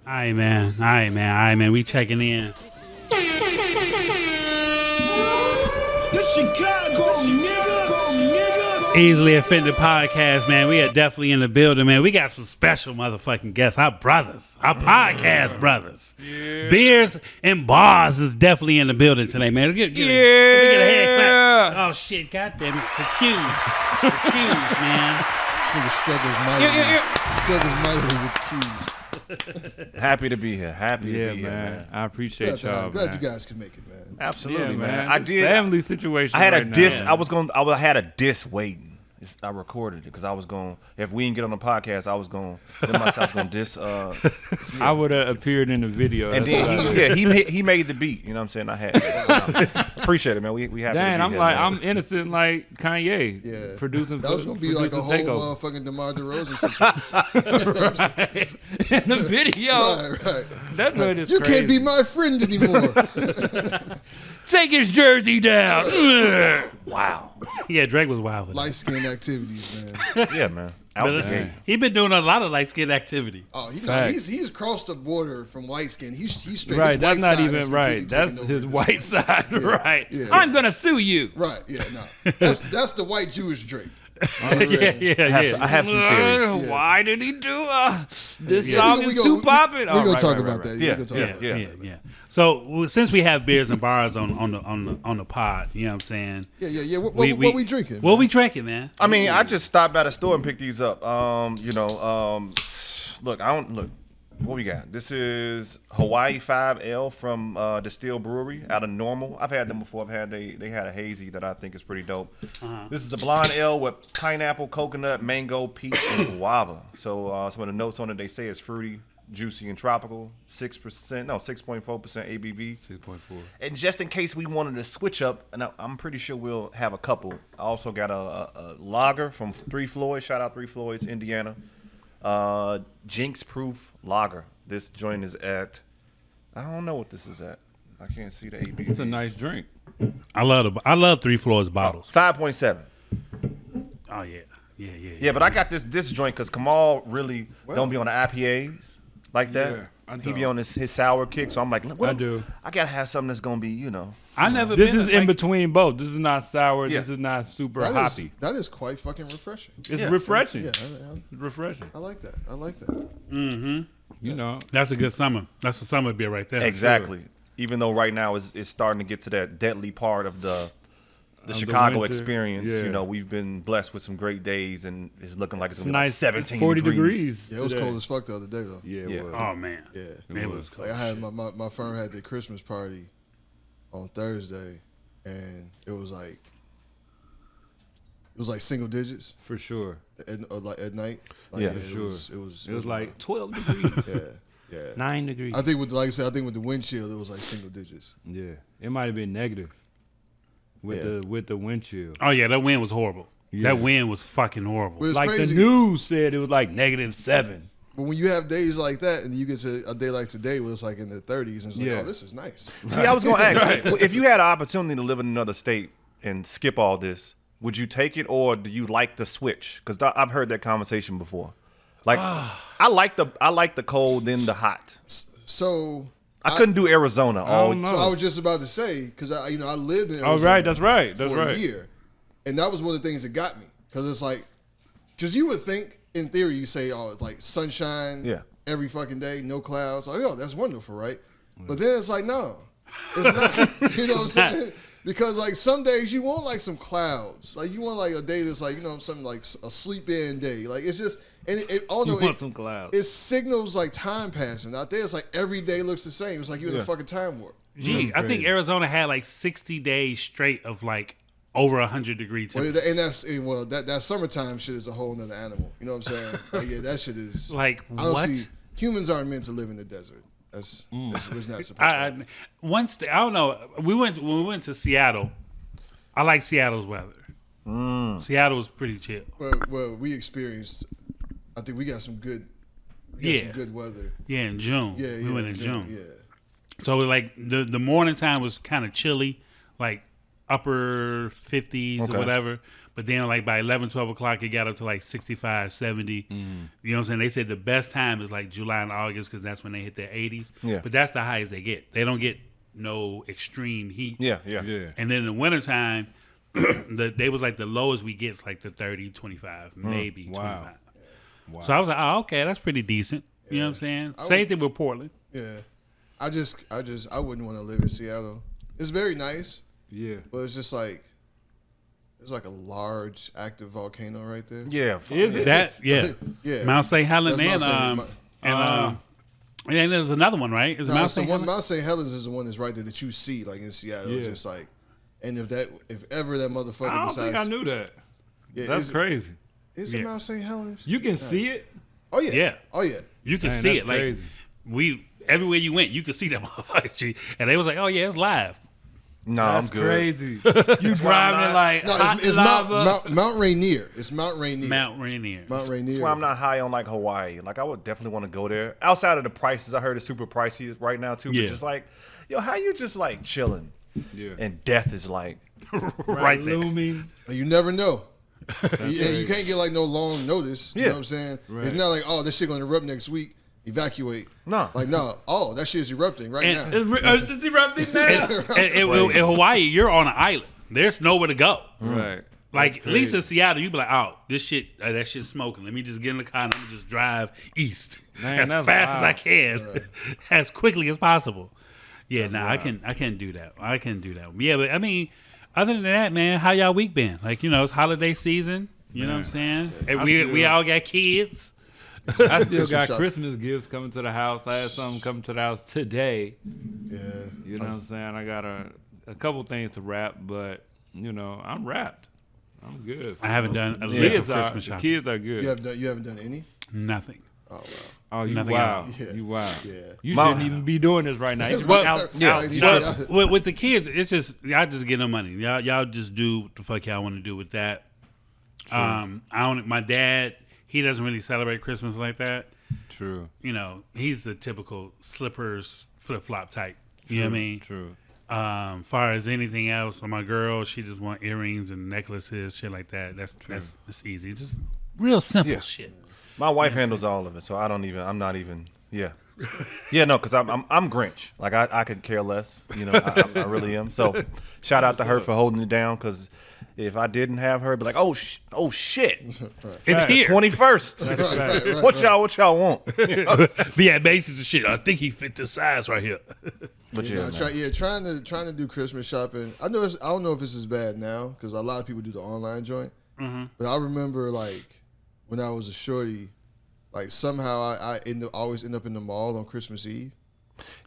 All right, man. We checking in. The Chicago nigga. Easily Offended Podcast, man. We are definitely in the building, man. We got some special motherfucking guests. Our brothers. Our podcast brothers. Yeah. Beerz and Barz is definitely in the building today, man. Let me get a hand clap. Oh, shit. Goddamn it. The cues, man. Struggles mightily with the cues. Happy to be here. Happy to be here, man. I appreciate y'all. I'm glad you guys can make it, man. Absolutely, yeah, man. I did family situation. I had right a diss. Now. I had a diss waiting. I recorded it because I was going. If we didn't get on the podcast, I was going. I was going to diss. I would have appeared in the video. And then he made the beat. You know what I'm saying? I had. Appreciate it, man. We have. Dang, I'm innocent like Kanye. Yeah, producing. That was gonna be like a whole motherfucking DeMar DeRozan situation. Right. In the video, right. That man is you crazy. Can't be my friend anymore. Take his jersey down. Wow. Yeah, Drake was wild with light skin activities, man. Yeah, man. Out the gate. He been doing a lot of light skin activity. Oh, he's crossed the border from light skin. He's straight. Right, that's not even right. That's his white side. Yeah, right. Yeah. I'm gonna sue you. Right. Yeah. No. That's the white Jewish Drake. Yeah. I have some theories. Why did he do this song is too popping? We're gonna talk about that. Yeah. So since we have Beerz and Barz on the pod, you know what I'm saying? Yeah. What we drinking? What we drinking, man? I mean, I just stopped by the store and picked these up. Look. What we got? This is Hawaii 5L from Distilled Brewery out of Normal. I've had them before. They had a hazy that I think is pretty dope. This is a blonde ale with pineapple, coconut, mango, peach, and guava. So some of the notes on it, they say it's fruity, juicy, and tropical. 6.4% ABV. 6.4. And just in case we wanted to switch up, and I'm pretty sure we'll have a couple. I also got a lager from Three Floyds. Shout out Three Floyds, Indiana. Jinx proof lager. This joint is at, I don't know what this is at. I can't see the ABV. It's a nice drink. I love Three Floyds bottles. 5.7. Oh yeah. Yeah, but I got this joint because Kamal really don't be on the IPAs like that. Yeah, he be on his sour kick, so I'm like, I do. I gotta have something that's gonna be, This is in between both. This is not sour. Yeah. This is not super hoppy. That is quite fucking refreshing. It's refreshing. Yeah, it's refreshing. I like that. Mm-hmm. You know, that's a good summer. That's a summer beer right there. Exactly. Sure. Even though right now it's starting to get to that deadly part of the Chicago experience. Yeah. We've been blessed with some great days, and it's looking like it's gonna be like 17 40 degrees. Yeah, it was cold as fuck the other day though. Yeah. Oh man. Yeah. It was cold. Like I had my firm had their Christmas party on Thursday, and it was like single digits for sure. At night. Like, yeah, for sure. It was like 12 degrees. Yeah. 9 degrees. I think with the wind chill, it was like single digits. Yeah, it might have been negative with the wind chill. Oh yeah, that wind was horrible. Yeah. That wind was fucking horrible. Like crazy. The news said, it was like -7. But when you have days like that, and you get to a day like today where it's like in the 30s, and it's like, oh, this is nice. See, I was going to ask, if you had an opportunity to live in another state and skip all this, would you take it, or do you like the switch? Because I've heard that conversation before. Like, I like the cold then the hot. So I couldn't do Arizona. So I was just about to say, because I lived in Arizona. Oh right, that's right. For a year, and that was one of the things that got me, because it's like, because you would think in theory you say, oh, it's like sunshine every fucking day, no clouds. Oh yeah, that's wonderful, right? But then it's like, no, it's not. You know what I'm saying? Because like some days you want like some clouds, like you want like a day that's like something like a sleep in day. Like it's just some clouds. It signals like time passing. Out there, it's like every day looks the same. It's like you're in a fucking time warp. Gee, I think Arizona had like 60 days straight of like over 100-degree temperature. That summertime shit is a whole nother animal. You know what I'm saying? Like, yeah, that shit is like what? Humans aren't meant to live in the desert. That's was not supposed to. I don't know. When we went to Seattle, I like Seattle's weather. Seattle was pretty chill. Well, we experienced. I think we got some good. Some good weather. Yeah, in June. Yeah, we went in June. Yeah. So like the morning time was kind of chilly, like upper 50s or whatever. But then like by 11, 12 o'clock, it got up to like 65, 70. You know what I'm saying? They said the best time is like July and August because that's when they hit their 80s. Yeah. But that's the highest they get. They don't get no extreme heat. Yeah. And then in the wintertime, they was like the lowest we get is like the 30, 25, maybe 25. Wow. So I was like, oh, okay, that's pretty decent. You know what I'm saying? Same thing with Portland. Yeah. I wouldn't want to live in Seattle. It's very nice. Yeah. But it's just like, there's like a large active volcano right there. Yeah. Is it? That, yeah. Yeah. Mount St. Helens That's and, Mount St. and there's another one, right? Is it Mount St. Helens? Mount St. Helens is the one that's right there that you see, like in Seattle. It's just like, and if ever that motherfucker I don't decides, think I knew that. Yeah, That's crazy. Is it Mount St. Helens? You can see it? Oh yeah. Yeah. Oh yeah. You can Man, see that's it. Like crazy. everywhere you went, you could see that motherfucker. And they was like, oh yeah, it's live. No, That's I'm good. crazy. You driving it like No, hot it's lava. Mount Rainier. It's Mount Rainier. Mount Rainier. Mount Rainier. That's why I'm not high on like Hawaii. Like I would definitely want to go there. Outside of the prices, I heard it's super pricey right now too. But Yeah. just like, yo, how you just like chilling? Yeah. And death is like, right there. Looming. You never know. You can't get like no long notice. You know what I'm saying? Right. It's not like, oh, this shit gonna erupt next week. Evacuate. No. Like, no. Oh, that shit's erupting right And- now. It's erupting now. In Hawaii, you're on an island. There's nowhere to go. Right. Like That's at least in crazy. Seattle, you be like, oh, this shit, that shit's smoking. Let me just get in the car and I'm gonna just drive east Man, as that's fast as I wild. can, as quickly as possible. Yeah, I can't do that. I can't do that. Yeah, but I mean, other than that, man, how y'all week been? Like, you know, it's holiday season. You know what I'm saying? And we all got kids. I still got shop. Christmas gifts coming to the house. I had something coming to the house today. Yeah. You know what I'm saying? I got a couple things to wrap, but, you know, I'm wrapped. I'm good. I haven't done a The little kids Christmas the shopping. kids are good. You haven't done any? Nothing. Oh wow. Oh, you Nothing wow. else. Yeah. You wow. Yeah. You Mom- shouldn't even be doing this right now. You Well, out, yeah. out, Yeah. But with the kids, it's just y'all just get them money. Y'all just do what the fuck y'all want to do with that. I don't. My dad, he doesn't really celebrate Christmas like that. True. You know, he's the typical slippers, flip flop type. You know what I mean? True. Far as anything else, my girl, she just want earrings and necklaces, shit like that. That's easy. Just real simple shit. my wife handles all of it, so I'm not even. Yeah. Yeah, no, because I'm Grinch. Like I could care less. You know, I really am. So shout out to her for holding it down. Because if I didn't have her, I'd be like, oh shit, It's here. 21st. What y'all want? You know? Be at Macy's and shit. I think he fit this size right here. But Trying to do Christmas shopping. I don't know if this is bad now because a lot of people do the online joint. But I remember like when I was a shorty, like somehow I always end up in the mall on Christmas Eve.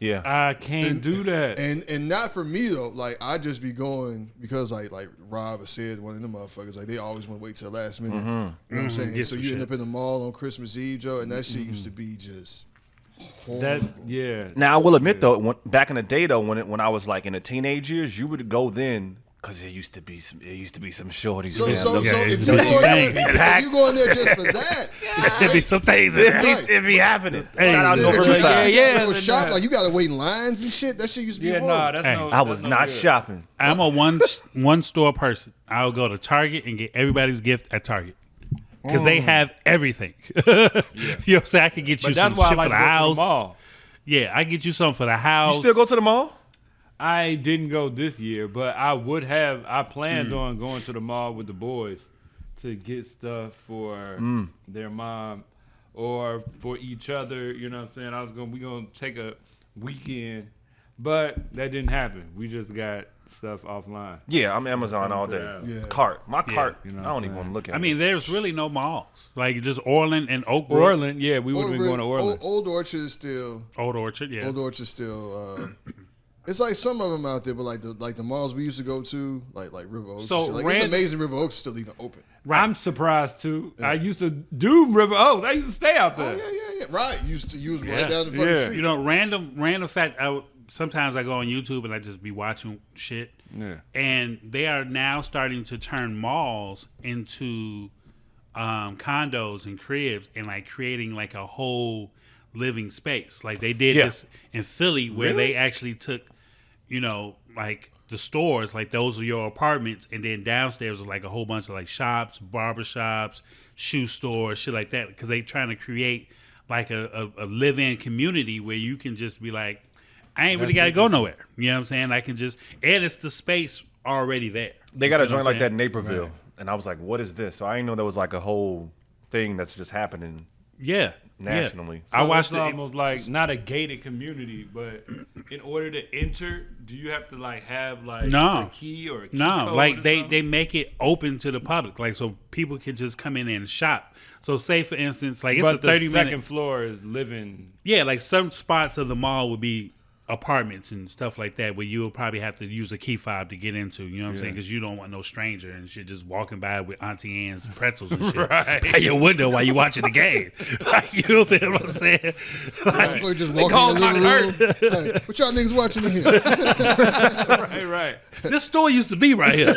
Yeah. I can't do that. And not for me though. Like I just be going because like Rob said, one of the motherfuckers, like they always want to wait till the last minute. You know what I'm saying? Get So some you end shit. up in the mall on Christmas Eve, Joe, and that shit used to be just horrible. That yeah. Now I will admit though, back in the day though, when I was like in the teenage years, you would go then because it used to be some shorties. So man. if it's you a go big in thing. there, if you go in there just for that, There be some things in there. it be happening. Hey, Shout out yeah, to But you Riverside. gotta yeah, go yeah, shop, yeah. like you gotta wait in lines and shit. That shit used to be Yeah, horrible. nah, that's Hey, no. I that's was no not good. shopping. I'm a one store person. I'll go to Target and get everybody's gift at Target because they have everything. You know what I'm saying? I could get you But some that's why I shit like for to the go to the house. mall. Yeah, I get you something for the house. You still go to the mall? I didn't go this year, but I would have. I planned on going to the mall with the boys to get stuff for their mom or for each other. You know what I'm saying? We gonna take a weekend, but that didn't happen. We just got stuff offline. Yeah, I'm Amazon all day. Yeah. Cart. My cart. you know I what don't I'm even want to look at I it. mean, there's really no malls. Like just Orland and Oakbrook. Orland, yeah, we would have been going to Orland. Old Orchard is still. Old Orchard, yeah. Old Orchard still. It's like some of them out there, but like the malls we used to go to, like River Oaks. So and shit. Like it's amazing River Oaks is still even open. I'm surprised too. I used to do River Oaks. I used to stay out there. Oh yeah. Right. You was Yeah. right down the fucking Yeah. street. You know, random fact. Sometimes I go on YouTube and I just be watching shit. Yeah. And they are now starting to turn malls into condos and cribs and like creating like a whole living space. Like they did Yeah. this in Philly where they actually took, you know, like the stores, like those are your apartments, and then downstairs is like a whole bunch of like shops, barbershops, shoe stores, shit like that, because they trying to create like a live-in community where you can just be like, I ain't really got to go nowhere. You know what I'm saying? I can just, and it's the space already there. They got a joint like that in Naperville, and I was like, what is this? So I didn't know there was like a whole thing that's just happening. Yeah. Nationally. Yeah. So I watched it's almost like not a gated community, but in order to enter, do you have to like have like a key or a key code like or they something? make it open to the public, like so people can just come in and shop. So say for instance, like it's but a 30 the minute second floor is living. Yeah, like some spots of the mall would be apartments and stuff like that where you'll probably have to use a key fob to get into, you know what I'm saying? Because you don't want no stranger and shit just walking by with Auntie Anne's pretzels and shit by your window while you watching the game. Like, you feel what I'm saying? Like, just walking in the living room. Hey, what y'all niggas watching in here? Right. this store used to be right here.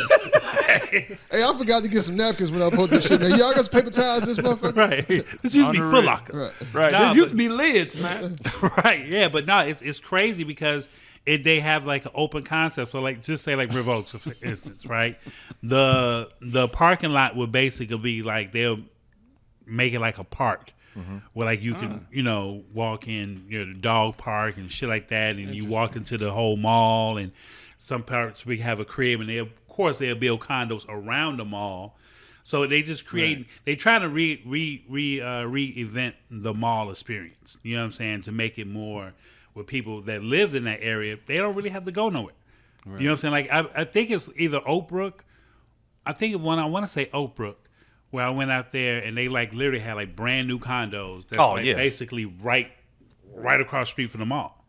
Hey, I forgot to get some napkins when I put this shit, man. Y'all got some paper towels, this motherfucker? Right. This used to be Foot Locker. Right. Nah, There used to be lids, man. Right, yeah, but no, it's crazy because they have like an open concept. So like, just say like Revokes, for instance, right? The parking lot would basically be like they'll make it like a park where like you can walk in the dog park and shit like that, and you walk into the whole mall, and some parts we have a crib, and they'll build condos around the mall. So they just create. They try to reinvent the mall experience. You know what I'm saying? To make it more with people that live in that area. They don't really have to go nowhere. Right. You know what I'm saying? Like I think it's either Oak Brook. I think when I want to say Oak Brook, where I went out there and they like literally had like brand new condos. That's basically right across the street from the mall.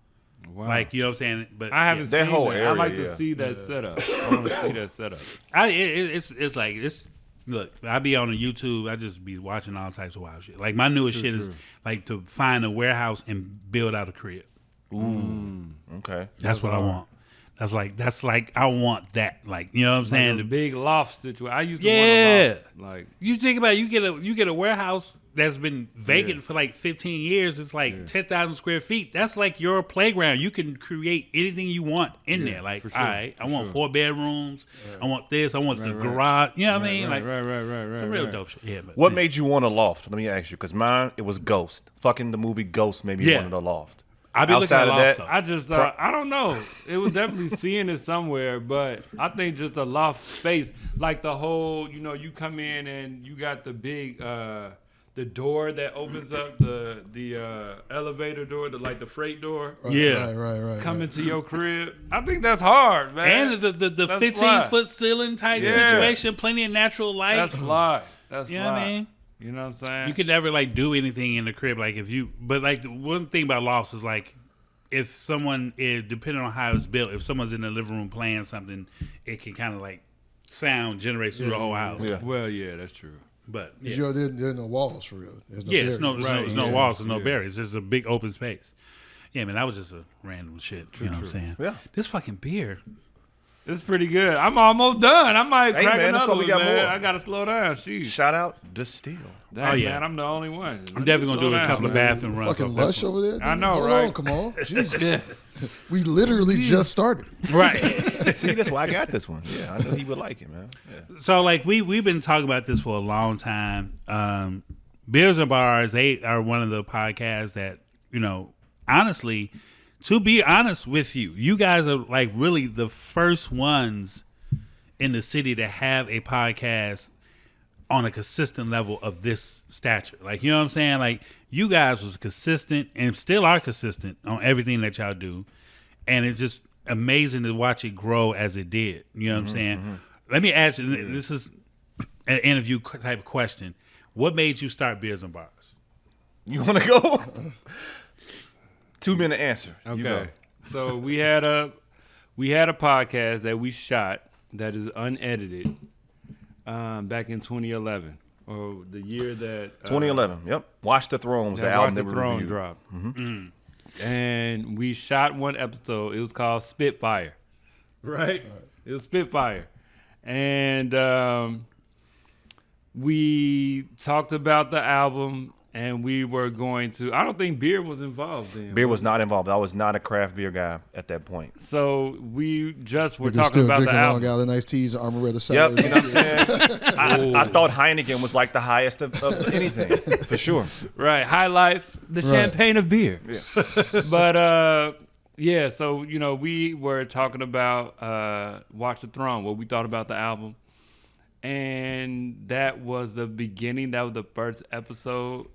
Wow. Like, you know what I'm saying? But I haven't that seen whole that. area. I like to see that setup. I want to see that setup. It's like this. Look, I be on the YouTube. I just be watching all types of wild shit. Like my newest shit is like to find a warehouse and build out a crib. Ooh, okay. That's what I want. That's like I want that. Like, you know what I'm saying? The big loft situation. I used to want a loft. Like, you think about it, you get a warehouse that's been vacant for like 15 years. It's like 10,000 square feet. That's like your playground. You can create anything you want in there. Like, all right, I want 4 bedrooms. I want this. I want the garage. You know what I mean? Like, right. some real dope shit. Yeah, but, What made you want a loft? Let me ask you, because mine, it was Ghost. Fucking the movie Ghost made me want a loft. I be Outside looking of at that, loft, I just thought, I don't know. It was definitely seeing it somewhere, but I think just a loft space, like the whole, you come in and you got the big, the door that opens up, the elevator door, the freight door. Right. Come into your crib. I think that's hard, man. And the 15-foot ceiling type situation, plenty of natural light. That's fly. That's you fly. know what I mean? You know what I'm saying? You could never like do anything in the crib but like the one thing about lofts is like if someone is, depending on how it's built, if someone's in the living room playing something, it can kind of like sound generates through the whole house. Yeah. Well, yeah, that's true. But There are no walls for real. There's no there's barriers. no walls, there's no barriers. It's just a big open space. Yeah, man, that was just a random shit. You know what I'm saying? Yeah. This fucking beer. It's pretty good. I'm almost done. I might Hey, crack man, that's another why one, we got man. more. I gotta slow down. Sheesh. Shout out Distill. Dang, yeah. man, I'm the only one. I'm definitely gonna do a couple of bathroom runs. Fucking off this lush one. over there. I know, Hold right? on, Kamal. Jesus. We literally just started. Right. See, that's why I got this one. Yeah, I know he would like it, man. Yeah. So like we've been talking about this for a long time. Beerz and Barz, they are one of the podcasts that, honestly, to be honest with you, you guys are like really the first ones in the city to have a podcast on a consistent level of this stature. Like, you know what I'm saying? Like, you guys was consistent and still are consistent on everything that y'all do. And it's just amazing to watch it grow as it did. You know what I'm saying? Let me ask you, this is an interview type of question. What made you start Beerz and Barz? You want to go? 2-minute answer. You go. Okay. So we had a podcast that we shot that is unedited back in 2011 or the year that 2011. Yep. Watch the Throne was the album that we reviewed. dropped. And we shot one episode. It was called Spitfire. Right? It was Spitfire. And we talked about the album And we were going to. I don't think beer was involved then. Beer was not involved. I was not a craft beer guy at that point. So we just were Niggas talking still about the drinking Long album. Island iced teas, Armored Yep, sours. you know what I'm saying? I thought Heineken was like the highest of anything, for sure. Right, High Life, the champagne of beer. Yeah. But yeah, so we were talking about Watch the Throne, what we thought about the album, and that was the beginning. That was the first episode,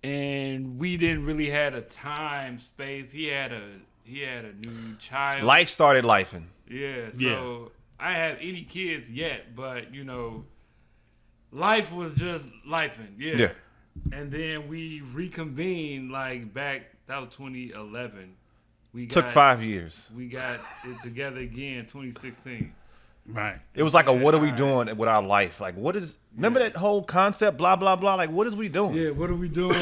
and we didn't really had a time space. He had a new child. Life started lifing. Yeah, so I have any kids yet, but life was just lifing. Yeah. And then we reconvened back. That was 2011. Took 5 years. We got it together again, 2016. Right. It was like what are we doing with our life? Like, what is? Remember that whole concept? Blah blah blah. Like, what is we doing? Yeah, what are we doing?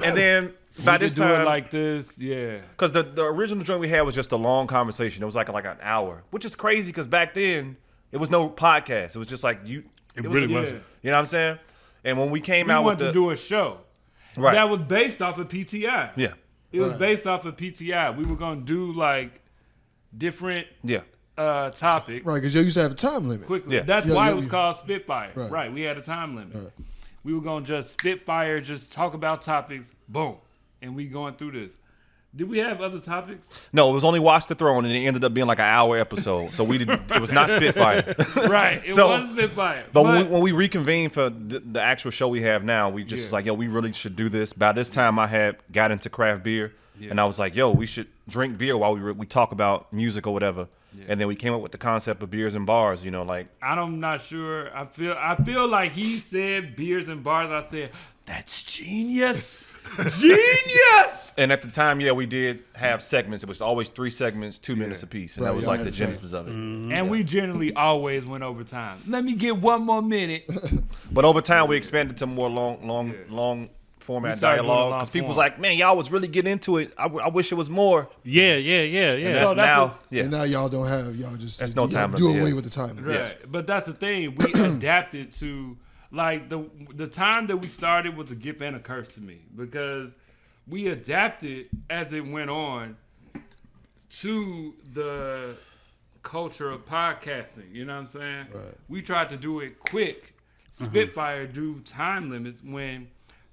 And then by this do it time, like this, yeah. because the original joint we had was just a long conversation. It was like an hour, which is crazy because back then it was no podcast. It was just like you. It really wasn't. You know what I'm saying? And when we came We out with wanted to do a show right, that was based off of PTI. yeah, It was based off of PTI. We were gonna do different topics. Right, because you used to have a time limit. Quickly. Yeah. That's Yeah, why yeah, it was yeah. called Spitfire. Right. Right. We had a time limit. Right. We were gonna just spitfire, just talk about topics, boom, and we going through this. Did we have other topics? no, it was only Watch the Throne, and it ended up being like an hour episode. So we didn't. It was not Spitfire. Right. It So- was Spitfire. But when we reconvened for the actual show we have now, we just was like, yo, we really should do this. By this time, I had got into craft beer, and I was like, yo, we should drink beer while we talk about music or whatever. Yeah. And then we came up with the concept of Beerz and Barz. I'm not sure. I feel like he said Beerz and Barz. I said that's genius, genius. And at the time, we did have segments. It was always 3 segments, 2 minutes apiece, and that was y'all like had the the same. genesis of it. And we generally always went over time. Let me get one more minute. But over time, we expanded to more long format We started doing dialogue long because people was form. like, man, y'all was really getting into it. I wish it was more. Yeah. And So that's that's now, And now y'all don't have, y'all just That's no y'all time do limit, away yeah. with the time limit. Right. Yes. But that's the thing. We adapted to the time that we started was a gift and a curse to me because we adapted as it went on to the culture of podcasting. You know what I'm saying? Right. We tried to do it quick. Spitfire do time limits when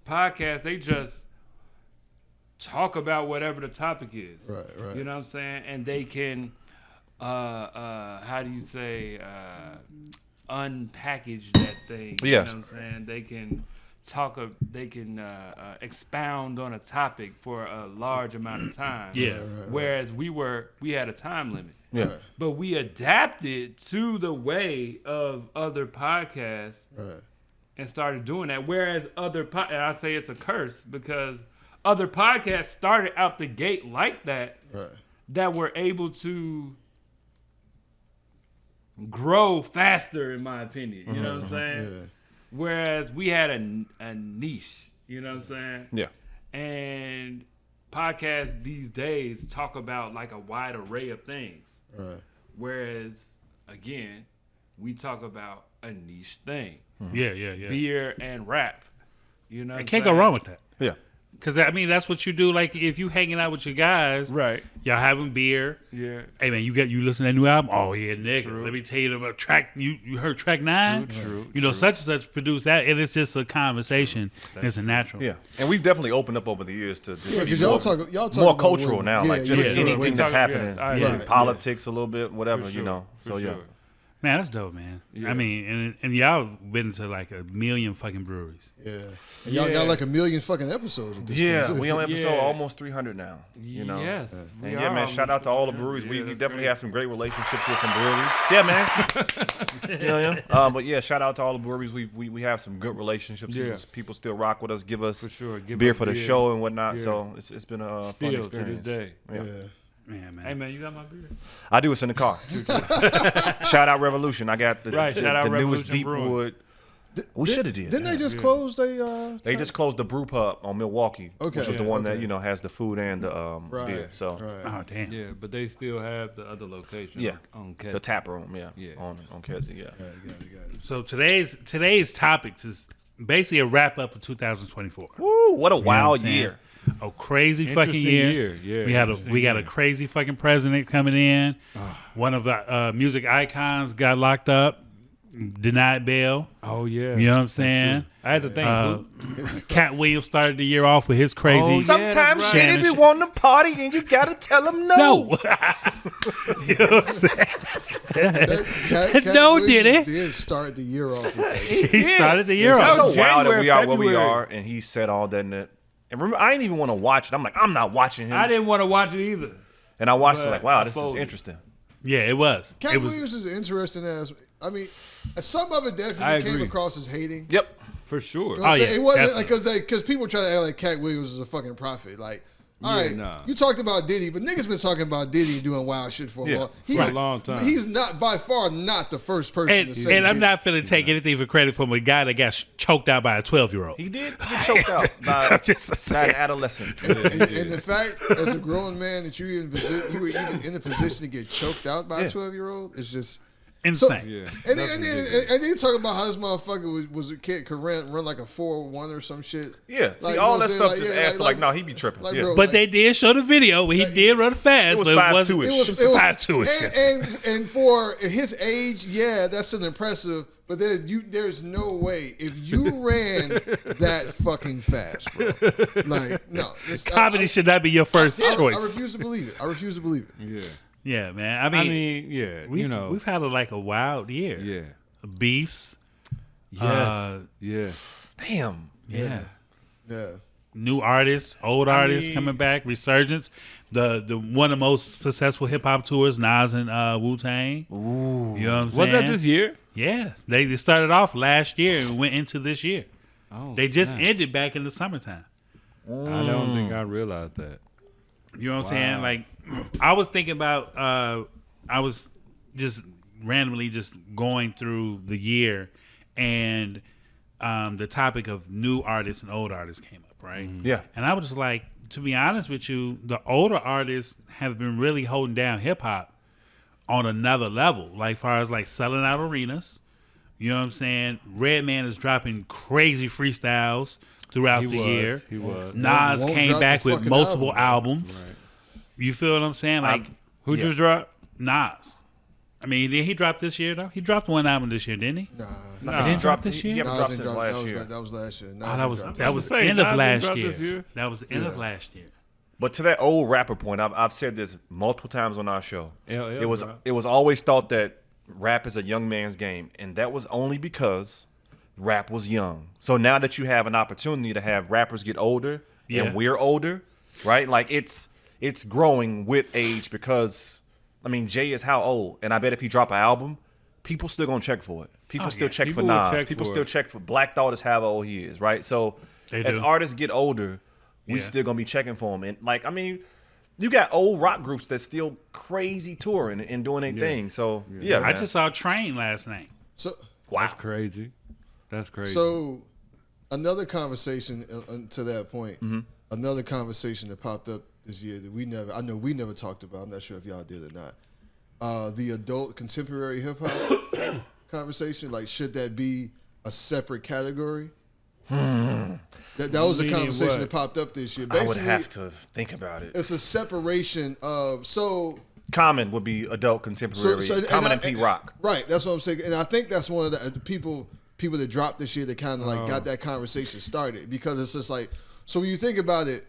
podcasts they just talk about whatever the topic is. Right. You know what I'm saying? And they can how do you say unpackage that thing. Yes. You know what I'm saying? They can expound on a topic for a large amount of time. Yeah. Whereas we had a time limit. Yeah. Right. But we adapted to the way of other podcasts Right. and started doing that. Whereas and I say it's a curse because other podcasts started out the gate like that, Right. that were able to grow faster, in my opinion. You know what I'm saying? Yeah. Whereas we had a niche. You know what I'm saying? Yeah. And podcasts these days talk about a wide array of things. Right. Whereas, again, we talk about a niche thing. Yeah. Beer and rap. You know what I I'm can't go saying? wrong with that. Yeah. Because, that's what you do. Like, if you hanging out with your guys, Right. y'all having beer. Yeah. Hey, man, you listen to that new album? Oh, yeah, nigga. True. Let me tell you about track. You heard track 9? True. You know, such and such produced that. And it's just a conversation. It's a natural. Yeah. And we've definitely opened up over the years to just Yeah, be because more, y'all talk more about cultural what- now. yeah, like just yeah, anything yeah. that's happening. Yes, I Yeah. agree. Politics a little bit, whatever, For sure. So, For yeah. sure. Man, that's dope, man. Yeah. I mean, and y'all been to like a million fucking breweries. Yeah. And y'all got Yeah. like a million fucking episodes. At this Yeah, point, too. we on episode Yeah. almost 300 now. Yes. And yeah, man, shout out to all the breweries. We that's definitely great. have some great relationships with some breweries. Yeah, man. But yeah, shout out to all the breweries. We have some good relationships. Yeah. People still rock with us, give us For sure. Give beer us for the beer. show and whatnot. Yeah. So it's been a fun Still to experience. this day. Yeah. Yeah. Man. Hey, man, you got my beer? I do. It's in the car. Shout out Revolution. I got the Right, shout out the newest Revolution Brewing. Deepwood. We should have did. Didn't that. they just close they They just closed the brew pub on Milwaukee, Okay. which is the Yeah, one okay. that has the food and the right. beer. So Right. Oh, damn. Yeah, but they still have the other location Yeah. on Katt. the tap room, Yeah. on Kedzie, yeah. Yeah, you got it. So today's topics is basically a wrap up of 2024. Woo, what a You know wild what I'm saying? year. A crazy fucking Interesting year. year. Yeah, We got a crazy fucking president coming in. One of the music icons got locked up, denied bail. Oh yeah. You know what I'm saying? I had to think. Katt Williams started the year off with his crazy. Oh, yeah. Sometimes that's shit right. be wanting to party and you gotta tell them no. No. You know what I'm saying? Katt No, Williams did it? did start the year off with that. He started the year It's off. so was wild that January, we are where we February. are, and he said all that. And remember, I didn't even want to watch it. I'm like, I'm not watching him. I didn't want to watch it either. And I watched it But like, wow, I this is folded. interesting. Yeah, it was. Katt It was. Williams is interesting as. I mean, some of it I definitely came agree. across as hating. Yep. For sure. You know what I'm Oh, saying? yeah, It wasn't definitely. like because people try to act like Katt Williams is a fucking prophet. Like, all Yeah, right, nah. you talked about Diddy, but niggas been talking about Diddy doing wild shit for a Yeah, long. for a long time. He's not by far not the first person to say. And I'm Diddy. not finna take anything for credit from a guy that got choked out by a 12-year-old. He did get choked out by, I'm just by saying. an adolescent. And the fact, as a grown man, that you were even in a position to get choked out by a 12-year-old is just Insane. Yeah. And That's then, ridiculous. and then talk about how this motherfucker was a kid could run like a 4-1 or some shit. Yeah. See, Like, you all know that what I'm stuff saying? just Like, asked yeah, like, no, he be tripping. like, yeah. bro, But they did show the video where he did run fast. It was but 5'2" wasn't- -ish. It was 5'2" -ish, yes. and for his age, yeah, that's an impressive. But there's no way if you ran that fucking fast, bro. Like no, Comedy should not be your first I choice. refuse to believe it. I refuse to believe it. Yeah. Yeah, man. I I mean, mean, yeah. we've had like a wild year. Yeah. Beefs. Yes. Yeah. Damn. Yeah. Yeah. New artists, old artists mean- coming back, resurgence. The one of the most successful hip hop tours, Nas and Wu Tang. Ooh, you know what I'm saying? Was that this year? Yeah, they started off last year and went into this year. Oh, They just snap. ended back in the summertime. I don't think I realized that. You know what I'm saying? Like, I was thinking about. I was just randomly just going through the year, and the topic of new artists and old artists came up, right? Yeah. And I was just like, to be honest with you, the older artists have been really holding down hip hop on another level, like far as like selling out arenas. You know what I'm saying? Redman is dropping crazy freestyles throughout the year. He was. Nas Won't came drop back the with fucking multiple album, albums. You feel what I'm saying? Like Who Yeah. just dropped? Nas. I mean, did he drop this year though? He dropped one album this year, didn't he? Nah. He didn't drop this He year. haven't Nas dropped ain't since dropped- last year. That was last year. Nas Oh, ain't dropped that was say, end of Nas last dropped year. this year? That was the end of last year. But to that old rapper point, I've said this multiple times on our show. LL, bro. It was always thought that rap is a young man's game, and that was only because rap was young. So now that you have an opportunity to have rappers get older, Yeah. and we're older, right? Like it's growing with age because I mean Jay is how old, and I bet if he drop an album, people still gonna check for it. People still yeah. check People for will Nas. check People for still it. check for Black Thought is how old he is, right? So They as do. artists get older, we Yeah. still gonna be checking for them. And like I mean, you got old rock groups that's still crazy touring and doing their thing. So yeah, I man. just saw Train last night. So That's crazy. That's crazy. So, another conversation to that point, Mm-hmm. another conversation that popped up this year that we never talked about. I'm not sure if y'all did or not. The adult contemporary hip hop conversation, like should that be a separate category? That was a Meaning conversation what? that popped up this year. I would Basically, have to think about it. it's a separation of Common would be adult contemporary. Common and Pete Rock. Right, that's what I'm saying, and I think that's one of the people that dropped this year that kind of like got that conversation started because it's just like so when you think about it,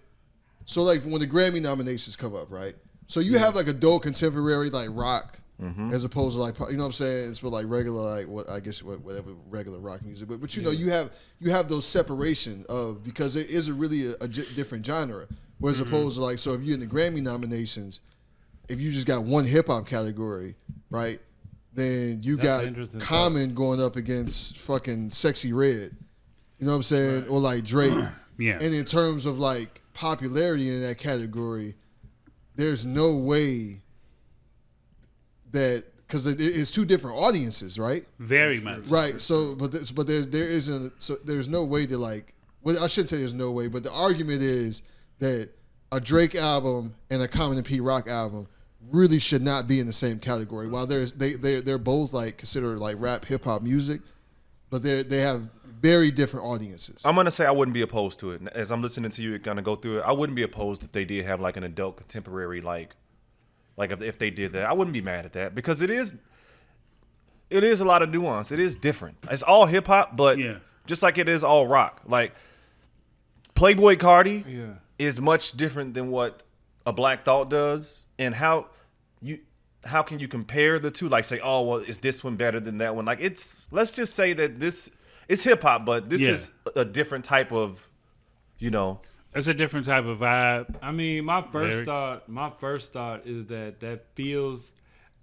so like when the Grammy nominations come up, right? So you have like adult contemporary like rock as opposed to like you know what I'm saying? It's for like regular like whatever regular rock music, but you know you have those separation of because it is really a different genre, whereas opposed to like so if you're in the Grammy nominations. If you just got one hip hop category, right, then you That's got an interesting Common going up against fucking Sexy Red. You know what I'm saying? Or like Drake. Yeah. And in terms of like popularity in that category, there's no way that because it's two different audiences, right? Very much. Right. So, there's no way to like. Well, I shouldn't say there's no way, but the argument is that a Drake album and a Common and P Rock album really should not be in the same category. While they're both like considered like rap hip hop music, but they have very different audiences. I'm gonna say I wouldn't be opposed to it. As I'm listening to you kind of go through it, I wouldn't be opposed if they did have like an adult contemporary like if they did that. I wouldn't be mad at that because it is a lot of nuance. It is different. It's all hip hop, but just like it is all rock. Like Playboy Cardi is much different than what a Black Thought does, and how can you compare the two? Like say, oh well, is this one better than that one? Like let's just say that it's hip hop, but this is a different type of, It's a different type of vibe. I mean, my first thought is that feels.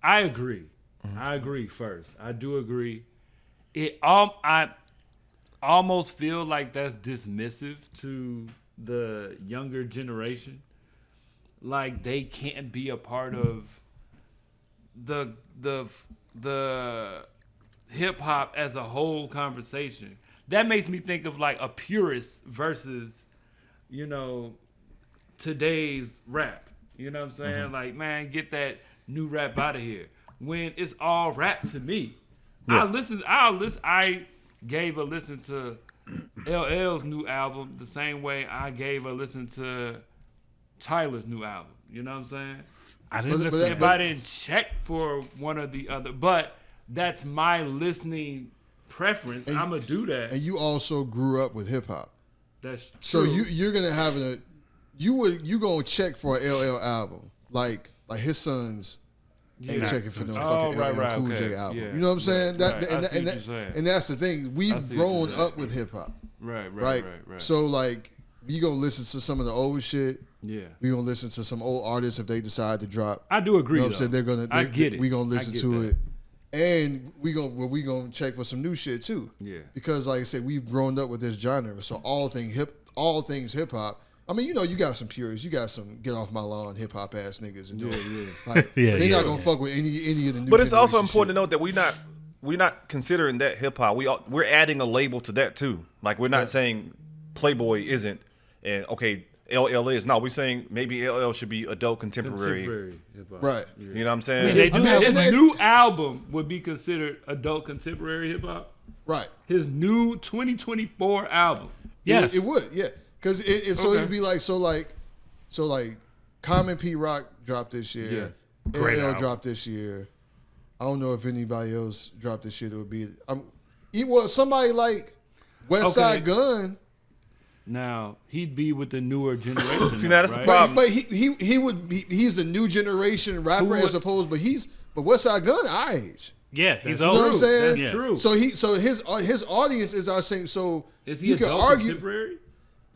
I agree. Mm-hmm. I agree. First, I do agree. I almost feel like that's dismissive to the younger generation. Like they can't be a part of the hip hop as a whole conversation. That makes me think of like a purist versus, today's rap. You know what I'm saying? Mm-hmm. Like, man, get that new rap out of here. When it's all rap to me. Yeah. I gave a listen to LL's new album the same way I gave a listen to Tyler's new album. You know what I'm saying? I didn't listen. If I didn't check for one or the other, but that's my listening preference. I'm gonna do that. And you also grew up with hip hop. That's true. So you're gonna have you gonna check for an LL album like his sons ain't checking for no fucking LL Cool J album. Yeah. You know what I'm saying? Right. And that's the thing. We've grown up with hip hop. Right. So like we gonna listen to some of the old shit. Yeah. We gonna listen to some old artists if they decide to drop. I do agree. You know what I'm saying? I get it. We gonna listen to that. it. And we gonna check for some new shit too. Yeah. Because like I said, we've grown up with this genre. So all things hip hop. I mean, you got some purists, you got some get off my lawn hip hop ass niggas and like they're not gonna fuck with any of the new. But it's also important shit. to note that we're not considering that hip hop. We're adding a label to that too. Like we're not saying Playboy isn't and okay, LL is. No, we're saying maybe LL should be adult contemporary hip-hop. Right. You know what I'm saying? His new album would be considered adult contemporary hip hop. Right. His new 2024 album. Yes. It would, yeah. Because it'd be like Common P Rock dropped this year. Yeah. Great LL album. dropped this year. I don't know if anybody else dropped this shit. It would be somebody like West Side Gun. Now he'd be with the newer generation. See, now that's the problem. But he's a new generation rapper as opposed, but West Side Gun our age. Yeah, he's You know old. what I'm saying? That's true. So his audience is our same. So Is he you can adult argue contemporary?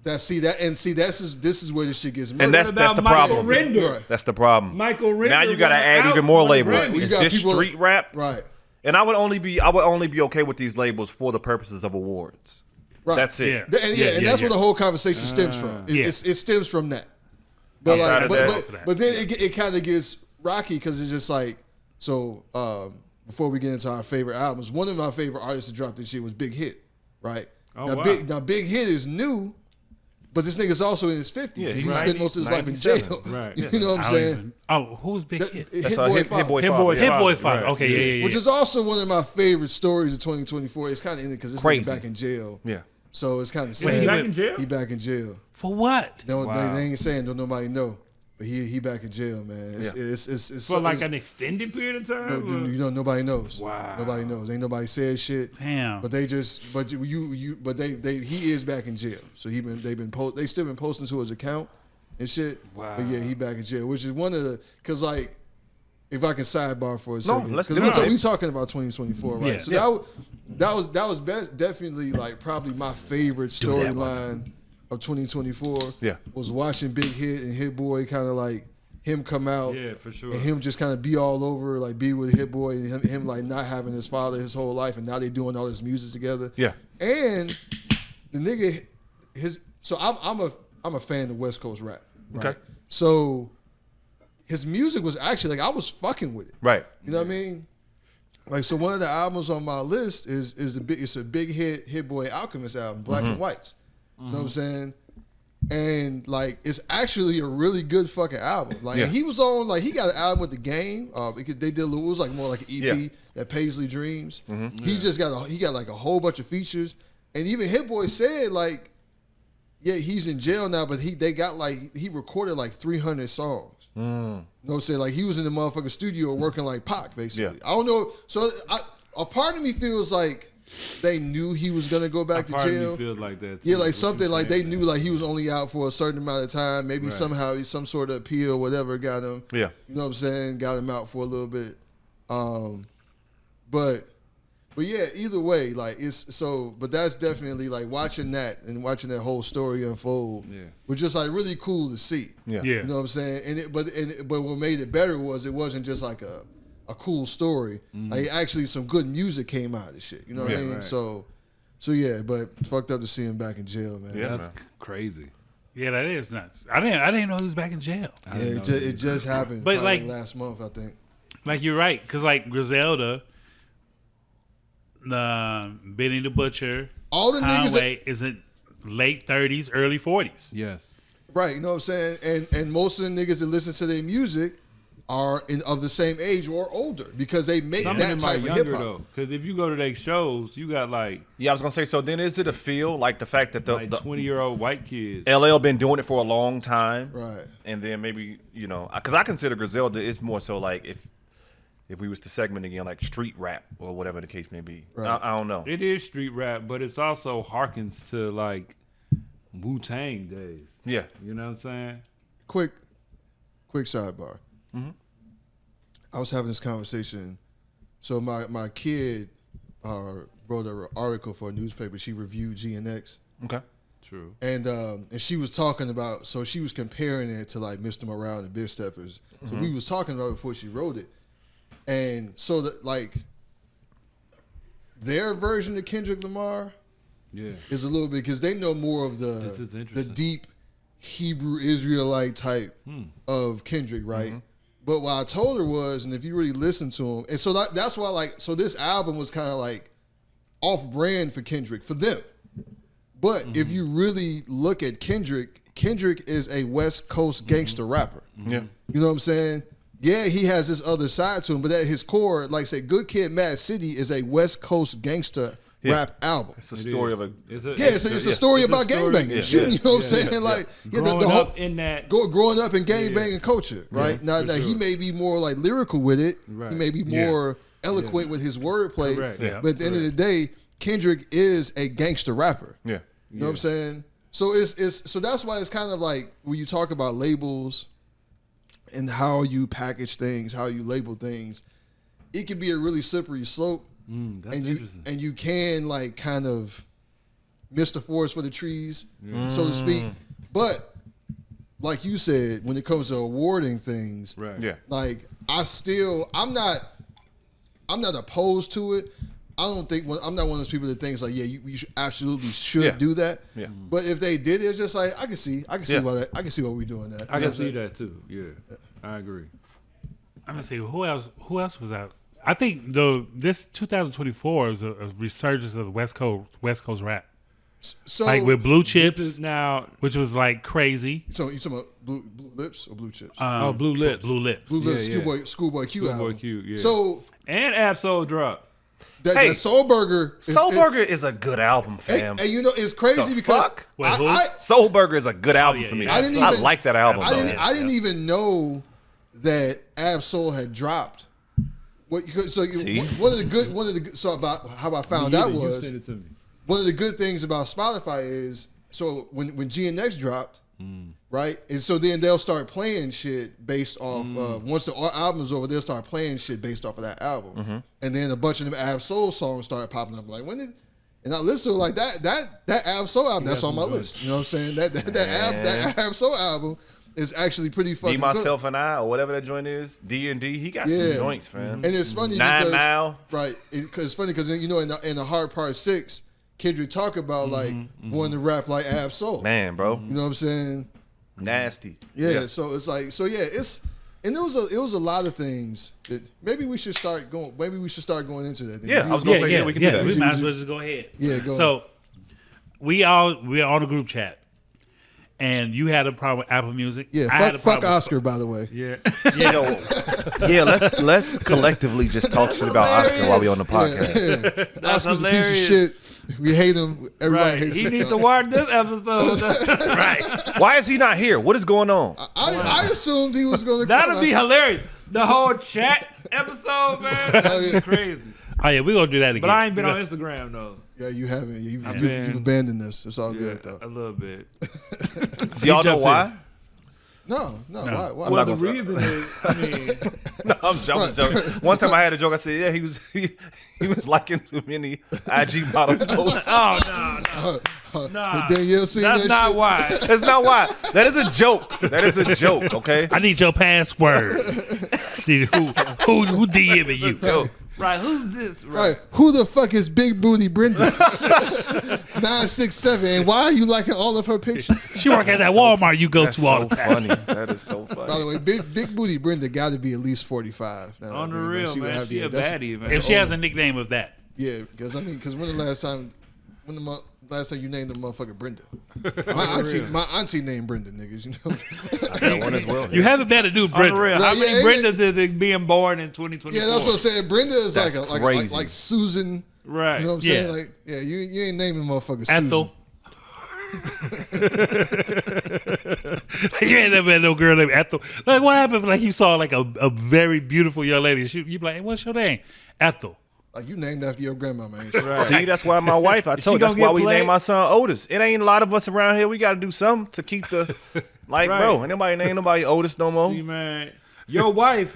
this is where this shit gets murdered. And that's the problem. Render? That's the problem. Michael Render. Now you got to add even more labels. Right. Is You got this people- street rap? Right. And I would only be okay with these labels for the purposes of awards. Right. That's it. Yeah. And that's where the whole conversation stems from. It stems from that. But Outside like, of but then it kind of gets rocky because it's just like so. Before we get into our favorite albums, one of my favorite artists to drop this year was Big Hit. Right. Oh, now, wow. Big Hit is new, but this nigga's also in his 50s. Yeah, he right. spent most of his life in 97. jail. Right. You know what I'm saying? Who's Big Hit? That's Hit Boy Hit Boy Hit Father. Boy Yeah. Hit Boy 5. Right. Okay, yeah. Which is also one of my favorite stories of 2024. It's kind of ended because this nigga Crazy. back in jail. Yeah. So it's kind of Wait, he sad. back in jail? He back in jail. For what? They Wow. ain't saying, don't nobody know. But he back in jail, man. It's For like an extended period of time? nobody knows. Wow. Nobody knows. Ain't nobody said shit. Damn. But they just but he is back in jail. So they still been posting to his account and shit. Wow. But yeah, he back in jail, which is one of the cause like if I can sidebar for a second, let's do because it. we talking about 2024, right? Yeah. So that was definitely like probably my favorite storyline of 2024. Yeah. Was watching Big Hit and Hit Boy kind of like him come out. Yeah, for sure. And him just kind of be all over, like be with Hit Boy, and him like not having his father his whole life, and now they doing all this music together. Yeah. And the nigga, so I'm a fan of West Coast rap. Right? Okay. So his music was actually like I was fucking with it. Right. You know what I mean? Like so, one of the albums on my list it's a Big Hit Boy Alchemist album, Black and Whites. You know what I'm saying? And like it's actually a really good fucking album. Like he was on like he got an album with The Game. They did it was like more like an EP that Paisley Dreams. He just got he got like a whole bunch of features. And even Hit Boy said like, yeah, he's in jail now, but they got like he recorded like 300 songs. You know what I'm saying? Like he was in the motherfucking studio working like Pac, basically. I don't know. So a part of me feels like they knew he was gonna go back to jail. Part of me feels like that too. Yeah, like something like they knew like he was only out for a certain amount of time. Maybe somehow some sort of appeal, whatever, got him. Yeah, you know what I'm saying? Got him out for a little bit. But yeah, either way, like it's so. But that's definitely like watching that and watching that whole story unfold. Yeah, was just like really cool to see. Yeah, you know what I'm saying? And but what made it better was it wasn't just like a cool story. Like actually some good music came out of this shit. You know what I mean? Right. So yeah, but fucked up to see him back in jail, man. Yeah, that's crazy. Yeah, that is nuts. I didn't know he was back in jail. Yeah, it just happened. But like last month, I think. Like you're right, because like Griselda, Benny the Butcher, all the Conway is in late 30s, early 40s. Yes. Right, you know what I'm saying? And most of the niggas that listen to their music are of the same age or older because they make that type of hip hop. Because if you go to their shows, you got like I was gonna say. So then, is it a feel like the fact that the 20-year-old white kids LL been doing it for a long time, right? And then maybe because I consider Griselda is more so like if we was to segment again like street rap or whatever the case may be. Right. I don't know. It is street rap, but it's also harkens to like Wu-Tang days. Yeah, you know what I'm saying. Quick sidebar. I was having this conversation. So my kid wrote an article for a newspaper. She reviewed GNX. Okay. True. And she was talking about, so she was comparing it to like Mr. Morale and the Big Steppers. So we was talking about it before she wrote it. And so that like their version of Kendrick Lamar is a little bit, because they know more of the deep Hebrew Israelite type of Kendrick, right? But what I told her was, and if you really listen to him, and so that's why, like, so this album was kind of like off-brand for Kendrick, for them. But if you really look at Kendrick is a West Coast gangster rapper. Yeah. You know what I'm saying? Yeah, he has this other side to him, but at his core, like say, Good Kid, Mad City is a West Coast gangster rap album. It's a story of it's a story about gangbanging, shooting. You know what I'm saying? Like growing up in gangbanging culture, right? Now he may be more like lyrical with it. Right. He may be more eloquent with his wordplay. But at the end of the day, Kendrick is a gangster rapper. Yeah. You know what I'm saying? So so that's why it's kind of like when you talk about labels and how you package things, how you label things, it can be a really slippery slope. And you can like kind of miss the forest for the trees, so to speak. But like you said, when it comes to awarding things, like I'm not opposed to it. I don't think I'm not one of those people that thinks like, you absolutely should do that. Yeah. But if they did, it's just like I can see why we're doing that. I can see that too. Yeah, I agree. I'm gonna say who else was out. I think this 2024 is a resurgence of West Coast rap. So like with Blue Chips now, which was like crazy. So you talking about Blue Lips or Blue Chips? Blue Lips. Blue Lips. Blue Lips. Schoolboy Q album. Schoolboy Q. Yeah. So and Absol drop. That Soul Burger. Soul Burger is a good album, fam. And you know it's crazy because Soul Burger is a good album for me. I like that album. I didn't even know that Absol had dropped. One of the good about how I found out was one of the good things about Spotify is so when GNX dropped, right, and so then they'll start playing shit based off of once the album's over, they'll start playing shit based off of that album, and then a bunch of them Ab-Soul songs started popping up. Like and I listened to like that Ab-Soul album that's on my list. You know what I'm saying? That Ab-Soul album is actually pretty fucking good. Myself and I, or whatever that joint is, D&D, he got some joints, fam. And it's funny 9 Mile. Right. It's funny because, you know, in the Hard Part 6, Kendrick talk about, like, wanting to rap like Ab-Soul. Man, bro. You know what I'm saying? Nasty. Yeah, so it's like, and it was a lot of things that maybe we should start going into that. Yeah, I was going to say, we can do that. We might as well just go ahead. Yeah, go So, we are on a group chat. and you had a problem with Apple Music. Yeah, I had a fuck problem Oscar, by the way. Yeah. Yeah, let's collectively just talk shit about Oscar while we on the podcast. Yeah. Oscar's a piece hilarious. of shit. We hate him. Everybody hates He him. needs to watch this episode. right. Why is he not here? What is going on? I assumed he was going to come. That'll be hilarious. The whole chat episode, man. That's crazy. Oh yeah, we're gonna do that again. But I ain't been on Instagram though. Yeah, you haven't. You've been- abandoned this. It's all Yeah, good, though. a little bit. Do y'all know jumps why? No. Why? I'm Well, not the gonna reason is, I mean, No, I'm joking. One time I had a joke. I said, yeah, he was liking too many IG model posts. oh no, nah. Danielle seen That's that not shit? why. That's not why. That is a joke. That is a joke. Okay. I need your password. who DMing you? Joke. Right? Who's this? Right. Who the fuck is Big Booty Brenda? 967. And why are you liking all of her pictures? She work at that Walmart you go That's to all so the time. funny. That is so funny. By the way, Big Booty Brenda got to be at least 45. Now, On the I think, real, would man. have She the- a that's- baddie, man. If she has a nickname of that, Yeah, because when the last time you named the motherfucker Brenda? My auntie named Brenda, niggas. You know. I got one as well. you haven't met a dude, On the Brenda. real. Right, How yeah, many Brendas is it being born in 2024? Yeah, that's what I'm saying. Brenda is That's like crazy. Susan. Right. You know what I'm Yeah. saying? Like, yeah, you ain't naming motherfucker Ethel. You ain't never had no girl named Ethel. Like, what happened if like you saw like a very beautiful young lady? You be like, hey, what's your name? Ethel. Like you named after your grandma, man. Right. See, that's why my wife, I told you, that's gonna why get we played? named my son Otis. It ain't a lot of us around here. We got to do something to keep the, like, Right. bro, ain't nobody Otis no more. See, man, your wife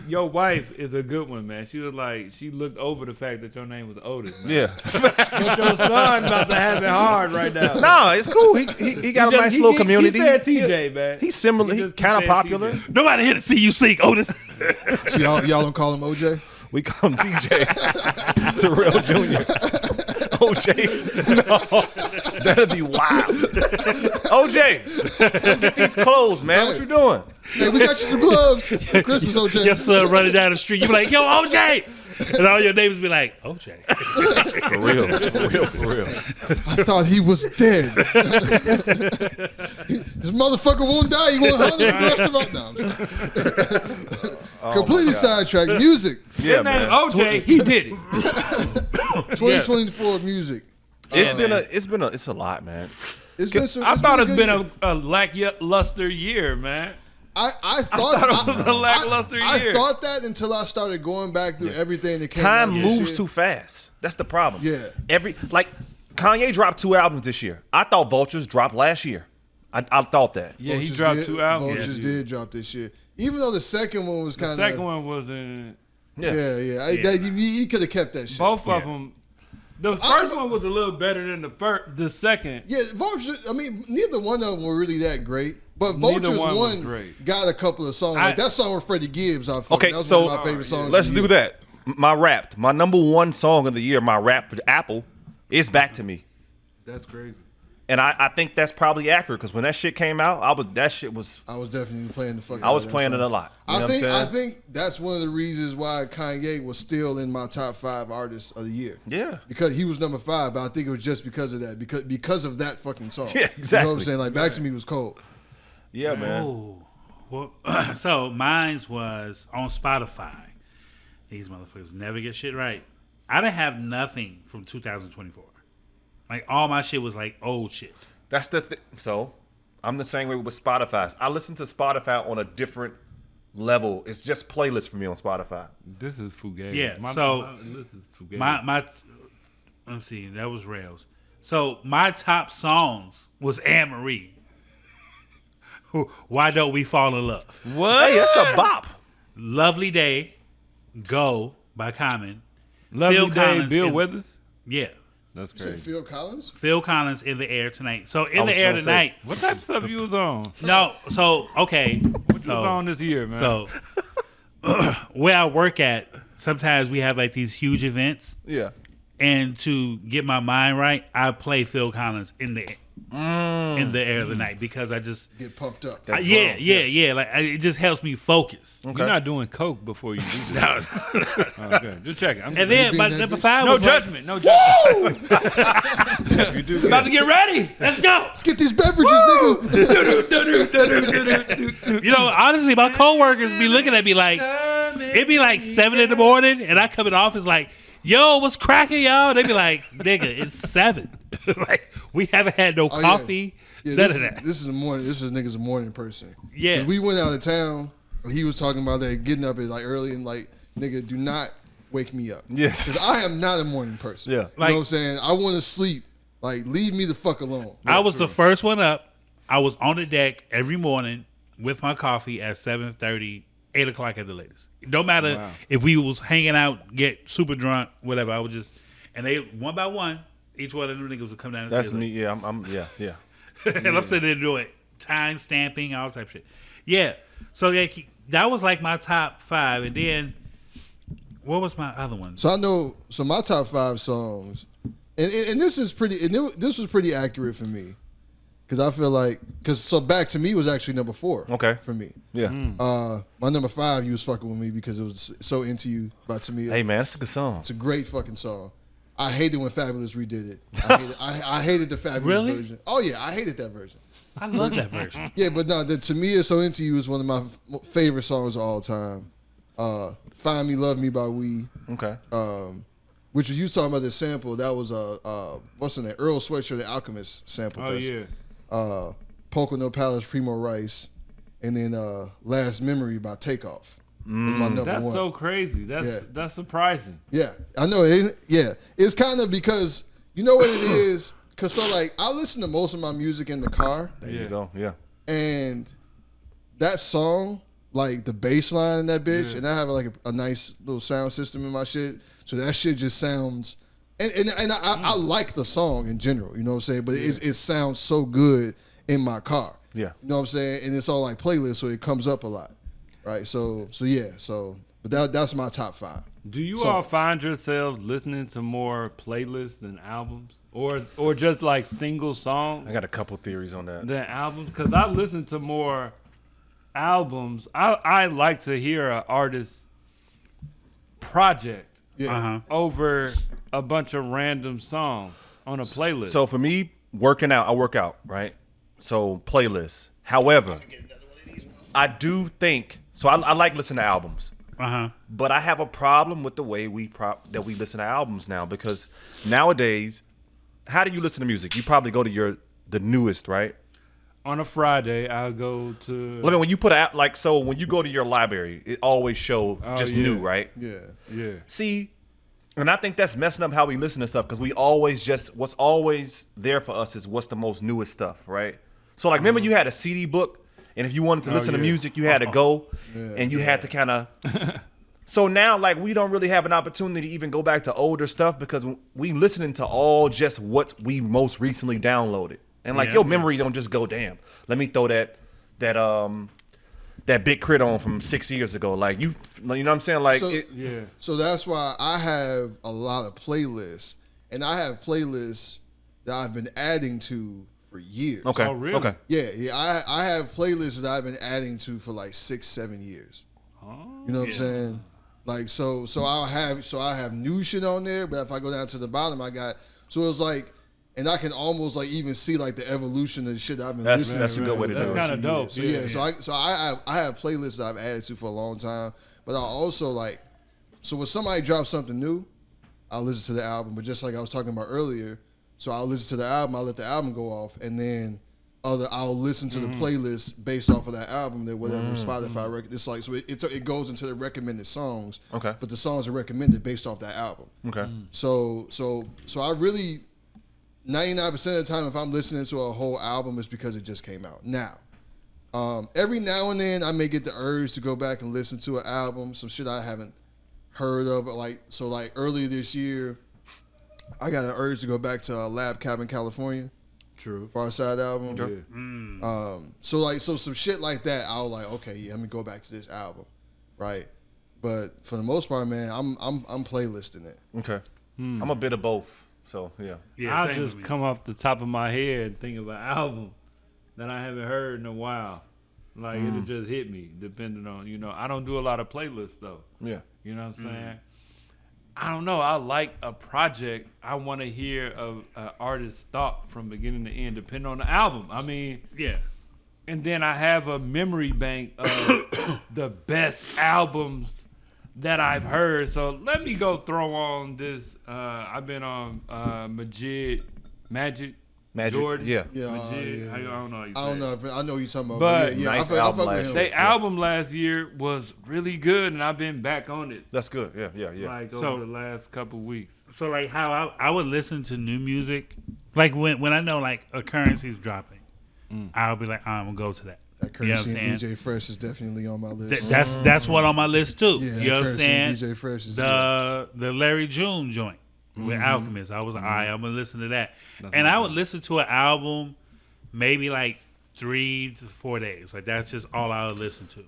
is a good one, man. She was like, she looked over the fact that your name was Otis, man. Yeah. But your son about to have it hard right now. Nah, it's cool. He got a nice little community. He said TJ, man. He's similar. He He's just kind of said popular. TJ. Nobody here to see you sing, Otis. So y'all don't call him OJ? We call him TJ. Terrell Jr. OJ. No, that'd be wild. OJ, come get these clothes, man. What you doing? Hey, we got you some gloves. Chris is OJ. Your son running down the street. You be like, yo, OJ. And all your neighbors be like, OJ. For real. I thought he was dead. This motherfucker won't die. He won't hunt us for the rest of us. No, I'm completely sidetracked. Music. Yeah, His name man. OJ, he did it. 2024 music. It's a lot, man. It's been some. I thought a it's good been year. a lackluster year, man. I thought it was a lackluster I year. thought that until I started going back through everything that came Time out this moves year. too fast. That's the problem. Yeah. Kanye dropped 2 albums this year. I thought Vultures dropped last year. I thought that. Yeah, he Vultures dropped did- 2 albums. Vultures did drop this year. Even though the second one was The kind second of. one was in Yeah. He could have kept that shit. both of them. The first one was a little better than the second. Yeah, Vultures. I mean, neither one of them were really that great. But Neither Vultures one was one great. got a couple of songs. Like that song with Freddie Gibbs. Okay, that was so one of my favorite songs. let's of the do year. that. My number one song of the year, my rap for Apple, is Back to Me. That's crazy. And I think that's probably accurate because when that shit came out, I was definitely playing the fuck. I was playing it a lot. You know what I'm saying? I think that's one of the reasons why Kanye was still in my top 5 artists of the year. Yeah. Because he was number 5, but I think it was just because of that. Because of that fucking song. Yeah, You know exactly. what I'm saying? Like Back to Me was cold. Yeah, man. Oh. Well, so mine's was on Spotify. These motherfuckers never get shit right. I didn't have nothing from 2024. Like all my shit was like old shit. That's the thing. So I'm the same way with Spotify. I listen to Spotify on a different level. It's just playlists for me on Spotify. This is Fugazi. Yeah, This is Fugazi. My let's see, that was Rells. So my top songs was Anne Marie. Why Don't We Fall in Love? What? Hey, that's a bop. Lovely Day, Go by Common. Lovely Phil Day, Collins Bill in- Withers. Yeah. That's You said crazy. Phil Collins? Phil Collins in the air tonight. So in was the air gonna say, tonight. What type of stuff you was on? No, so okay. What you was So, on this year, man? so where I work at, sometimes we have like these huge events, Yeah. and to get my mind right, I play Phil Collins in the in the air of the night because I just Get pumped up. Like it just helps me focus. You're not doing coke before you do that. Okay, just checking. And then my number 5 no was judgment. No judgment. If you do About to get ready. Let's go. Let's get these beverages, nigga. You know, honestly, my coworkers be looking at me like it be like 7 in the morning, and I come in the office like, "Yo, what's cracking, y'all?" They be like, "Nigga, it's 7." Like we haven't had no coffee. Yeah, None of that. This is a morning. This is niggas a morning person. Yeah. 'Cause we went out of town. And he was talking about that getting up at like early and like, nigga, do not wake me up. Yes. Because I am not a morning person. Yeah. You know what I'm saying? I want to sleep. Like, leave me the fuck alone. I was the first one up. I was on the deck every morning with my coffee at 7:30, 8 o'clock at the latest. No matter if we was hanging out, get super drunk, whatever. I would just, and they one by one, each one of them niggas would come down. That's me. Yeah, yeah. And I'm sitting there doing time stamping, all type of shit. Yeah. So that was like my top 5, and then what was my other one? So I know. So my top 5 songs, and this is pretty. And this was pretty accurate for me, because I feel like so Back to Me was actually number 4. Okay. For me. Yeah. My number 5, you was fucking with me because it was So Into You by Tamia. Hey man, that's a good song. It's a great fucking song. I hated when Fabulous redid it. I hated the Fabulous version. Oh yeah, I hated that version. I love that version. Yeah, but no, the Tamia So Into You is one of my favorite songs of all time. Find Me, Love Me by We. Okay. Which you talking about the sample? That was what's in there? Earl Sweatshirt, the Alchemist sample. Oh yeah. Poco No Palace, Primo Rice, and then Last Memory by Takeoff. Is my number That's 1. so crazy. That's surprising. Yeah, I know. It's kind of because you know what it is. Cause so like I listen to most of my music in the car. There you go. Yeah. And that song, like the bass line in that bitch, and I have like a nice little sound system in my shit, so that shit just sounds. And I like the song in general, you know what I'm saying. But it sounds so good in my car. Yeah. You know what I'm saying. And it's on like playlist, so it comes up a lot, right? So but that's my top 5. Do you all find yourselves listening to more playlists than albums, or just like single songs? I got a couple theories on that. Than albums, because I listen to more albums. I like to hear an artist's project over a bunch of random songs on a playlist. So for me, working out, I work out, right? So playlists. However, I do think so. I like listening to albums. But I have a problem with the way we listen to albums now, because nowadays, how do you listen to music? You probably go to the newest, right? On a Friday, I'll go to. Well, I mean, when you put out when you go to your library, it always show new, right? Yeah. See, and I think that's messing up how we listen to stuff, because we always what's always there for us is what's the most newest stuff, right? So like, remember you had a CD book. And if you wanted to listen to music, you had to go, and you had to kind of. So now, like, we don't really have an opportunity to even go back to older stuff, because we listening to all just what we most recently downloaded, and like your memory don't just go, damn. Let me throw that Big Crit on from 6 years ago. Like you know what I'm saying? Like So that's why I have a lot of playlists, and I have playlists that I've been adding to for years. Okay. Oh, really? Okay. Yeah. I have playlists that I've been adding to for like 6-7 years. You know what I'm saying? Like so I have new shit on there, but if I go down to the bottom, so it's like, and I can almost like even see like the evolution of the shit that I've been listening to. That's a good way to do it. That's kind of dope. So I have playlists that I've added to for a long time, but I also like, so when somebody drops something new, I'll listen to the album. But just like I was talking about earlier, so I'll listen to the album, I'll let the album go off, and then I'll listen to the playlist based off of that album, that whatever Spotify record. It's like, so it goes into the recommended songs. Okay. But the songs are recommended based off that album. Okay. So I really 99% of the time, if I'm listening to a whole album, it's because it just came out. Now, every now and then I may get the urge to go back and listen to an album, some shit I haven't heard of. Like earlier this year, I got an urge to go back to Lab Cabin, California. True. Far Side album. Yeah. So some shit like that, I was like, okay, yeah, let me go back to this album, right? But for the most part, man, I'm playlisting it. Okay. I'm a bit of both. So Yeah, I same just with me. come off the top of my head and think of an album that I haven't heard in a while. Like it'll just hit me, depending on I don't do a lot of playlists though. Yeah. You know what I'm saying? I don't know. I like a project. I want to hear an artist's thought from beginning to end, depending on the album. I mean, Yeah. and then I have a memory bank of the best albums that I've heard. So let me go throw on this. I've been on Magic Jordan. Yeah. Majid. I don't know. How you say I don't it. know. I know what you're talking about. But yeah, nice I album fuck with last him. Their album last year was really good, and I've been back on it That's good. Yeah. like So- over the last couple weeks. So like how I would listen to new music, like when I know like a currency's dropping, I'll be like, I'm gonna go to that. That You know what Currency I'm and saying? DJ Fresh is definitely on my list. That's one on my list too. Yeah, you know what I'm Currency and saying? DJ Fresh is The Larry June joint with Alchemist. I was like, all right, I'm gonna listen to that. And I would listen to an album maybe like 3 to 4 days. Like that's just all I would listen to.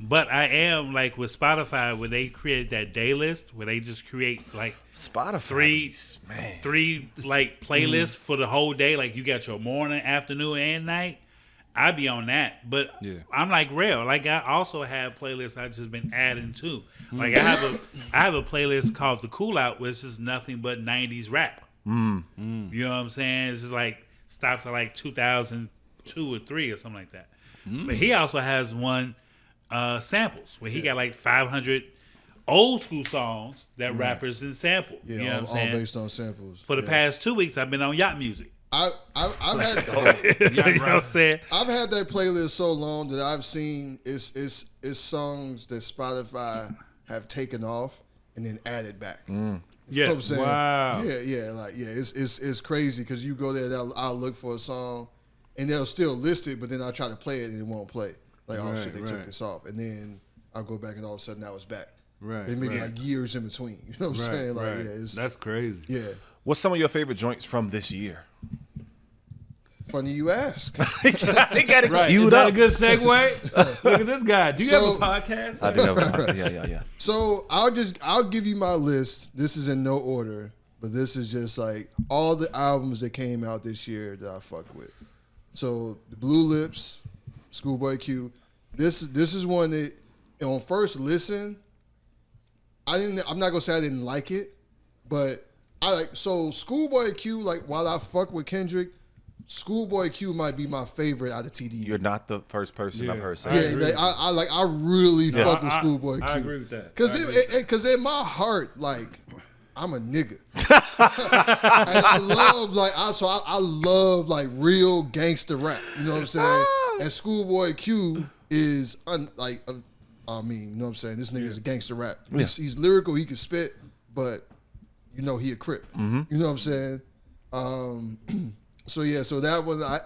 But I am like with Spotify when they created that day list where they just create like Spotify. three like playlists for the whole day. Like you got your morning, afternoon, and night. I be on that, but I'm like Rel. Like I also have playlists I just been adding to. Like I have a playlist called The Cool Out, which is nothing but 90s rap. You know what I'm saying? It's just like stops at like 2002 or 3 or something like that. But he also has one samples where he got like 500 old school songs that rappers did sample. Yeah, you know what I'm all saying? based on samples. For the Yeah. past 2 weeks, I've been on yacht music. I've had You know what I'm saying? I've had that playlist so long that I've seen it's songs that Spotify have taken off and then added back. You know Yeah. what I'm saying? Wow. It's crazy because you go there and I'll look for a song and they'll still list it, but then I'll try to play it and it won't play. Like, oh shit, they took this off. And then I'll go back and all of a sudden now it's back. Right. And maybe like years in between. You know what I'm saying? Like, That's crazy. yeah. What's some of your favorite joints from this year? Funny you ask. They got it Right. Is queued that up. a good segue? Look at this guy. Do you have a So- podcast? I did have yeah. So I'll give you my list. This is in no order, but this is just like all the albums that came out this year that I fuck with. So the Blue Lips, Schoolboy Q. This is one that on first listen, I'm not gonna say I didn't like it, but I like so Schoolboy Q. Like while I fuck with Kendrick, Schoolboy Q might be my favorite out of TDE. You're not the first person I've heard say I that. agree. I really fuck with Schoolboy Q. I agree with that. Cause in my heart, like I'm a nigga, and I love like real gangster rap. You know what I'm saying? And Schoolboy Q is I mean, you know what I'm saying? This nigga is a gangster rap. He's lyrical, he can spit, but you know he a Crip. You know what I'm saying? So that one, I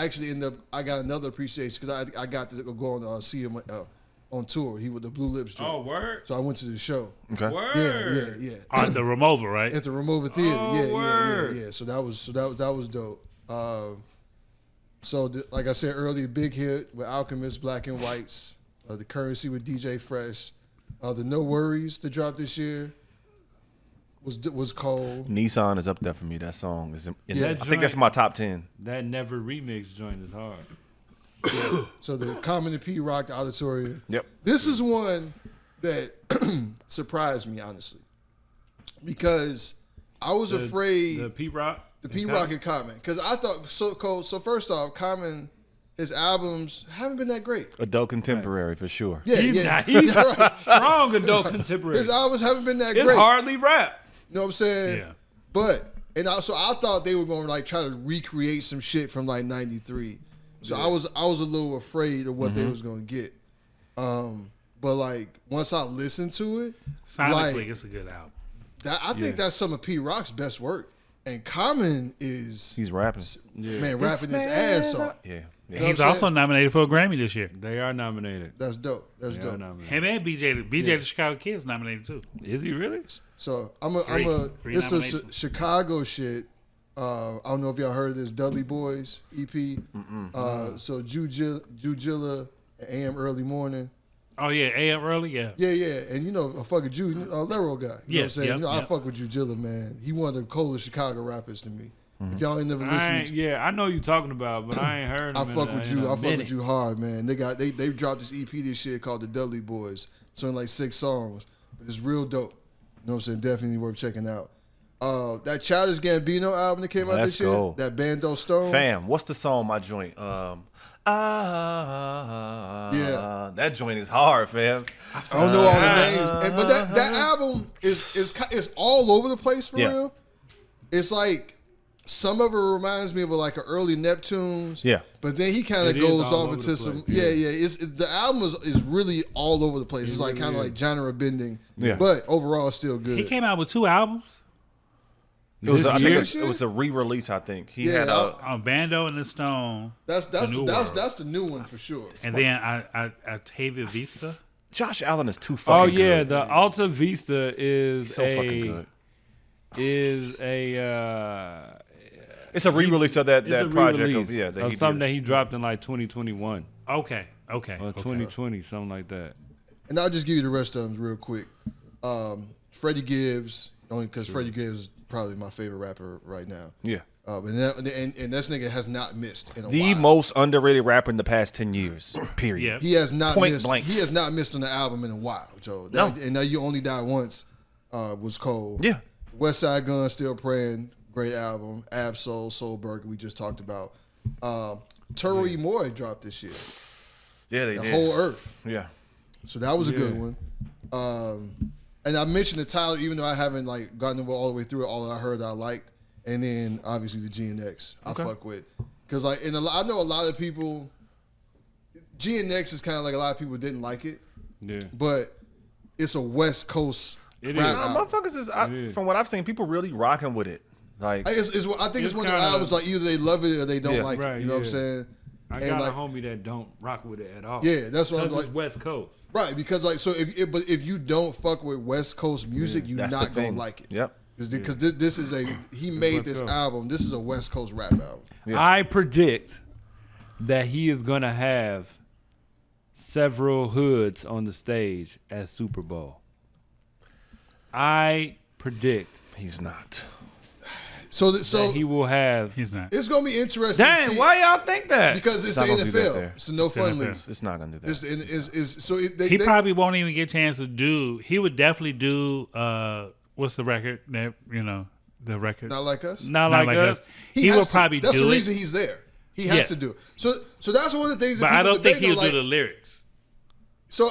actually ended up, I got another appreciation because I got to go on see him on tour. He with the Blue Lips joint. Oh, word? So I went to the show. Okay. Word. Yeah. On the Removal, right? At the Removal Theater. Oh, word. Yeah. So that was dope. Like I said earlier, big hit with Alchemist, Black and Whites, the Currency with DJ Fresh, the No Worries that dropped this year was cold. Nissan is up there for me. That song is. Yeah. I think that's my top 10. That Never remix joint is hard. So the Common and P Rock, the Auditorium. Yep. This is one that surprised me, honestly, because I was afraid The P-Rock? the P Rock and Common, because I thought so cold. So first off, Common, his albums haven't been that great. Adult contemporary for sure. Yeah, He's yeah, right. strong adult contemporary. His albums haven't been that It's great. hardly rap. You know what I'm saying? Yeah. But I thought they were going to like try to recreate some shit from like '93. So I was a little afraid of what they was going to get. But like once I listened to it, Sonically, like, it's a good album. I think that's some of P Rock's best work. And Common is He's rapping. rapping his ass off. Yeah. You know He's what I'm also saying? nominated for a Grammy this year. They are nominated. That's dope. That's They dope. are nominated. Him and BJ the Chicago Kids nominated too. Is he really? So Three this is nominations. Chicago shit. I don't know if y'all heard of this Dudley Boys EP. So Jujilla and AM Early Morning. Oh yeah, A.O.P. early, yeah. Yeah, and you know, a fucking Jew, Lero guy. You know what I'm saying? Yep, You know, I yep. fuck with Jilla, man. He one of the coolest Chicago rappers to me. If y'all ain't never listened, I know you talking about, but I ain't heard I him. fuck with you. I fuck minute. with you hard, man. They dropped this EP this year called The Dudley Boys. It's only like 6 songs, but it's real dope. You know what I'm saying? Definitely worth checking out. That Childish Gambino album that came out Let's this year, go. that Bando Stone. Fam, what's the song on my joint? Yeah. That joint is hard, fam. I don't know all the names, but that album is all over the place for real. It's like some of it reminds me of like an early Neptunes. Yeah. But then he kind of It is goes all off over into the some. place. Yeah. The album is really all over the place. It's like really kind of is. like genre bending. Yeah. But overall, still good. He came out with 2 albums. It was, I think year? it was a re-release. I think he Yeah, had a. Bando and the Stone. That's The New World. the new one for sure. And then Octavia Vista. Josh Allen is too Oh fucking yeah, good. the Alta Vista is He's so fucking good. It's a re-release of that it's a project re-release that of he something did. that he dropped in like 2021 Okay. or 2020, something like that. And I'll just give you the rest of them real quick. Freddie Gibbs, only because Freddie Gibbs is probably my favorite rapper right now. Yeah. And this nigga has not missed in a The while. most underrated rapper in the past 10 years. Period. Yeah. He has not Point missed. blank. He has not missed on the album in a while, Joe. No. And Now You Only Die Once was cold. Yeah. West Side Gun, Still Praying, great album. Absol, Soulberg, we just talked about. Turo E. Moore dropped this year. Yeah, they The did. Whole Earth. Yeah. So that was a good one. And I mentioned the Tyler, even though I haven't like gotten all the way through it. All that I heard I liked, and then obviously the GNX I fuck with, because like I know a lot of people. GNX is kind of like a lot of people didn't like it, Yeah. but it's a West Coast It rap is. album. Motherfuckers is, from what I've seen, people really rocking with it. Like, I think it's one of the kinda- albums like either they love it or they don't Yeah. like Right, it. You know what I'm yeah. saying? I And, got like, a homie that don't rock with it at all. Yeah, that's what I'm Because like. it's West Coast. Right, because like so if you don't fuck with West Coast music, you're that's not the gonna thing. like it. Yep. Because this is he made West this Coast. album. This is a West Coast rap album. Yeah. I predict that he is gonna have several hoods on the stage at Super Bowl. I predict he's not. So that he will have. He's not. it's gonna be interesting. to Dang, see, why y'all think that? Because it's It's the not gonna do that NFL. there. It's a no fun league. It's not gonna do that. He probably won't even get a chance to do. He would definitely do. What's the record? That the record. not like us. Not like us. He has will to. probably That's do the it. reason he's there. He has Yeah. to do it. So that's one of the things. That But I people don't think debate he'll on, do the lyrics. So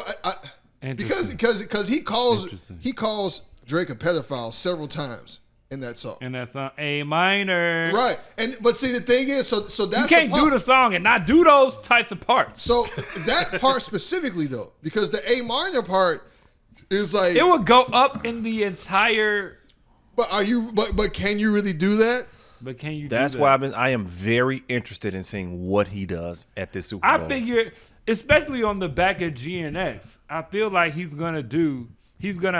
because Interesting. he calls Interesting. Drake a pedophile several times in that song. And that's on A minor. Right. But see the thing is, so that's You can't the part. do the song and not do those types of parts. So that part specifically though, because the A minor part is like, It would go up in the entire. but can you really do that? But can you? That's do that? why I am very interested in seeing what he does at this Super Bowl. I figure, especially on the back of GNX, I feel like he's gonna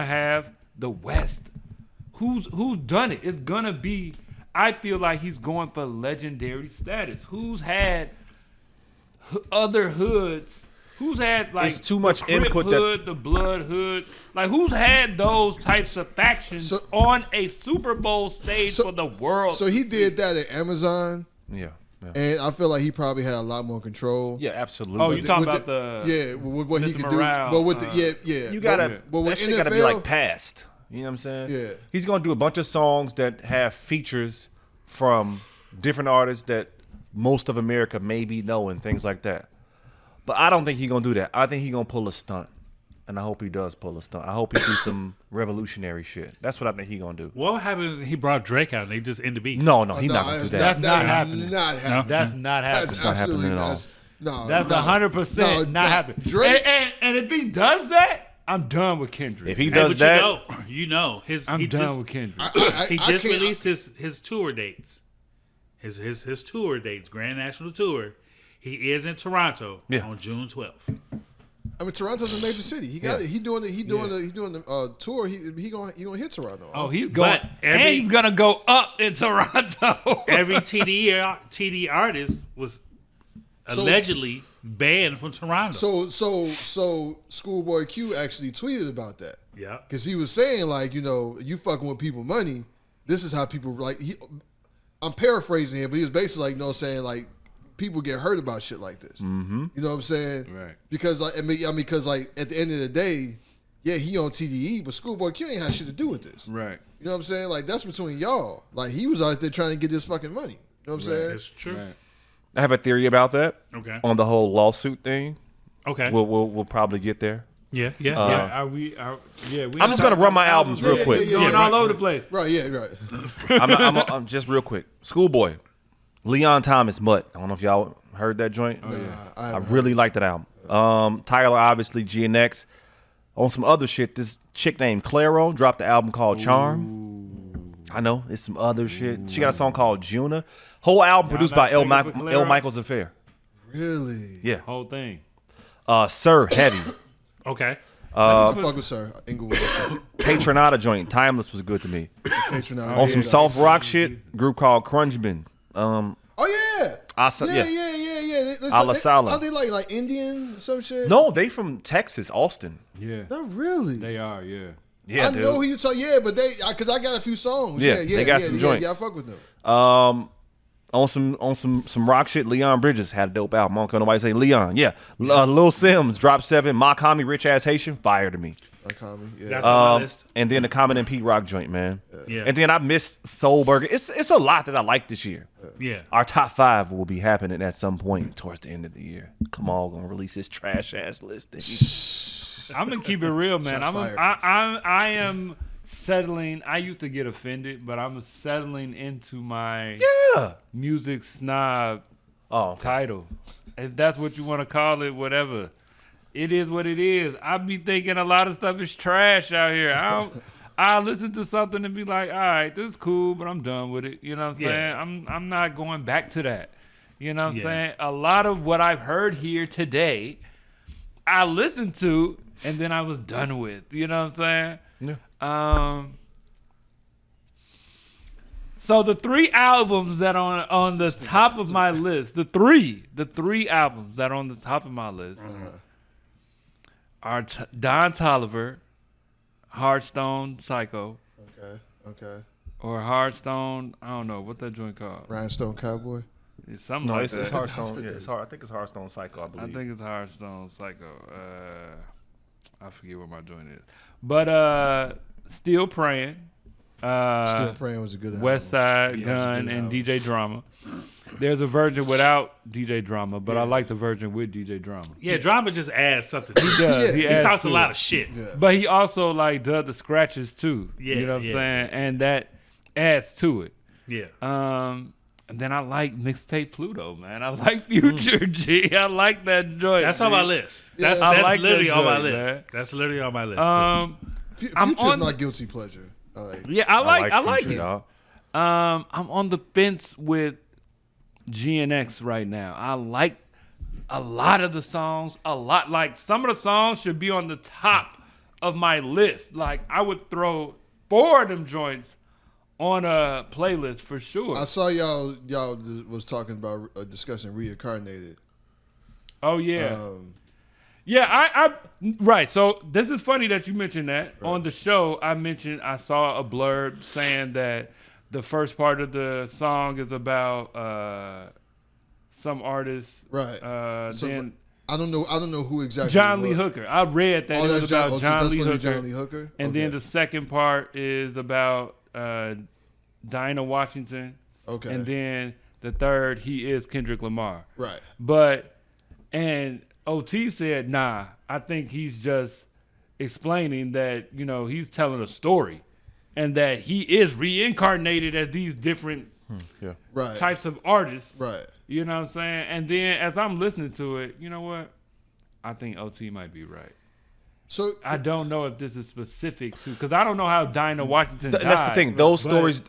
have the West. Who's done it? It's gonna be. I feel like he's going for legendary status. Who's had other hoods? Who's had like It's too much the Crip input that- hood, the Blood hood? Like who's had those types of factions So- on a Super Bowl stage for the world? So he did that at Amazon, Yeah. and I feel like he probably had a lot more control. Yeah, absolutely. Oh, you talking With about with what he Mr. could Morale, do, but with the You gotta, but with that shit gotta be NFL, like past. You know what I'm saying? Yeah. He's gonna do a bunch of songs that have features from different artists that most of America maybe know and things like that. But I don't think he's gonna do that. I think he's gonna pull a stunt. And I hope he does pull a stunt. I hope he do some revolutionary shit. That's what I think he's gonna do. What happened if he brought Drake out and they just end the beat? No, he's no, not gonna do it's that. That's not is happening. Not happening. That's not happening. That's not happening absolutely at all. No, That's no. 100% No, not no. happening. Drake, And if he does that, I'm done with Kendrick. If he Hey, does but that, you know, I'm he done just, with Kendrick. he I just can't- released his tour dates, his tour dates, Grand National Tour. He is in Toronto on June 12th. I mean, Toronto's a major city. He got it. He doing the tour. He gonna hit Toronto. Oh, he's going, But and he's gonna go up in Toronto. Every TD artist was allegedly banned from Toronto. So Schoolboy Q actually tweeted about that. Yeah. Because he was saying, like, you fucking with people money. This is how people, like, I'm paraphrasing here, but he was basically like, saying, like, people get hurt about shit like this. Mm-hmm. You know what I'm saying? Right. Because, like, because, like, at the end of the day, yeah, he on TDE, but Schoolboy Q ain't had shit to do with this. Right. You know what I'm saying? Like, that's between y'all. Like, he was out there trying to get this fucking money. You know what I'm saying? That's true. Right. I have a theory about that. Okay. On the whole lawsuit thing. Okay. We'll probably get there. Yeah. We I'm just gonna run my albums real quick. Going all over the place. Right, yeah, right. I'm just real quick. Schoolboy, Leon Thomas, Mutt. I don't know if y'all heard that joint. I really like that album. Tyler, obviously, GNX. On some other shit, this chick named Claro dropped the album called Charm. I know, it's some other shit. She got a song called Juna. Whole album produced by L. Michaels Affair. Really? Yeah. Whole thing. Sir, Heavy. Okay. I fuck with Sir Inglewood. Patronata joint. Timeless was good to me. Patronata. On some soft rock shit, group called Crunchbin. Oh yeah. Yeah. Are Sala. they like Indian some shit? No, they from Texas, Austin. Yeah. Not really. They are, yeah. Yeah, I know who you talk. Yeah, but because I got a few songs. Yeah, they got some joints. Yeah, I fuck with them. On some rock shit, Leon Bridges had a dope album. I don't care nobody say Leon. Yeah. Lil Sims, Drop 7, My Commie, Rich Ass Haitian, fire to me. That's on my list. And then the Common and Pete Rock joint, man. Yeah. And then I missed Soul Burger. It's a lot that I like this year. Yeah. Our top 5 will be happening at some point towards the end of the year. Kamal gonna release his trash ass list. I'm gonna keep it real, man. I am settling. I used to get offended, but I'm settling into my music snob title. If that's what you want to call it, whatever. It is what it is. I be thinking a lot of stuff is trash out here. I listen to something and be like, all right, this is cool, but I'm done with it. You know what I'm saying? I'm not going back to that. You know what I'm saying? A lot of what I've heard here today, I listened to and then I was done with. You know what I'm saying? Yeah. So the 3 albums that are on the top of my list, the three albums that are on the top of my list are Don Toliver, Hearthstone Psycho. Okay. Or Hearthstone, I don't know what that joint called. Rhinestone Cowboy. It's something like that. It's Hearthstone. Yeah, I think it's Hearthstone Psycho, I believe. I think it's Hearthstone Psycho. I forget what my joint is. But Still Praying. Still Praying was a good album. West Side Gun and DJ Drama. There's a version without DJ Drama, but I like the version with DJ Drama. Yeah, Drama just adds something. He does. He talks a lot of shit. Yeah. But he also like does the scratches too. Yeah, you know what I'm saying? And that adds to it. Yeah. And then I like Mixtape Pluto, man. I like Future G. I like that joint. That's on my list. That's like literally that on my joint, list. man. That's literally on my list. Future's my guilty pleasure. I like Future, it. dog. I'm on the fence with GNX right now. I like a lot of the songs. Like some of the songs should be on the top of my list. Like I would throw 4 of them joints on a playlist for sure. I saw y'all was talking about discussing Reincarnated. Oh yeah. I right. So this is funny that you mentioned that. Right. On the show, I saw a blurb saying that the first part of the song is about some artist. Right. Then I don't know who exactly. John Lee Hooker. I read that it was about John Lee Hooker. John Lee Hooker. And then the second part is about Dinah Washington. Okay. And then the third, he is Kendrick Lamar. Right. And OT said, nah, I think he's just explaining that, he's telling a story and that he is reincarnated as these different types of artists. Right. You know what I'm saying? And then as I'm listening to it, you know what? I think OT might be right. So I don't know if this is specific to, because I don't know how Dinah Washington died. That's the thing. Those stories,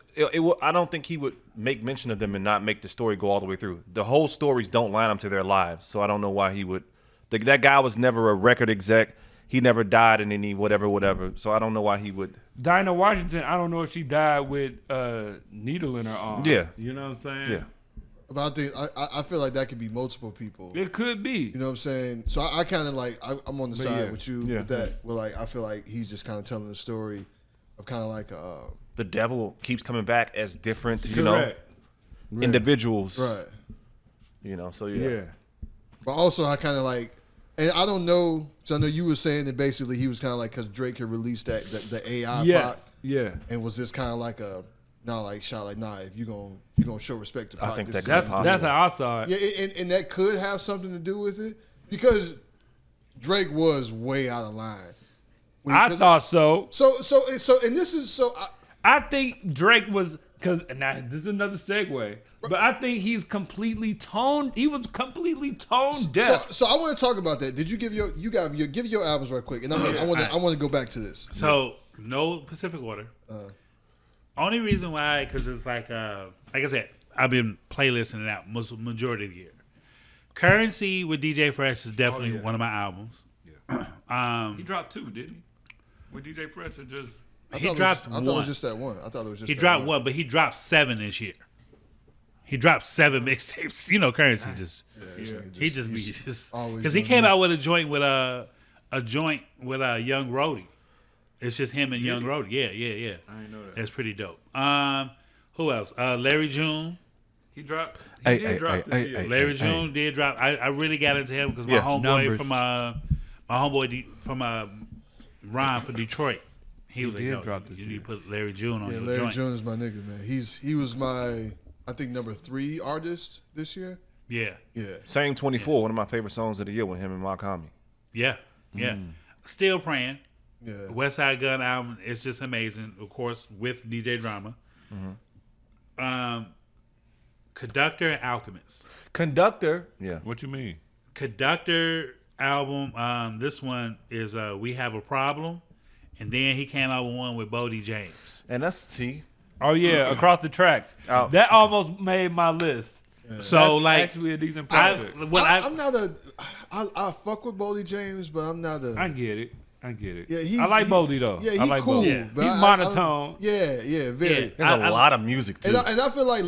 I don't think he would make mention of them and not make the story go all the way through. The whole stories don't line up to their lives, so I don't know why he would. That guy was never a record exec. He never died in any whatever. So I don't know why he would. Dinah Washington, I don't know if she died with a needle in her arm. Yeah. You know what I'm saying? Yeah. But I think I feel like that could be multiple people. It could be. You know what I'm saying? So I kind of like I'm on the side with you with that. Where like I feel like he's just kind of telling the story of kind of like the devil keeps coming back as different, individuals. Right. You know, so Yeah. But also I kind of like, and I don't know. So I know you were saying that basically he was kind of like because Drake had released the AI Pac. Yeah. And was this kind of like a if you gonna show respect to Pac, I think this that's how I thought. Yeah, and that could have something to do with it because Drake was way out of line. I thought so. So and this is so. I think Drake was now this is another segue, but I think he's completely toned. He was completely tone deaf. So I want to talk about that. Did you give your albums right quick? And I want to go back to this. So no Pacific Order. Only reason why, because it's like I said, I've been playlisting it out majority of the year. Currency with DJ Fresh is definitely one of my albums. Yeah. He dropped 2, didn't he? With DJ Fresh, it just he dropped one. I thought it was just that one. I thought it was just he dropped one, but he dropped 7 this year. He dropped 7 mixtapes. You know, Currency just he just because he came out with a joint with a Young Roadie. It's just him and Young Roadie. Yeah. I didn't know that. That's pretty dope. Who else? Larry June. He dropped. Larry June did drop. I really got into him because my homeboy from Ron from Detroit. He was like, "Yo, you need to put Larry June on your Larry joint." June is my nigga, man. He was my I think number 3 artist this year. Yeah. Sang 24, one of my favorite songs of the year with him and Makami. Yeah. Still praying. Yeah. West Side Gun album is just amazing. Of course, with DJ Drama. Conductor and Alchemist. Conductor. Yeah. What you mean? Conductor album. This one is We Have a Problem, and then he came out with one with Bodie James. And that's Oh yeah, Across the Tracks. Oh. That almost made my list. Yeah. So that's actually a decent project. I'm not I fuck with Bodie James, but I'm not a. I get it. Yeah, I like Bodie though. Yeah, I like cool. Bodie. Yeah. He's monotone. Yeah, very. There's a lot of music too. And I feel like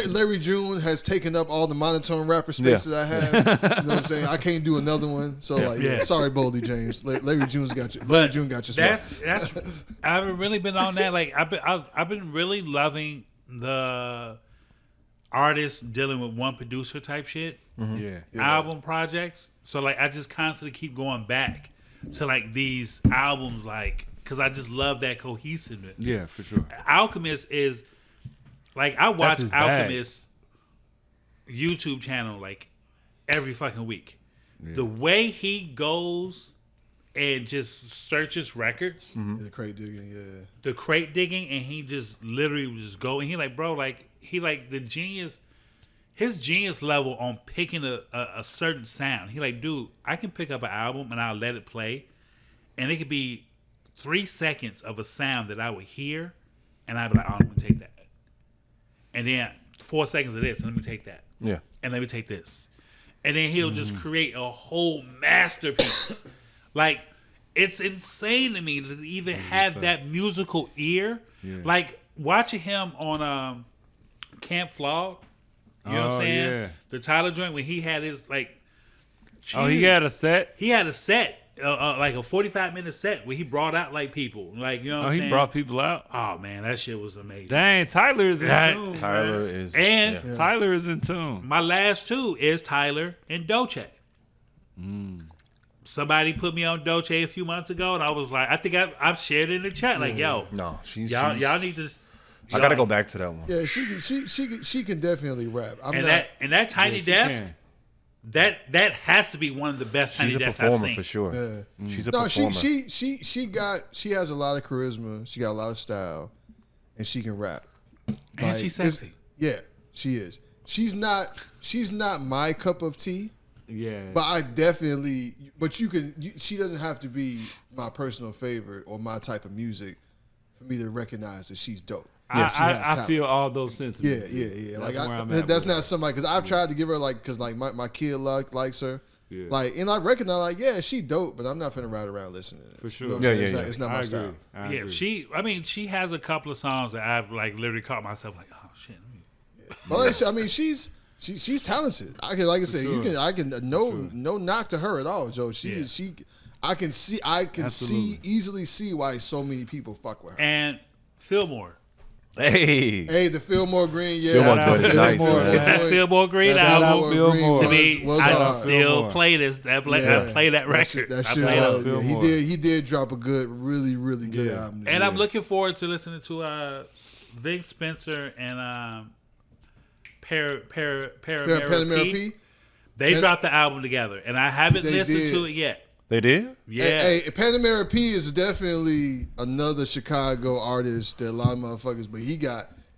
Larry June has taken up all the monotone rapper space that I have. You know what I'm saying? I can't do another one. So sorry, Bodie James. Larry June got you. Larry June got you. That's I've really been on that. Like I've been really loving the artists dealing with one producer type shit. Album projects. So like I just constantly keep going back to like these albums, like because I just love that cohesiveness. Yeah, for sure. Alchemist is like I watch Alchemist YouTube channel like every fucking week. Yeah. The way he goes and just searches records, the crate digging, the crate digging, and he just literally just go and he like, bro, like he like the genius. His genius level on picking a certain sound. He like, dude, I can pick up an album and I'll let it play, and it could be 3 seconds of a sound that I would hear, and I'd be like, oh, I'm gonna take that, and then 4 seconds of this, and let me take that, and let me take this, and then he'll just create a whole masterpiece. Like it's insane to me to even have that musical ear. Yeah. Like watching him on Camp Flawed. You know what I'm saying? Yeah. The Tyler joint when he had his like. He had a set. He had a set, like a 45-minute set where he brought out like people, like you know. What I'm saying? He brought people out. Oh man, that shit was amazing. Dang, Tyler is in tune. Tyler is Tyler is in tune. My last 2 is Tyler and Doce. Somebody put me on Doce a few months ago, and I was like, I think I've shared it in the chat, like yo, no, y'all need to. I gotta go back to that one. Yeah, she can definitely rap. That Tiny Desk, that has to be one of the best Tiny Desks I've seen. She's a performer for sure. Yeah. She's a performer. She has a lot of charisma. She got a lot of style, and she can rap. And she's sexy. Yeah, she is. She's not my cup of tea. Yeah. But I definitely. But she doesn't have to be my personal favorite or my type of music for me to recognize that she's dope. I feel all those sentiments. Yeah. Like that's not somebody because I've tried to give her like because like my kid likes her. Yeah. Like and I recognize like she dope, but I'm not finna ride around listening to it. For sure. You know it's not my style. I agree. She has a couple of songs that I've like literally caught myself like, oh shit. But like, I mean, she's She's talented. I can, like I said, sure. I can no knock to her at all, Joe. I can easily see why so many people fuck with her. And Fillmore. Hey, the Fillmore Green, yeah. Fillmore joint is nice, man. That Fillmore Green album. Fillmore. To me, was I hard. still play this. I play that record. That I shit play was, that. yeah. He did drop a good, really, really good album. And I'm looking forward to listening to Vic Spencer and Panamera P. They dropped the album together, and I haven't listened to it yet. They did? Yeah. Hey, Panamera P is definitely another Chicago artist that a lot of motherfuckers, but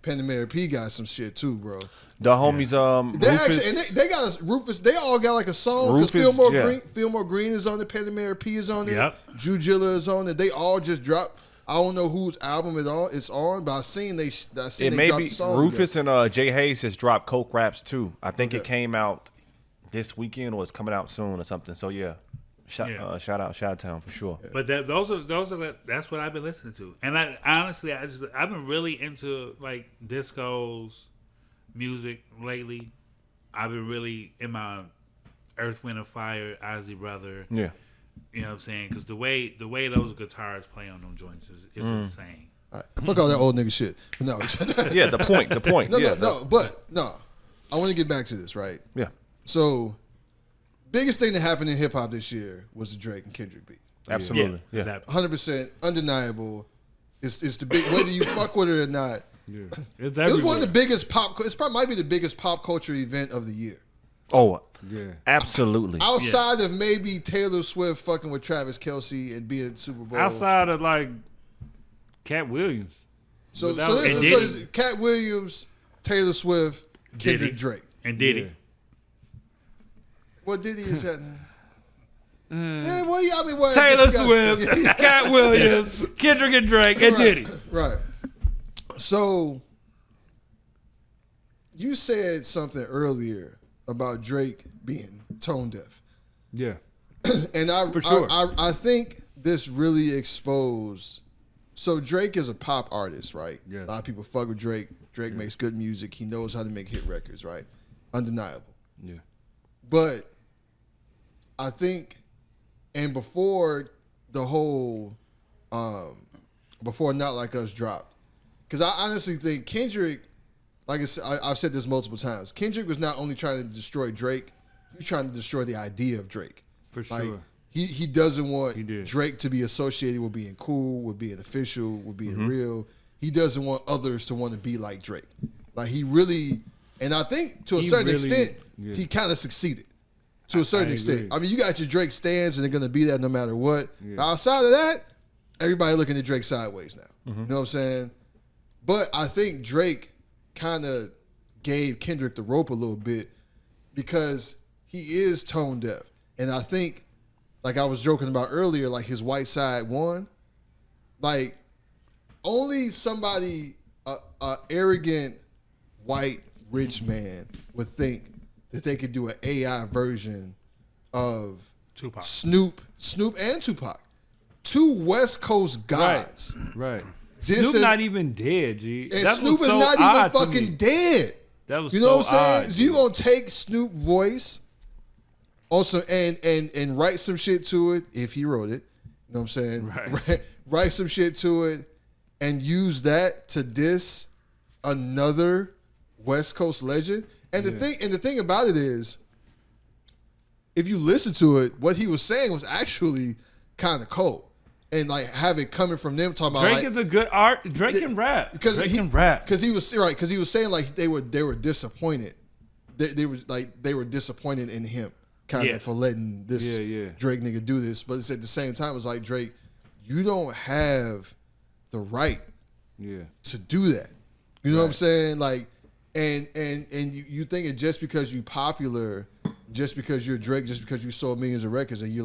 Panamera P got some shit too, bro. The homies, They Rufus. actually, and they got Rufus. They all got like a song because Fillmore Green is on it. Panamera P is on it. Yep. Jujilla is on it. They all just dropped. I don't know whose album it's on, but I seen they dropped the song. Rufus and Jay Hayes just dropped Coke Raps too. I think it came out this weekend or it's coming out soon or something. So yeah. Shout out Chi-Town for sure. But that's what I've been listening to, and I've been really into like disco's music lately. I've been really in my Earth, Wind and Fire, Ozzy Brother. Yeah, you know what I'm saying? Because the way those guitars play on them joints is insane. All right. Fuck all that old nigga shit. No. yeah. The point. No. I want to get back to this, right? Yeah. So. Biggest thing that happened in hip hop this year was the Drake and Kendrick beat. Absolutely, yeah. Exactly. 100% undeniable. It's the big whether you fuck with it or not. Yeah. It was one of the biggest pop. It's probably might be the biggest pop culture event of the year. Oh, yeah, absolutely. Outside of maybe Taylor Swift fucking with Travis Kelce and being at Super Bowl. Outside of like Katt Williams. So it's Katt Williams, Taylor Swift, Kendrick, Drake, and Diddy. Yeah. What Diddy is that? Taylor Swift, Katt Williams, Kendrick and Drake, and Diddy. Right. So you said something earlier about Drake being tone deaf. Yeah. And I think this really exposed. So Drake is a pop artist, right? Yeah. A lot of people fuck with Drake. Drake makes good music. He knows how to make hit records, right? Undeniable. Yeah. But I think, and before the whole, before Not Like Us dropped, because I honestly think Kendrick, like I said, I've said this multiple times, Kendrick was not only trying to destroy Drake, he was trying to destroy the idea of Drake. For sure. Like, he doesn't want Drake to be associated with being cool, with being official, with being real. He doesn't want others to want to be like Drake. Like he really, and I think to a certain extent, he kind of succeeded. To a certain extent. I mean, you got your Drake stans and they're going to be there no matter what. Yeah. Outside of that, everybody looking at Drake sideways now. You know what I'm saying? But I think Drake kind of gave Kendrick the rope a little bit because he is tone deaf. And I think, like I was joking about earlier, like his white side won. Like, only somebody, a arrogant, white, rich man would think that they could do an AI version of Tupac. Snoop and Tupac. Two West Coast gods. Right. Snoop not even dead, G. And Snoop is not even fucking dead. That was you know so what I'm saying? odd, So you gonna take Snoop voice also and write some shit to it if he wrote it. You know what I'm saying? Right. Write some shit to it and use that to diss another West Coast legend. And the thing about it is, if you listen to it, what he was saying was actually kind of cold. And like have it coming from them talking about Drake is a good art. Drake can rap. Because Drake can rap. Because he was saying like they were disappointed. They were disappointed in him kind of for letting this Drake nigga do this. But it's at the same time it's like Drake, you don't have the right to do that. You know what I'm saying? Like and you think it just because you popular, just because you're Drake, just because you sold millions of records and you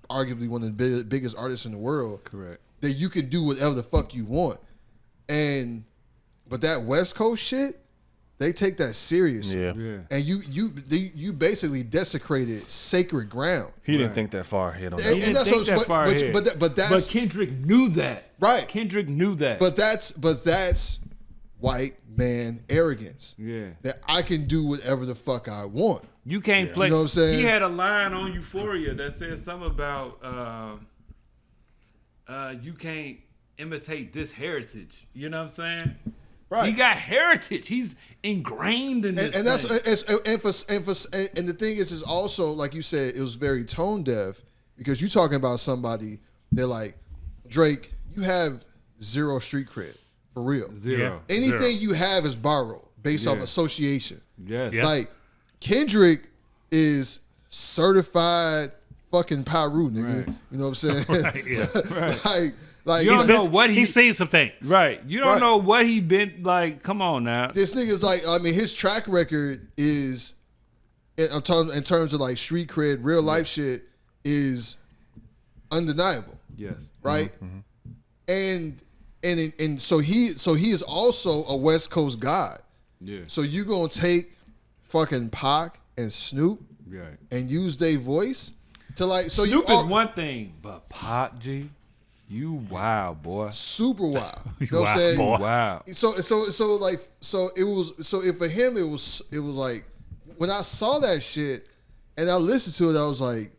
arguably one of the biggest artists in the world. Correct. That you can do whatever the fuck you want. But that West Coast shit, they take that seriously. Yeah. And you basically desecrated sacred ground. He didn't think that far ahead on that. He didn't think that far ahead. But Kendrick knew that. Right. Kendrick knew that. But that's white man arrogance. Yeah. That I can do whatever the fuck I want. You can't play. You know what I'm saying? He had a line on Euphoria that said something about you can't imitate this heritage. You know what I'm saying? Right. He got heritage. He's ingrained in this. And that's thing. and the thing is also like you said, it was very tone deaf because you're talking about somebody. They're like, Drake, you have zero street cred for real. Zero. Yeah. Anything you have is borrowed based off association. Yes. Yeah. Like Kendrick is certified fucking Pyru, nigga. Right. You know what I'm saying? Right, yeah. Right. like You don't know what he's seen some things. Right. You don't Right. know what he been like. Come on now. this nigga's like, I mean, his track record is, in terms of like street cred, real life shit, is undeniable, Yes. right? And so he is also a West Coast god. Yeah. So you gonna take fucking Pac and Snoop Right. and use their voice to like, so Snoop you is one thing, but Pop G, you wild boy. super wild. You know what I'm Wild saying? boy. Wow. So for him it was like when I saw that shit and I listened to it, I was like,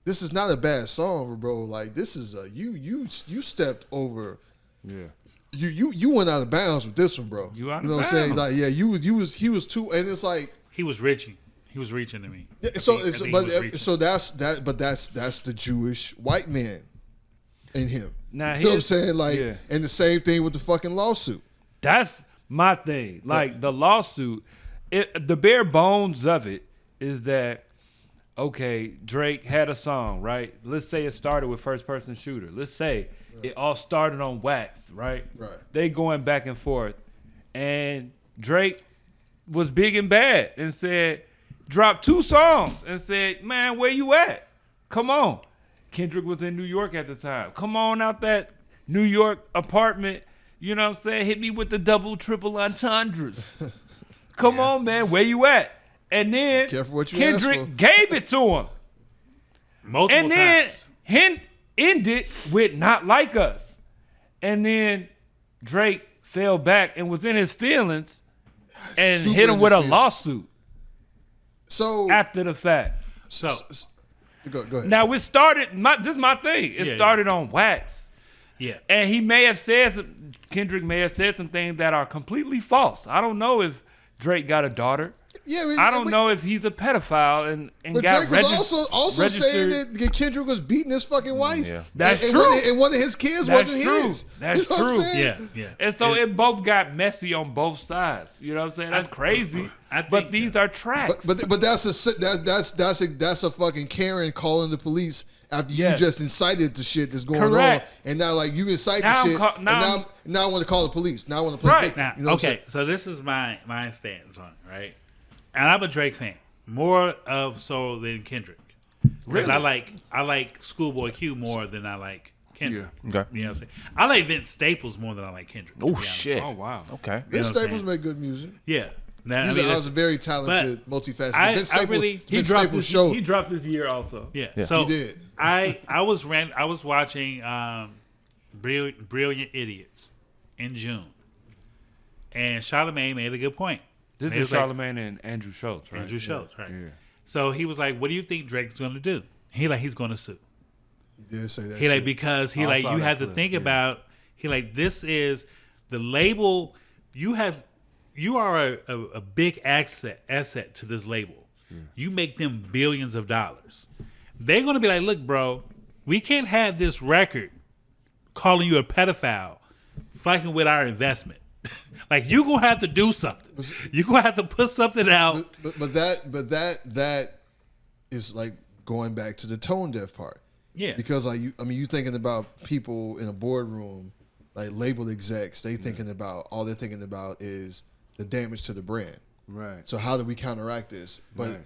this is not a bad song, bro. Like this is you stepped over. Yeah. You went out of bounds with this one, bro. You out of know what I'm saying? bounds. Like yeah, he was too, and it's like He was reaching. He was reaching to me. yeah, I think he was reaching. that's the Jewish white man in him. Now, You know what I'm here's- saying? Like, yeah. and the same thing with the fucking lawsuit. That's my thing. Like the lawsuit, the bare bones of it is that okay, Drake had a song, right? Let's say it started with First Person Shooter. Let's say it all started on Wax, right? Right. They going back and forth, and Drake was big and bad and said, dropped 2 songs and said, man, where you at? Come on. Kendrick was in New York at the time. Come on out that New York apartment. You know what I'm saying? Hit me with the double, triple entendres. Come on, man. Where you at? And then Careful what you ask for. Kendrick gave it to him. Multiple And then times. ended with Not Like Us. And then Drake fell back and was in his feelings and Super hit him in with his a feelings. lawsuit So after the fact. So go ahead. Now it started. This is my thing. It Yeah, started on Wax, yeah. and he may have said Kendrick may have said some things that are completely false. I don't know if Drake got a daughter. yeah, I don't know if he's a pedophile and But got Drake was also saying registered. that Kendrick was beating his fucking wife. Yeah. That's and true. And one of his kids That's wasn't true. his. That's You know what I'm true. saying? Yeah. And so it both got messy on both sides. You know what I'm saying? That's crazy. I think- But these are tracks. But that's a fucking Karen calling the police after Yes. you just incited the shit that's going Correct. on, and now like you incite Now the I'm shit, ca- now I'm- and now I want to call the police. Now I want to play Right. victim. Now, You know what I'm okay, so this is my stance on it, right? And I'm a Drake fan, more of so than Kendrick, because I like Schoolboy Q more than I like Kendrick. Okay. You know what I'm saying? I like Vince Staples more than I like Kendrick. to be Oh honest. shit. oh wow. Okay. Vince You know what I'm Staples saying? made good music. Yeah. Now, He's I mean, a very talented, but multifaceted. I Vince Staples, really- He Vince dropped Staples this. showed. He dropped this year also. yeah. So He did. I was watching Brilliant Idiots in June, and Charlamagne made a good point. This He is was like- Charlamagne and Andrew Schultz, right? Andrew Schultz, right? Yeah. So he was like, "What do you think Drake's going to do?" He's going to sue. He did say that. He like shit. because I you saw that have to clip, think yeah. about this is the label you are a big asset to this label. You make them billions of dollars. They're gonna be like, look, bro, we can't have this record calling you a pedophile fucking with our investment. Like you gonna have to do something. You gonna have to put something out. But that is like going back to the tone deaf part. Yeah. Because like you thinking about people in a boardroom, like label execs, they're thinking about is the damage to the brand. Right. So how do we counteract this? But Right.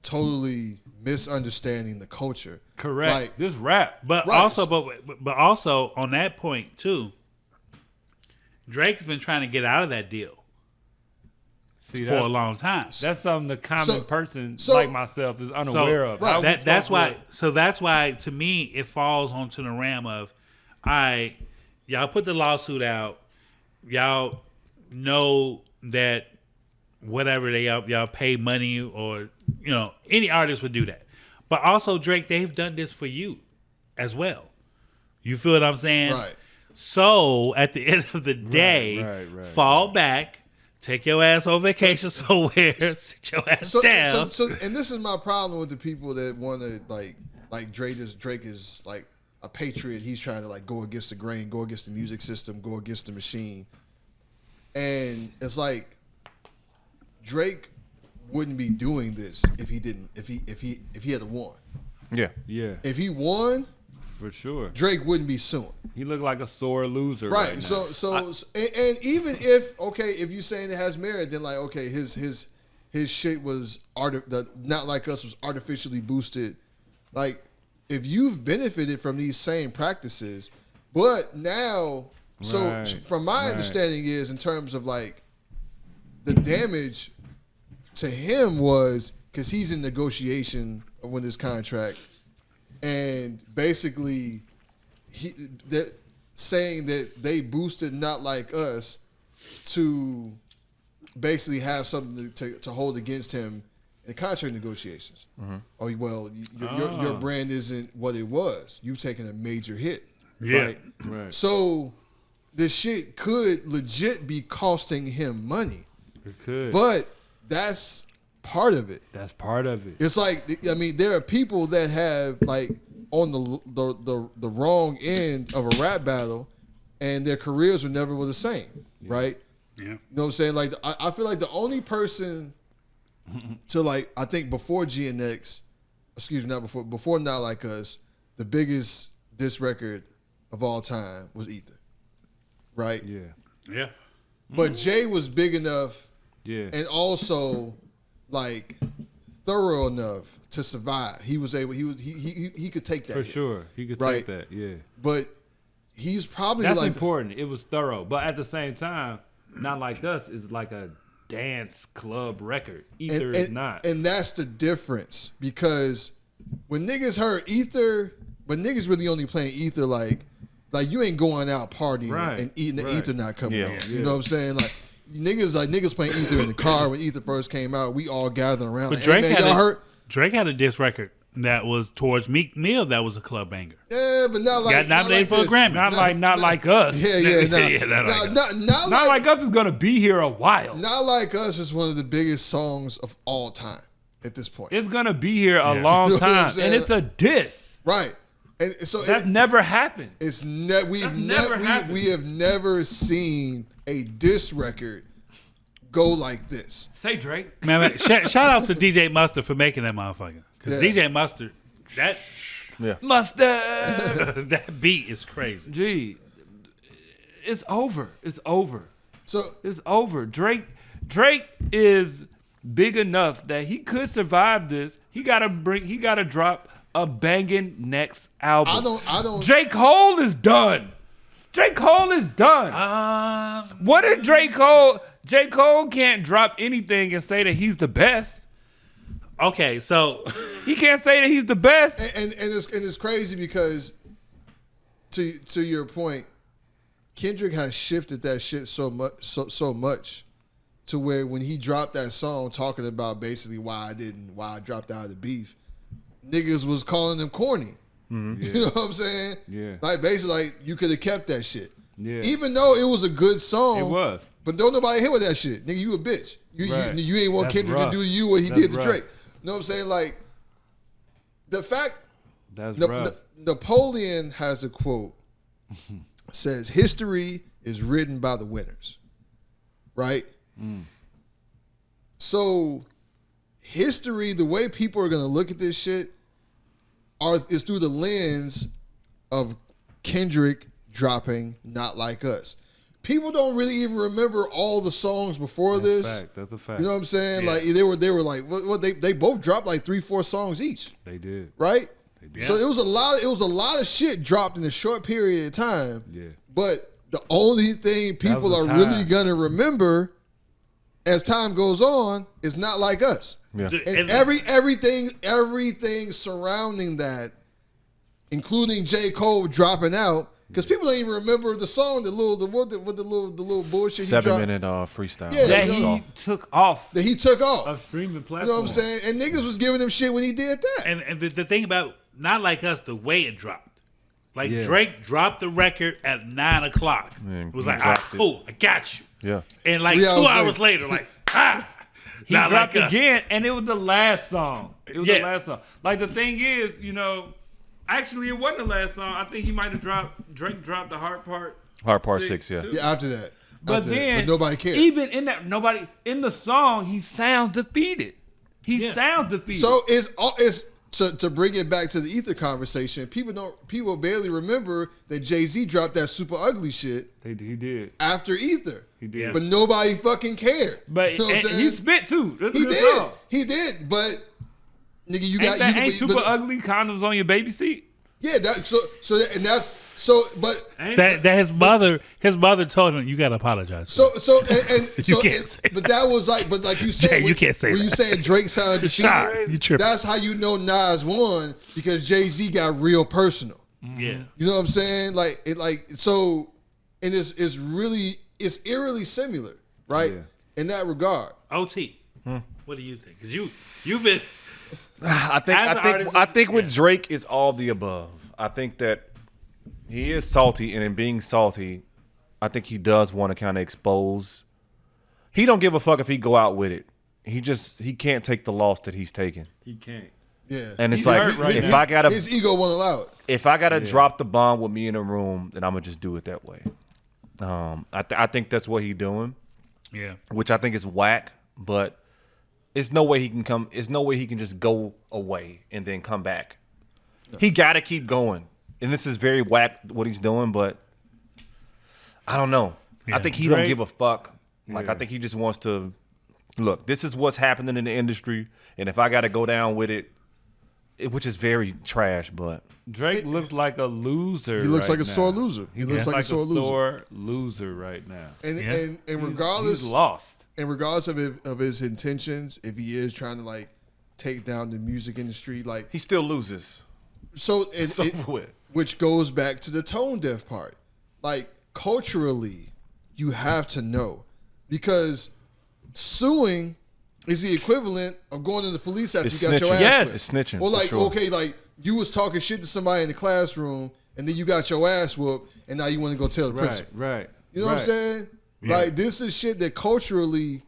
totally misunderstanding the culture. Correct. Like, This rap. But Right. also on that point too, Drake's been trying to get out of that deal See, for a long time. That's something the common person so- like myself is unaware of. How we That's supposed why. to- So that's why to me it falls onto the realm of, all right, y'all put the lawsuit out, y'all know that whatever y'all pay money or, any artist would do that. But also, Drake, they've done this for you as well. You feel what I'm saying? Right. So, at the end of the day, fall back, take your ass on vacation somewhere, sit your ass down. So, and this is my problem with the people that want to, like Drake is like a patriot. He's trying to, like, go against the grain, go against the music system, go against the machine. And it's like, Drake wouldn't be doing this if he had won. Yeah. If he won, for sure, Drake wouldn't be suing. He looked like a sore loser, right? Now. And even if you're saying it has merit, then like his shit was Not Like Us was artificially boosted. Like, if you've benefited from these same practices, but now, from my understanding is in terms of like the damage to him was because he's in negotiation with his contract, and basically they're saying that they boosted Not Like Us to basically have something to hold against him in contract negotiations. Mm-hmm. Oh, well, your brand isn't what it was. You've taken a major hit. Yeah. Right. So this shit could legit be costing him money. It could. But that's part of it. That's part of it. It's like, I mean, there are people that have like on the wrong end of a rap battle, and their careers were never the same, right? Yeah. You know what I'm saying? Like, I feel like the only person to, like, I think before GNX, before Not Like Us, the biggest diss record of all time was Ether, right? Yeah. Yeah. But Jay was big enough, and also like thorough enough to survive. He was able. He could take that for hit. sure. He could take that. Yeah. But he's probably that's like important. It was thorough, but at the same time, Not Like Us is like a dance club record. Ether is not, and that's the difference, because when niggas heard Ether, but niggas really only playing Ether like you ain't going out partying and eating the Ether not coming out. You know what I'm saying? Like niggas playing Ether in the car when Ether first came out. We all gathered around. But like, Drake had a diss record that was towards Meek Mill that was a club banger. Yeah, but not like got nominated for a Grammy. Not like Us. Not like Us is gonna be here a while. Not Like Us is one of the biggest songs of all time at this point. It's gonna be here a long time, and it's a diss. Right. And so that's never happened. It's we have never seen a diss record go like this. Say Drake. Man, shout out to DJ Mustard for making that motherfucker. Because DJ Mustard, Mustard, that beat is crazy. Gee, it's over. It's over. So it's over. Drake is big enough that he could survive this. He gotta drop a banging next album. I don't. J. Cole is done. J. Cole is done. What is J. Cole? J. Cole can't drop anything and say that he's the best. Okay, so he can't say that he's the best. And it's crazy because to your point, Kendrick has shifted that shit so much to where when he dropped that song talking about basically why I dropped out of the beef, niggas was calling him corny. Mm-hmm. You know what I'm saying? Yeah. Like basically like you could have kept that shit. Yeah. Even though it was a good song. It was. But don't nobody hit with that shit. Nigga, you a bitch. You ain't want Kendrick to do you what he did to Drake. You know what I'm saying? Like, the fact Napoleon has a quote, says, history is written by the winners. Right? Mm. So, history, the way people are going to look at this shit is through the lens of Kendrick dropping Not Like Us. People don't really even remember all the songs before this. That's a fact. You know what I'm saying? Yeah. Like they were like what they both dropped like 3-4 songs each. They did. Right? They did. So it was a lot of shit dropped in a short period of time. Yeah. But the only thing people are really gonna remember as time goes on is Not Like Us. Yeah. And everything surrounding that, including J. Cole dropping out, Because people don't even remember the song, the little bullshit he dropped. 7-minute freestyle. Yeah, That you know, he took off that he took off. of streaming You platforms. know what I'm saying? And niggas was giving him shit when he did that. And the thing about Not Like Us, the way it dropped. Like Yeah. Drake dropped the record at 9 o'clock. Man, It was he like, all right, dropped it. cool, I got you. Yeah. And like 3 2 hours hours later, like, He Not dropped Like Us. again, and it was the last song. It was Yeah. the last song. Like, the thing is, actually, it wasn't the last song. I think he might have Drake dropped the Hard Part. Hard Part 6, yeah. too. Yeah, after that. But After that. then, But nobody cared. Even in that, in the song, he sounds defeated. He Yeah. sounds defeated. So it's to bring it back to the ether conversation. People barely remember that Jay-Z dropped that super ugly shit he did. after ether. He did. But nobody fucking cared. But you know what I'm and saying? he spit too. That's a He good did. song. He did. But nigga, you Ain't got ain't super ugly condoms on your baby seat? Yeah, that's but that his mother told him, you gotta apologize. So You can't say but that was like, but like you said, Jay, you can't say when you that. saying Drake sounded Shot. defeated, You tripping. that's how you know Nas won, because Jay-Z got real personal. Yeah. You know what I'm saying? Like it, so, and it's eerily similar, right? Yeah. In that regard. OT, what do you think? Because you've been I As an artist, think with Drake is all the above. I think that he is salty, and in being salty, I think he does want to kind of expose. He don't give a fuck if he go out with it. He can't take the loss that he's taking. He can't. Yeah. And it's He's like hurt right if now. I gotta his ego won't allow it. if I gotta drop the bomb with me in a room, then I'm gonna just do it that way. I think that's what he's doing, yeah. which I think is whack. But it's no way he can come. It's no way he can just go away and then come back. He gotta keep going, and this is very whack what he's doing. But I don't know. Yeah. I think he don't Drake- give a fuck. Like Yeah. I think he just wants to look. This is what's happening in the industry, and if I gotta go down with it, which is very trash, but. Drake looks like a loser. He looks right like a now. sore loser. He looks like a sore loser. sore loser right now. And Yeah. and regardless He's lost. and regardless of his intentions, if he is trying to like take down the music industry, like He still loses. so It's over with. which goes back to the tone deaf part. Like culturally, you have to know, because suing is the equivalent of going to the police after It's you got your snitching. ass Yes. whipped. It's snitching, Or for like, sure. okay, like you was talking shit to somebody in the classroom, and then you got your ass whooped, and now you want to go tell the principal. Right. You know what I'm saying? Like this is shit that culturally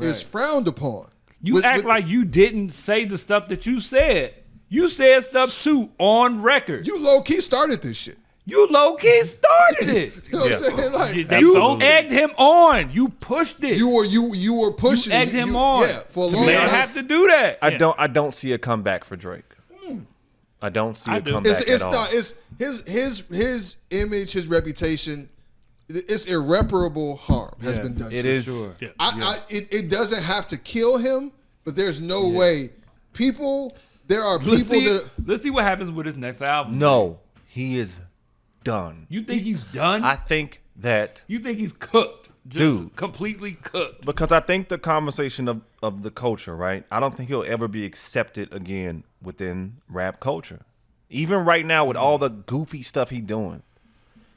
is frowned upon. You act like you didn't say the stuff that you said. You said stuff too on record. you low key started this shit. You low key started it. You know what I'm saying? Like You Absolutely. egged him on. You pushed it. you were pushing. You egged it. him on. Yeah, for a You long didn't time. have to do that. I don't see a comeback for Drake. I don't see I a do. comeback It's at all. not. It's his image, his reputation. It's irreparable harm has been done. It to is. Sure. Yeah. It doesn't have to kill him, but there's no way. There are people that. Let's see what happens with his next album. No, he is done. You think he's done? I think that You think he's cooked? Just Dude. completely cooked. because I think the conversation of the culture, right? I don't think he'll ever be accepted again within rap culture. Even right now with all the goofy stuff he's doing.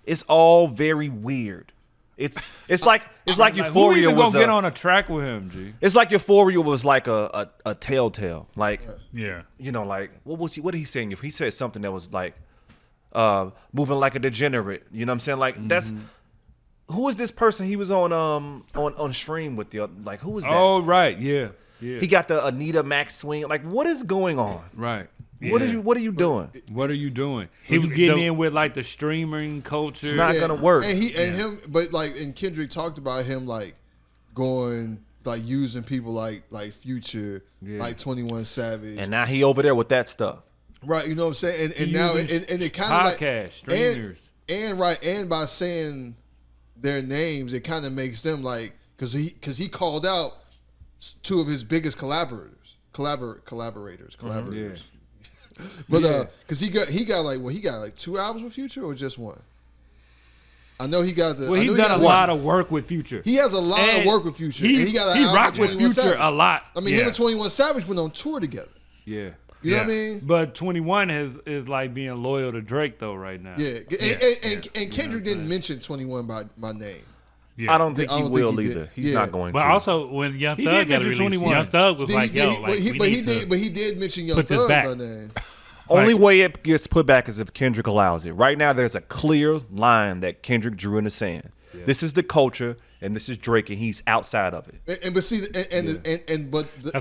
It's all very weird. It's like Like, who Euphoria even was gonna get on a track with him, G? it's like Euphoria was like a telltale. Like Yeah. you know, like what did he saying? If he said something that was like moving like a degenerate, you know what I'm saying? Like that's who is this person he was on stream with the other, like who is that? Oh, right. Yeah. He got the Anita Max swing. Like what is going on? Right. What are you doing? What are you doing? He- You getting the- in with like the streaming culture? It's not gonna work. And him, but like, and Kendrick talked about him like going like using people like Future, like 21 Savage, And now he over there with that stuff. right? You know what I'm saying? And He now using and it kind of like podcast, streamers. and by saying their names, it kind of makes them like because he called out two of his biggest collaborators. Yeah. But because he got like 2 albums with Future or just one. I know he got the. Well, I know he's he done got a lot of work with Future. He has a lot of And work with Future. He, and he got an he album rocked with 21 Future Savage. a lot. I mean, him and 21 Savage went on tour together. Yeah. You know what I mean? But 21 is like being loyal to Drake though right now. Yeah. And Kendrick didn't mention 21 by name. Yeah. I don't think he will he either. He's not going but to. But also, when Young Thug got released, 21. Young Thug was like, "Yo, like, he did mention Young Thug by name." Only way it gets put back is if Kendrick allows it. Right now, there's a clear line that Kendrick drew in the sand. Yeah. This is the culture, and this is Drake, and he's outside of it. That's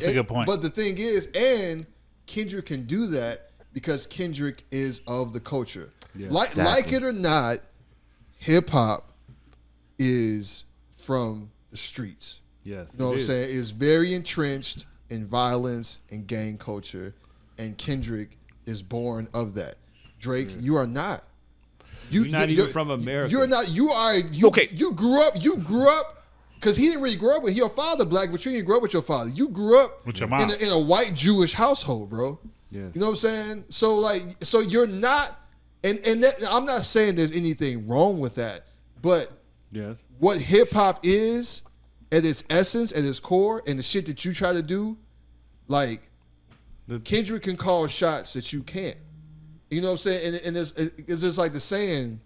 a good point. But the thing is, and Kendrick can do that because Kendrick is of the culture. Yeah, like it or not, hip hop is from the streets. Yes, you know what I'm saying? It's very entrenched in violence and gang culture, and Kendrick is born of that. Drake, you are not. You're not even from America. You're not. You are. Okay. You grew up because he didn't really grow up with your father black, but you didn't grow up with your father. You grew up with your mom in a white Jewish household, bro. Yes. You know what I'm saying? So you're not. And that, I'm not saying there's anything wrong with that, but yes. What hip hop is at its essence, at its core, and the shit that you try to do, like Kendrick can call shots that you can't. You know what I'm saying? And it's just like the saying,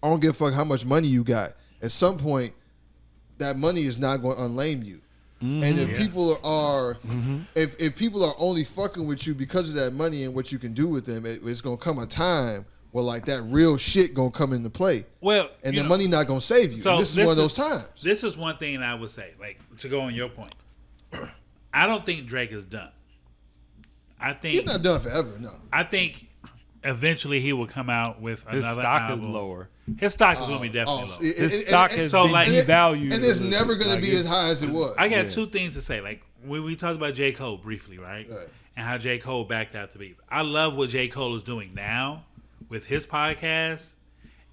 I don't give a fuck how much money you got. At some point, that money is not going to unlame you. Mm-hmm. And if people are, if people are only fucking with you because of that money and what you can do with them, it's going to come a time where like that real shit going to come into play. Well, and the money not going to save you. So and this is one of those times. This is one thing I would say, like to go on your point. I don't think Drake is done. I think he's not done forever. No, I think eventually he will come out with another His stock album. is lower. His stock is going to be definitely lower. His stock has been devalued. And it's never going to be as high as it was. I got two things to say. Like, when we talked about J. Cole briefly, right? And how J. Cole backed out to Beef. I love what J. Cole is doing now with his podcast.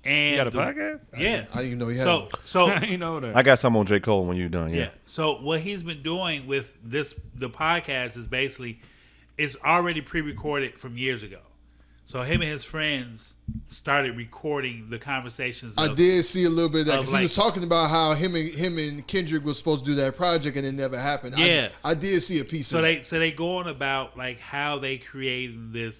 And you got a podcast? Yeah. I didn't even know he had one. So you know that. I got some on J. Cole when you're done, yeah. So what he's been doing with the podcast is basically, it's already pre-recorded from years ago. So him and his friends started recording the conversations. I did see a little bit of that because he was talking about how him and Kendrick was supposed to do that project and it never happened. Yeah, I did see a piece of it. So they go on about like how they created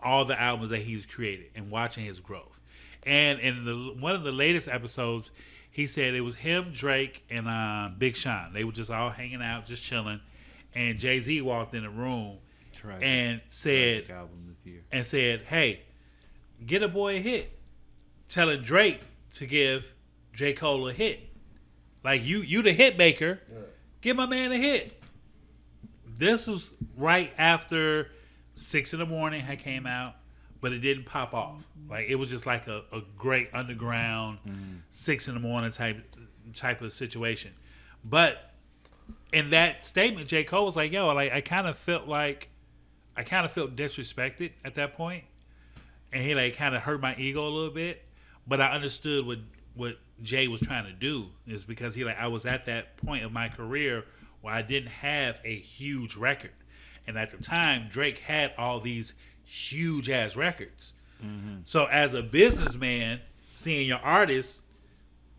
all the albums that he's created and watching his growth. And in one of the latest episodes, he said it was him, Drake, and Big Sean. They were just all hanging out, just chilling. And Jay-Z walked in the room and said, "Hey, get a boy a hit," telling Drake to give J. Cole a hit. Like you the hit maker, give my man a hit. This was right after 6 in the Morning had came out, but it didn't pop off. Like it was just like a great underground 6 in the Morning type of situation. But in that statement, J. Cole was like, "Yo, like I kind of felt disrespected at that point, and he like kind of hurt my ego a little bit. But I understood what Jay was trying to do is because I was at that point of my career where I didn't have a huge record, and at the time Drake had all these huge ass records. Mm-hmm. So as a businessman, seeing your artist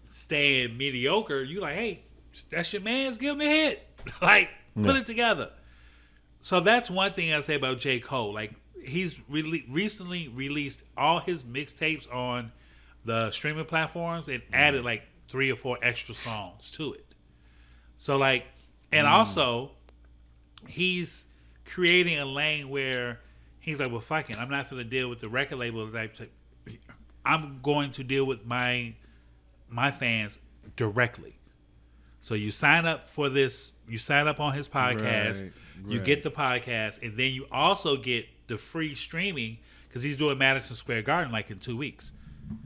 staying mediocre, you like, hey, that's your man's, give him a hit, put it together." So that's one thing I say about J. Cole. Like he's recently released all his mixtapes on the streaming platforms and added like 3 or 4 extra songs to it. So also he's creating a lane where he's like, well, fuck it, I'm not going to deal with the record label. I'm going to deal with my fans directly. So you sign up for this. You sign up on his podcast. Right. You get the podcast, and then you also get the free streaming because he's doing Madison Square Garden like in 2 weeks,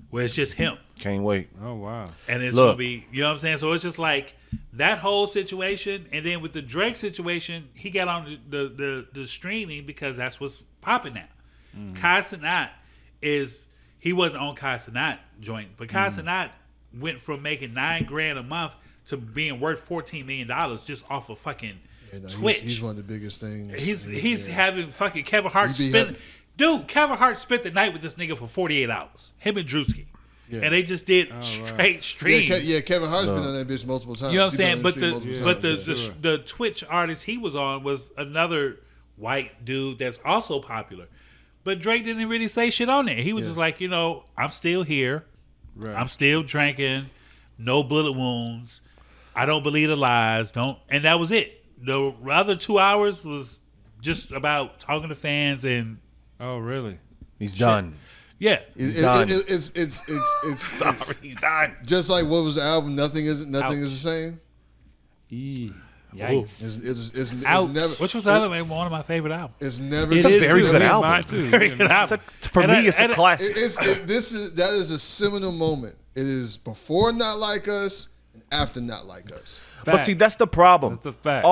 where it's just him. Can't wait. Oh wow! And it's gonna be, you know what I'm saying. So it's just like that whole situation, and then with the Drake situation, he got on the streaming because that's what's popping now. Kai Cenat he wasn't on Kai Cenat joint, but Kai Cenat went from making $9,000 a month to being worth $14 million just off of fucking Twitch. He's one of the biggest things. He's having fucking Kevin Hart spend. Dude, Kevin Hart spent the night with this nigga for 48 hours. Him and Drewski. Yeah. And they just did straight streams. Kevin Hart's been on that bitch multiple times. You know what I'm saying? But the Twitch artist he was on was another white dude that's also popular. But Drake didn't really say shit on it. He was just like, I'm still here. Right. I'm still drinking. No bullet wounds. I don't believe the lies. And that was it. The other 2 hours was just about talking to fans and. Oh, really? He's done. Yeah. It's Sorry, he's done. just like what was the album? Nothing is the same. Yikes. It's Ouch. never. Which was one of my favorite albums. It's never. It's a very good Mine album. too. Very good album. For me, it's a classic. That is a seminal moment. It is before Not Like Us and after Not Like Us. But see, that's the problem. That's a fact.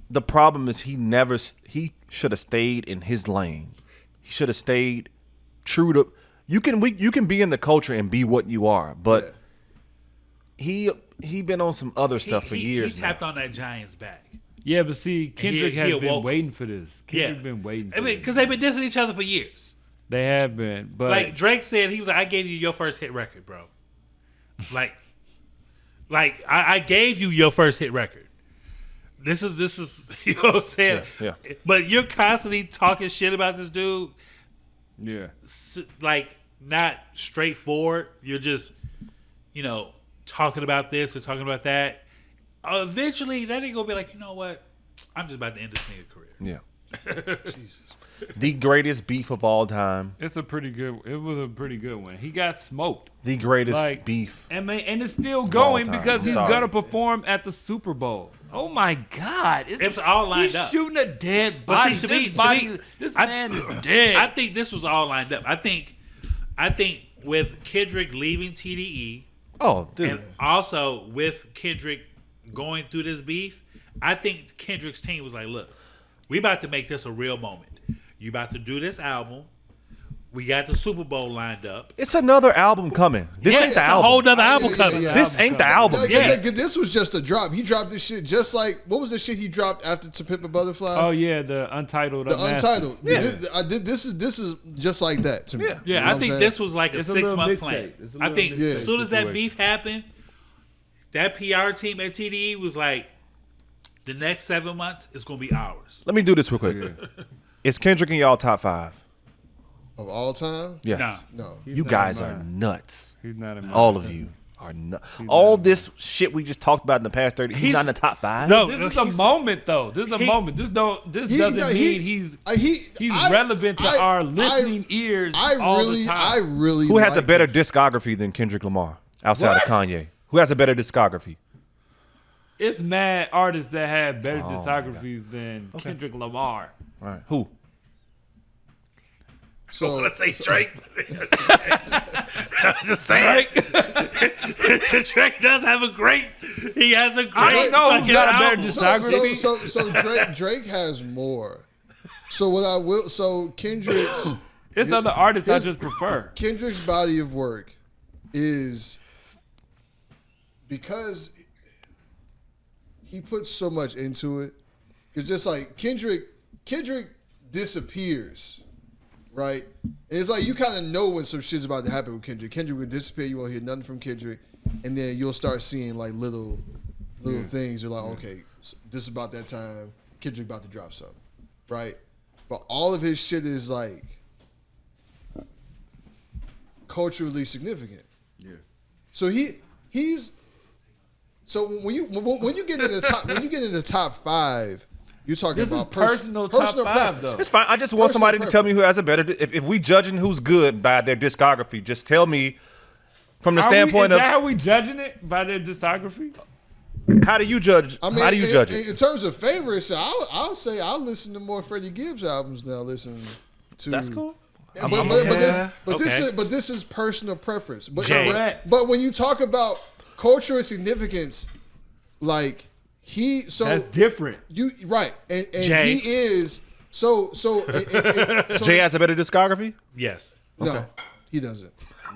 The problem is he should have stayed in his lane. He should have stayed true to. You can be in the culture and be what you are, but he been on some other stuff for years. He tapped on that Giants back. Yeah, but see, Kendrick He has awoke. been waiting for this. Kendrick been waiting for this. Because they've been dissing each other for years. They have been, but Like Drake said, he was like, I gave you your first hit record, bro. like I gave you your first hit record. This is you know what I'm saying? Yeah. But you're constantly talking shit about this dude, yeah. like not straightforward. You're just, talking about this or talking about that. Eventually, that ain't gonna be like, you know what? I'm just about to end this nigga career. Yeah. Jesus. The greatest beef of all time. It was a pretty good one. He got smoked. The greatest beef. And it's still going time. because he's Sorry. gonna perform at the Super Bowl. Oh my God! It's all lined he's up. Shooting a dead But body. see, This man is dead. I think this was all lined up. I think with Kendrick leaving TDE, Oh, dude. and also with Kendrick going through this beef, I think Kendrick's team was like, look, we about to make this a real moment. You about to do this album. We got the Super Bowl lined up. It's another album coming. This ain't the it's album. a whole nother album coming. This ain't the album. This was just a drop. He dropped this shit just like what was the shit he dropped after To Pimp a Butterfly? Oh yeah, the Untitled. The Untitled. Yeah. This is just like that to me. Yeah. Yeah, I think this was like a It's a little 6-month mixtape. plan. It's a I little think mixtape as soon as that situation. beef happened, that PR team at TDE was like, the next 7 months is going to be ours. Let me do this real quick. Is Kendrick in y'all top 5? Of all time? Yes. No. He's You not guys in are mine. nuts. He's not in mine. All of you are nuts. All this shit we just talked about in the past 30, he's not in the top 5? No, This is a moment, though. This is a moment. This doesn't mean he's relevant to our listening ears all the time. Who has a better discography than Kendrick Lamar outside of Kanye? Who has a better discography? It's mad artists that have better discographies than Kendrick Lamar. All right. Who? So Let's say Drake. I'm just saying. Drake does have a great. He has a great. I don't know who's got a better album. discography. So Drake has more. So what I will Kendrick's It's other artists I just prefer. Kendrick's body of work is because he puts so much into it. It's just like Kendrick disappears, right? And it's like you kind of know when some shit's about to happen with Kendrick. Kendrick would disappear, you won't hear nothing from Kendrick, and then you'll start seeing like little things. You're like, okay, this is about that time. Kendrick about to drop something, right? But all of his shit is like culturally significant. Yeah. So he's so when you get in the top 5, you're talking This about is personal top 5, preference. though. It's fine. I just want somebody to tell me who has a better. If we judging who's good by their discography, just tell me from the standpoint is of that how we judging it by their discography? how do you judge? I mean, how do you judge it? In terms of favorites, I'll say I'll listen to more Freddie Gibbs albums than I listen to. That's cool. Yeah, but this is personal preference. But when you talk about cultural significance, like that's different. You right, and Jay. he is so. Jay has a better discography. Yes. No, he doesn't.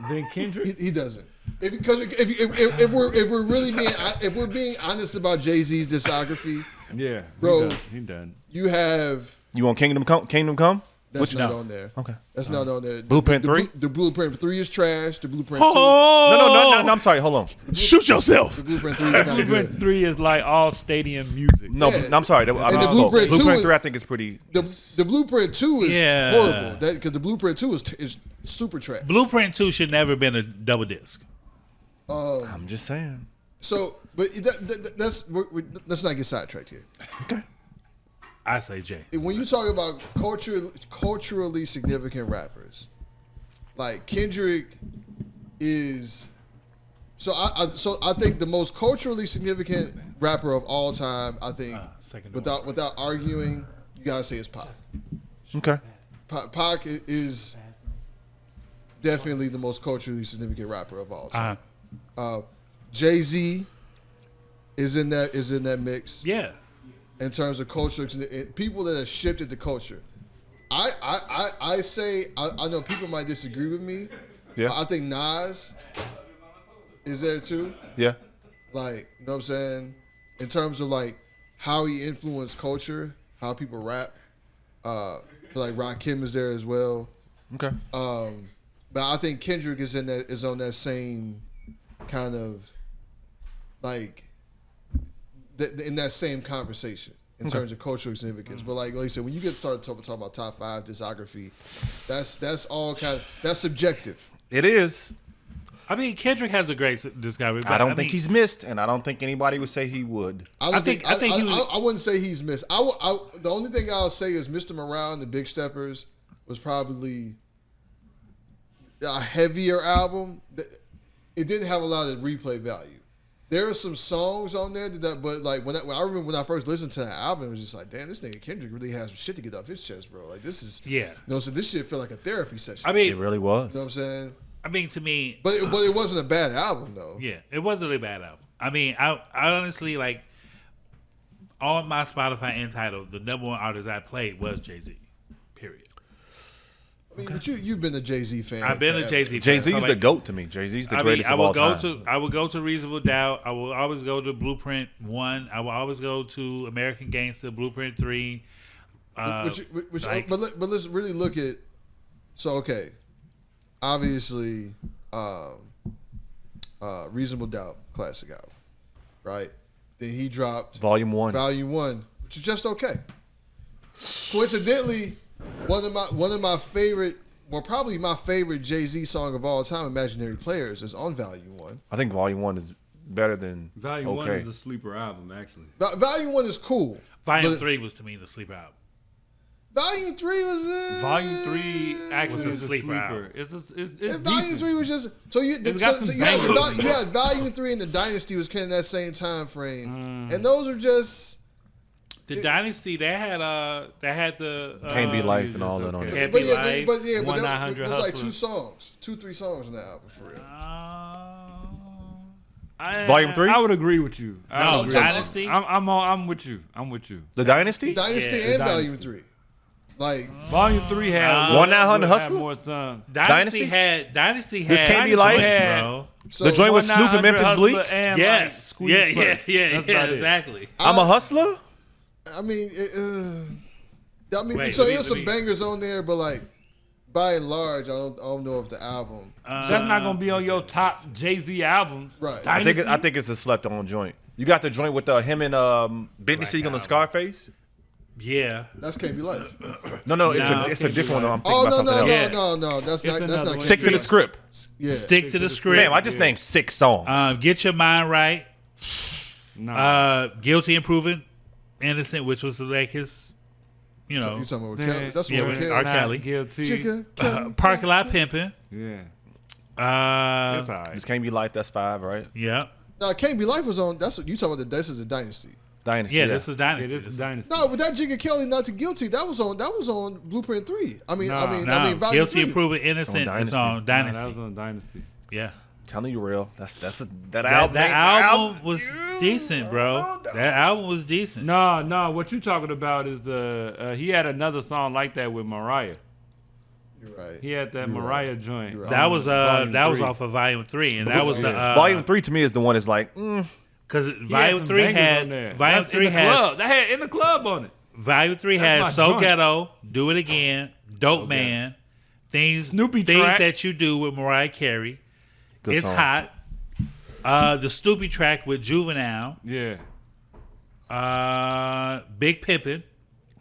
Then Kendrick. He doesn't. If we're really being honest about Jay-Z's discography, Yeah, bro, he done. you have. You want Kingdom Come? That's not on there. Okay. That's not on there. Blueprint 3? The Blueprint 3 is trash. The Blueprint 2. Oh, No, I'm sorry. Hold on. Shoot yourself. The Blueprint 3 is not Blueprint good. 3 is like all stadium music. No, Yeah. no, I'm sorry. I And the misspoke. Blueprint 2 Blueprint is- 3, I think, is pretty. The Blueprint 2 is Yeah. horrible. Because the Blueprint 2 is super trash. Blueprint 2 should never been a double disc. I'm just saying. So, but let's not get sidetracked here. Okay. I say Jay. When you talk about culturally significant rappers, like Kendrick is. So I think the most culturally significant rapper of all time, I think, without arguing, you gotta say it's Pac. Okay. Pac is definitely the most culturally significant rapper of all time. Jay-Z is in that mix. Yeah. In terms of culture, people that have shifted the culture. I say I know people might disagree with me. Yeah. But I think Nas is there too. Yeah. Like, you know what I'm saying? In terms of like how he influenced culture, how people rap. I feel like Rakim is there as well. Okay. But I think Kendrick is on that same kind of like in that same conversation in terms of cultural significance. But like I said, when you get started talking about top 5 discography, that's all that's subjective. It is. I mean, Kendrick has a great discovery. I don't think he's missed, and I don't think anybody would say he would. I think he was. I wouldn't say he's missed. The only thing I'll say is Mr. Morale and the Big Steppers was probably a heavier album. It didn't have a lot of replay value. There are some songs on there but like when I remember when I first listened to that album, it was just like, damn, this nigga Kendrick really has some shit to get off his chest, bro. Like this is, Yeah. so this shit feel like a therapy session. I mean, It really was. You know what I'm saying? I mean, to me, But it wasn't a bad album though. yeah, it wasn't a bad album. I mean, I honestly like on my Spotify Untitled, the number one artist I played was Jay-Z. Period. I mean, but you've been a Jay-Z fan. I've been a forever. Jay-Z fan. Jay-Z's So, the GOAT to me. Jay-Z's the greatest I of would all go time. I would go to Reasonable Doubt. I will always go to Blueprint 1. I will always go to American Gangster, Blueprint 3. But let's really look at. So okay, obviously, Reasonable Doubt, classic album, right? Then he dropped Volume 1. Volume 1, which is just okay. Coincidentally, one of my favorite, well, probably my favorite Jay-Z song of all time, "Imaginary Players," is on Volume 1. I think Volume 1 is better than Volume 1 okay. is a sleeper album, actually. Volume 1 is cool. Volume but 3 was to me the sleeper album. Volume 3 was Volume 3 actually Was is a a sleeper sleeper. album. It's Volume decent. 3 was just so you It's got some you had, bangers. you had Volume 3 and the Dynasty was kind of that same time frame, and those are just The Dynasty, they had the Can't Be Life is and all just that on okay. there. Can't but Be yeah, Life, but there 1-900 was like Hustler. 2-3 songs on that album for real. Volume 3? I would agree with you. I No, would agree. Dynasty? I'm with you. I'm with you. The Dynasty? Dynasty Yeah, and Dynasty. Volume 3, like Volume 3 had 1-900 had Hustler? more songs. Dynasty This had Can't Be Life? bro. so. The joint with Snoop and 1-900 Memphis Hustler Bleak? and, like, Yes. Squeeze Yeah, First. That's about it. exactly. I'm a Hustler? I mean, Wait, so let me- there's some let me- bangers on there, but like by and large, I don't know if the album. That's not gonna be on your top Jay-Z albums. Right. I think Dynasty? it's a slept on joint. You got the joint with him and Benny Siegel and Album. Scarface? Yeah. That's Can't Be Life. No, it's No, a Can't Be different one. I'm thinking Oh about something else. Yeah. no, that's not another one. Can't Stick Be to the Life. script. Yeah. Stick to the script. Fam, I just named 6 songs. Get Your Mind Right. Nah. Guilty and Proven Innocent, which was like his, you know, You talking about Yeah. Kelly? That's Yeah, what with Kelly. R. Not Kelly. Guilty. Chica, Kelly. Parking Lot Pimpin'. Yeah. Uh, It's all right. This Can't Be Life, that's 5, right? yeah. No, Can't Be Life was on. That's what you talking about. This is the Dynasty. Dynasty. Yeah, this is Yeah, Dynasty. this is Dynasty. No, but that Jigga Kelly Not to Guilty. That was on Blueprint 3. I mean, Nah. Volume Guilty 3. and Proven Innocent Dynasty. is on Nah, Dynasty. that was on Dynasty. Yeah. Telling you real. That That album. album was decent, bro. That album was decent. No. What you talking about is the he had another song like that with Mariah. You're right. He had that You're Mariah right. joint. You're right. That was Volume that was 3. off of Volume 3, and that was the Volume 3 to me is the one that's like, because He had Volume some 3 bangers had on there. Volume That's 3 in the has club. That had In the Club on it. Volume 3 That's has my So joint. Ghetto, Do It Again, Dope Man, things Snoopy things track. that you do with Mariah Carey. Good It's song. hot. The Snoopy track with Juvenile. Yeah. Big Pimpin'.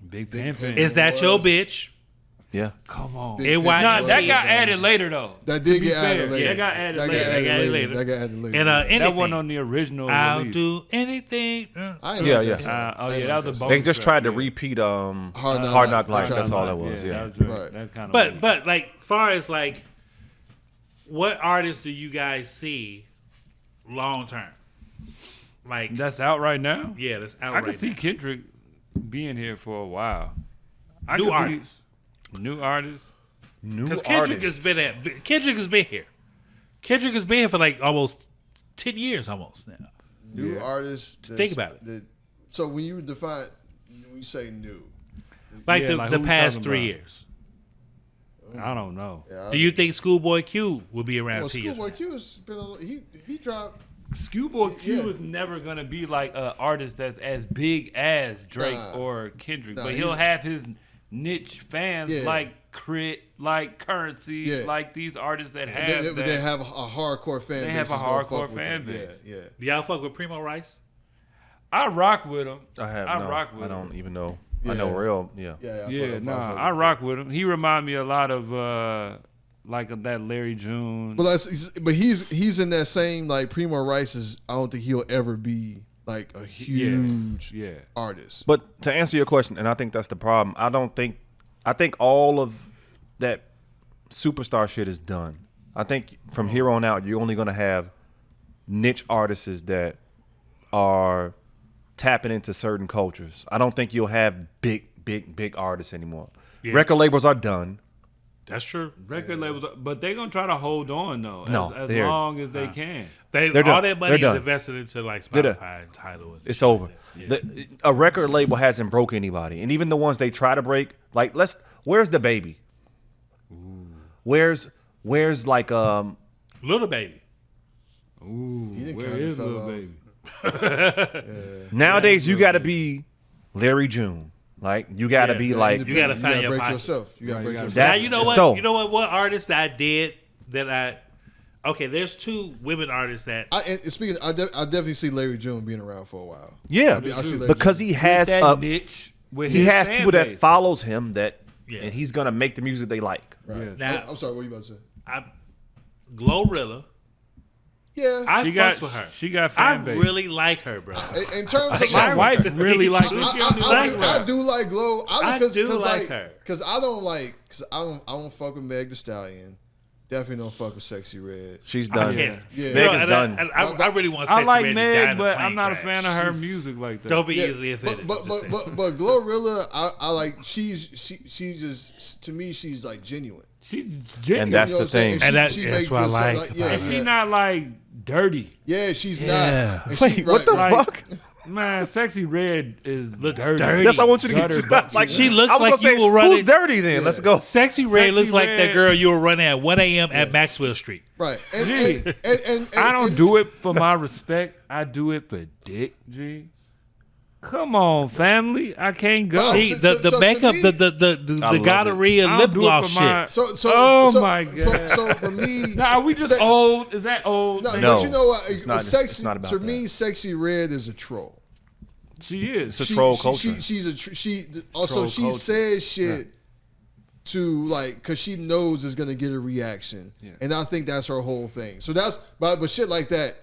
Big Pimpin'. Is that your bitch? Yeah. Come on. Big NYPD. Pimpin' Nah, that was got dope. added later though. That did get fair, added later. yeah, that got added That later. got That got added added later. later. That got added later. And anything. That wasn't on the original I'll release. do anything. I ain't Yeah, like yeah. that song. Oh I ain't yeah, like that was a song. They just tried to yeah. repeat Hard Knock Hard Life. Knock Life. That's all that Yeah, was. Yeah. that was Right. that kind of. But like, far as like, what artists do you guys see long term? Like, that's out right now. yeah, that's out I right can see now. Kendrick being here for a while. I New could see- artists. New artists. Because Kendrick has been here. Kendrick has been here for like almost 10 years almost now. New Yeah. artists. Think about it. So when you define, when you say new, Like Yeah, the, like the who we past talking 3 about? years. I don't know. yeah, Do you think Schoolboy Q will be around well, 10 years? Schoolboy Q has been on, he dropped. Schoolboy Q Yeah. is never gonna be like an artist that's as big as Drake Nah. or Kendrick, Nah, but he'll he's- have his niche fans Yeah. like Crit, like Currency, Yeah. like these artists that have They that. have a hardcore fan They base. have a that's gonna hardcore fuck with fan them. base. Yeah, yeah. Do y'all fuck with Primo Rice? I rock with him. I rock with I him. don't even know. Yeah. I know real. Yeah. Yeah, I rock with him. He remind me a lot of like that Larry June. But he's in that same like Primo Rice is. I don't think he'll ever be like a huge yeah. artist. But to answer your question, and I think that's the problem. I think all of that superstar shit is done. I think from here on out, you're only gonna have niche artists that are tapping into certain cultures. I don't think you'll have big artists anymore. Yeah. Record labels are done. That's true. Record labels, but they're gonna try to hold on though, No, as they're- long as they can. They're They're all done. their money They're is done. invested into like They're done. Spotify and Tidal. and It's shit over. like that. Yeah. A record label hasn't broke anybody, and even the ones they try to break, like where's the baby? Where's like Little Baby. Ooh, He done where kinda is fell Lil off. Baby? nowadays you got to be Larry June, like you got to Yeah. be Yeah, like You gotta find your break pocket. yourself. You gotta Right, break you gotta- yourself. Now That's- you know what? so- You know what? What artist I did that I? Okay, there's 2 women artists that. And speaking, I definitely see Larry June being around for a while. yeah, I see Larry because June. he has That niche with he his has fan people base. that follows him that, Yeah. and he's gonna make the music they like. Right. Now- I'm sorry. What you about to say? Glorilla. Yeah. I She fucks got with her. she got I fan base. really like her, bro. In terms of My like, wife really likes her. She only likes I her. do like Glow. I do like her. Because I don't fuck with Meg Thee Stallion. Definitely don't fuck with Sexy Red. She's I done. can't. Yeah. You Meg know, is and done. I really want. I Sexy like Red to die in Meg, a but plane I'm not a crash. fan of her music like that. Don't be Yeah, easily offended. But Just saying. Glorilla, I like. She's just to me. She's like genuine. She's genuine. And that's You know the what I'm saying? thing. And she that's make what I good like stuff. Yeah, about and yeah. she not like dirty. Yeah, she's Yeah. not. And Wait, she, what the Like, fuck? Man, Sexy Red is Looks dirty. dirty. That's what I want you to Gutter get. butt. Like She looks I was like gonna say, you will run who's it- dirty then? Let's go. Sexy Red Sexy looks like the Red. girl you were running at 1 a.m. at Maxwell Street. Right. Gee. And I don't do it for my respect. I do it for dick, G. Come on, family. I can't go. Well, See, so the to makeup, me- the love it. gonorrhea I don't lip do it gloss for my- shit. So my God. So for me, Now, are we just Se- old? Is that old? No, No, but you know what? it's not- Sexy, it's not about to that. me, Sexy Red is a troll. She is. It's a troll culture. She's she also Troll she culture. says shit to like because she knows it's gonna get a reaction, and I think that's her whole thing. So that's but shit like that.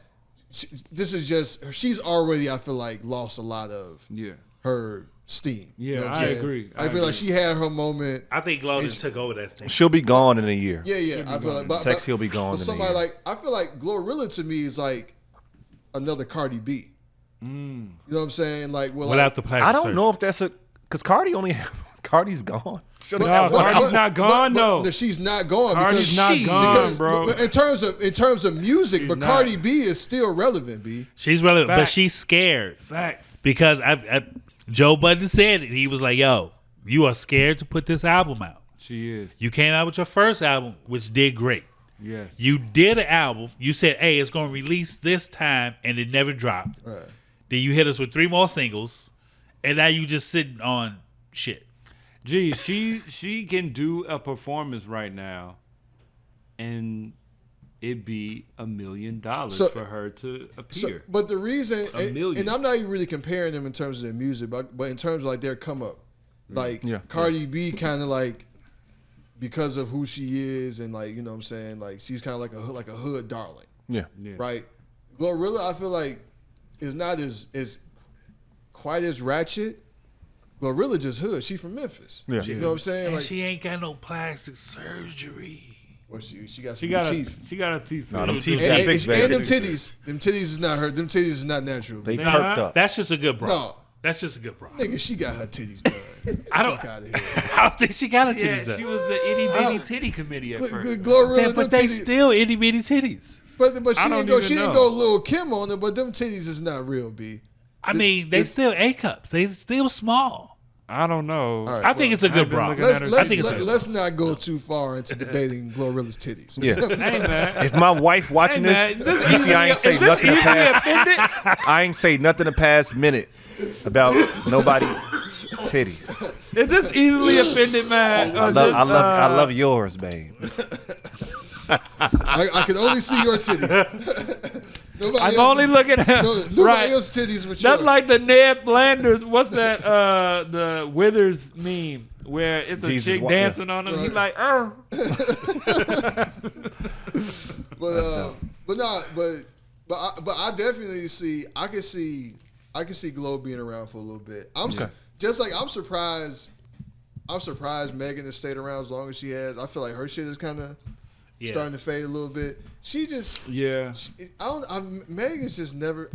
This is just she's already I feel like lost a lot of Yeah. her steam. Yeah, what I'm I saying? agree. I feel like she had her moment. I think Glow just took over that stage. She'll be gone in a year. Yeah. I feel like Sexy will be gone But in a somebody year. like I feel like Glorilla to me is like another Cardi B. You know what I'm saying? Like well, Without the plastic I don't surgery. know if that's because Cardi's gone. She only No, have one Cardi's album. not gone, though. She's not gone Cardi's because not she, gone, because, bro. In terms of music, She's but not. Cardi B is still relevant. B. She's relevant, but Facts. she's scared Facts. because Joe Budden said it. He was like, "Yo, you are scared to put this album out. She is. You came out with your first album, which did great. Yes. You did an album. You said, hey, it's going to release this time, and it never dropped. Right. Then you hit us with 3 more singles, and now you just sitting on shit. Gee, she can do a performance right now, and it'd be $1 million for her to appear. But the reason, million. and I'm not even really comparing them in terms of their music, but in terms of like their come up, like Cardi B kind of like because of who she is and like, you know what I'm saying, like she's kind of like a hood darling. Yeah. Right. Glorilla, I feel like is not as quite as ratchet. Glorilla just hood. She from Memphis. Yeah. You know what I'm saying? And Like she ain't got no plastic surgery. well, she got some She got teeth. a teeth. No, them teeth And, got and, fixed, and baby. them titties is not her. Them titties is not natural. They Nah. perked up. That's just a good bra. No. That's just a good bra. Nigga, she got her titties done. I don't- Fuck out of here. I don't think she got a Yeah, titties done. she was the itty bitty titty committee at Good first. Glorilla, Yeah, them but they titties. still itty bitty titties. But I she don't didn't go. even She didn't know. go Lil Kim on it. But them titties is not real, B. I mean, they still A cups. They still small. I don't know. All right, I think it's a good bra. looking at her I think it's a good let's not go too far into debating Glorilla's titties. Yeah. Hey man. If my wife watching Hey, this, man, you see I ain't say nothing the past. I ain't say nothing the past minute about nobody titties. Is this easily offended, man? I love yours, babe. I can only see your titties. Nobody I'm else- only looking at nobody right. else's titties but That's yours. like the Ned Flanders. What's that? The Withers meme where it's a Jesus, chick what- dancing on him. He's like, oh. But I definitely see. I can see Glow being around for a little bit. I'm surprised. I'm surprised Megan has stayed around as long as she has. I feel like her shit is kind of starting to fade a little bit. She just Yeah. Meg is just never.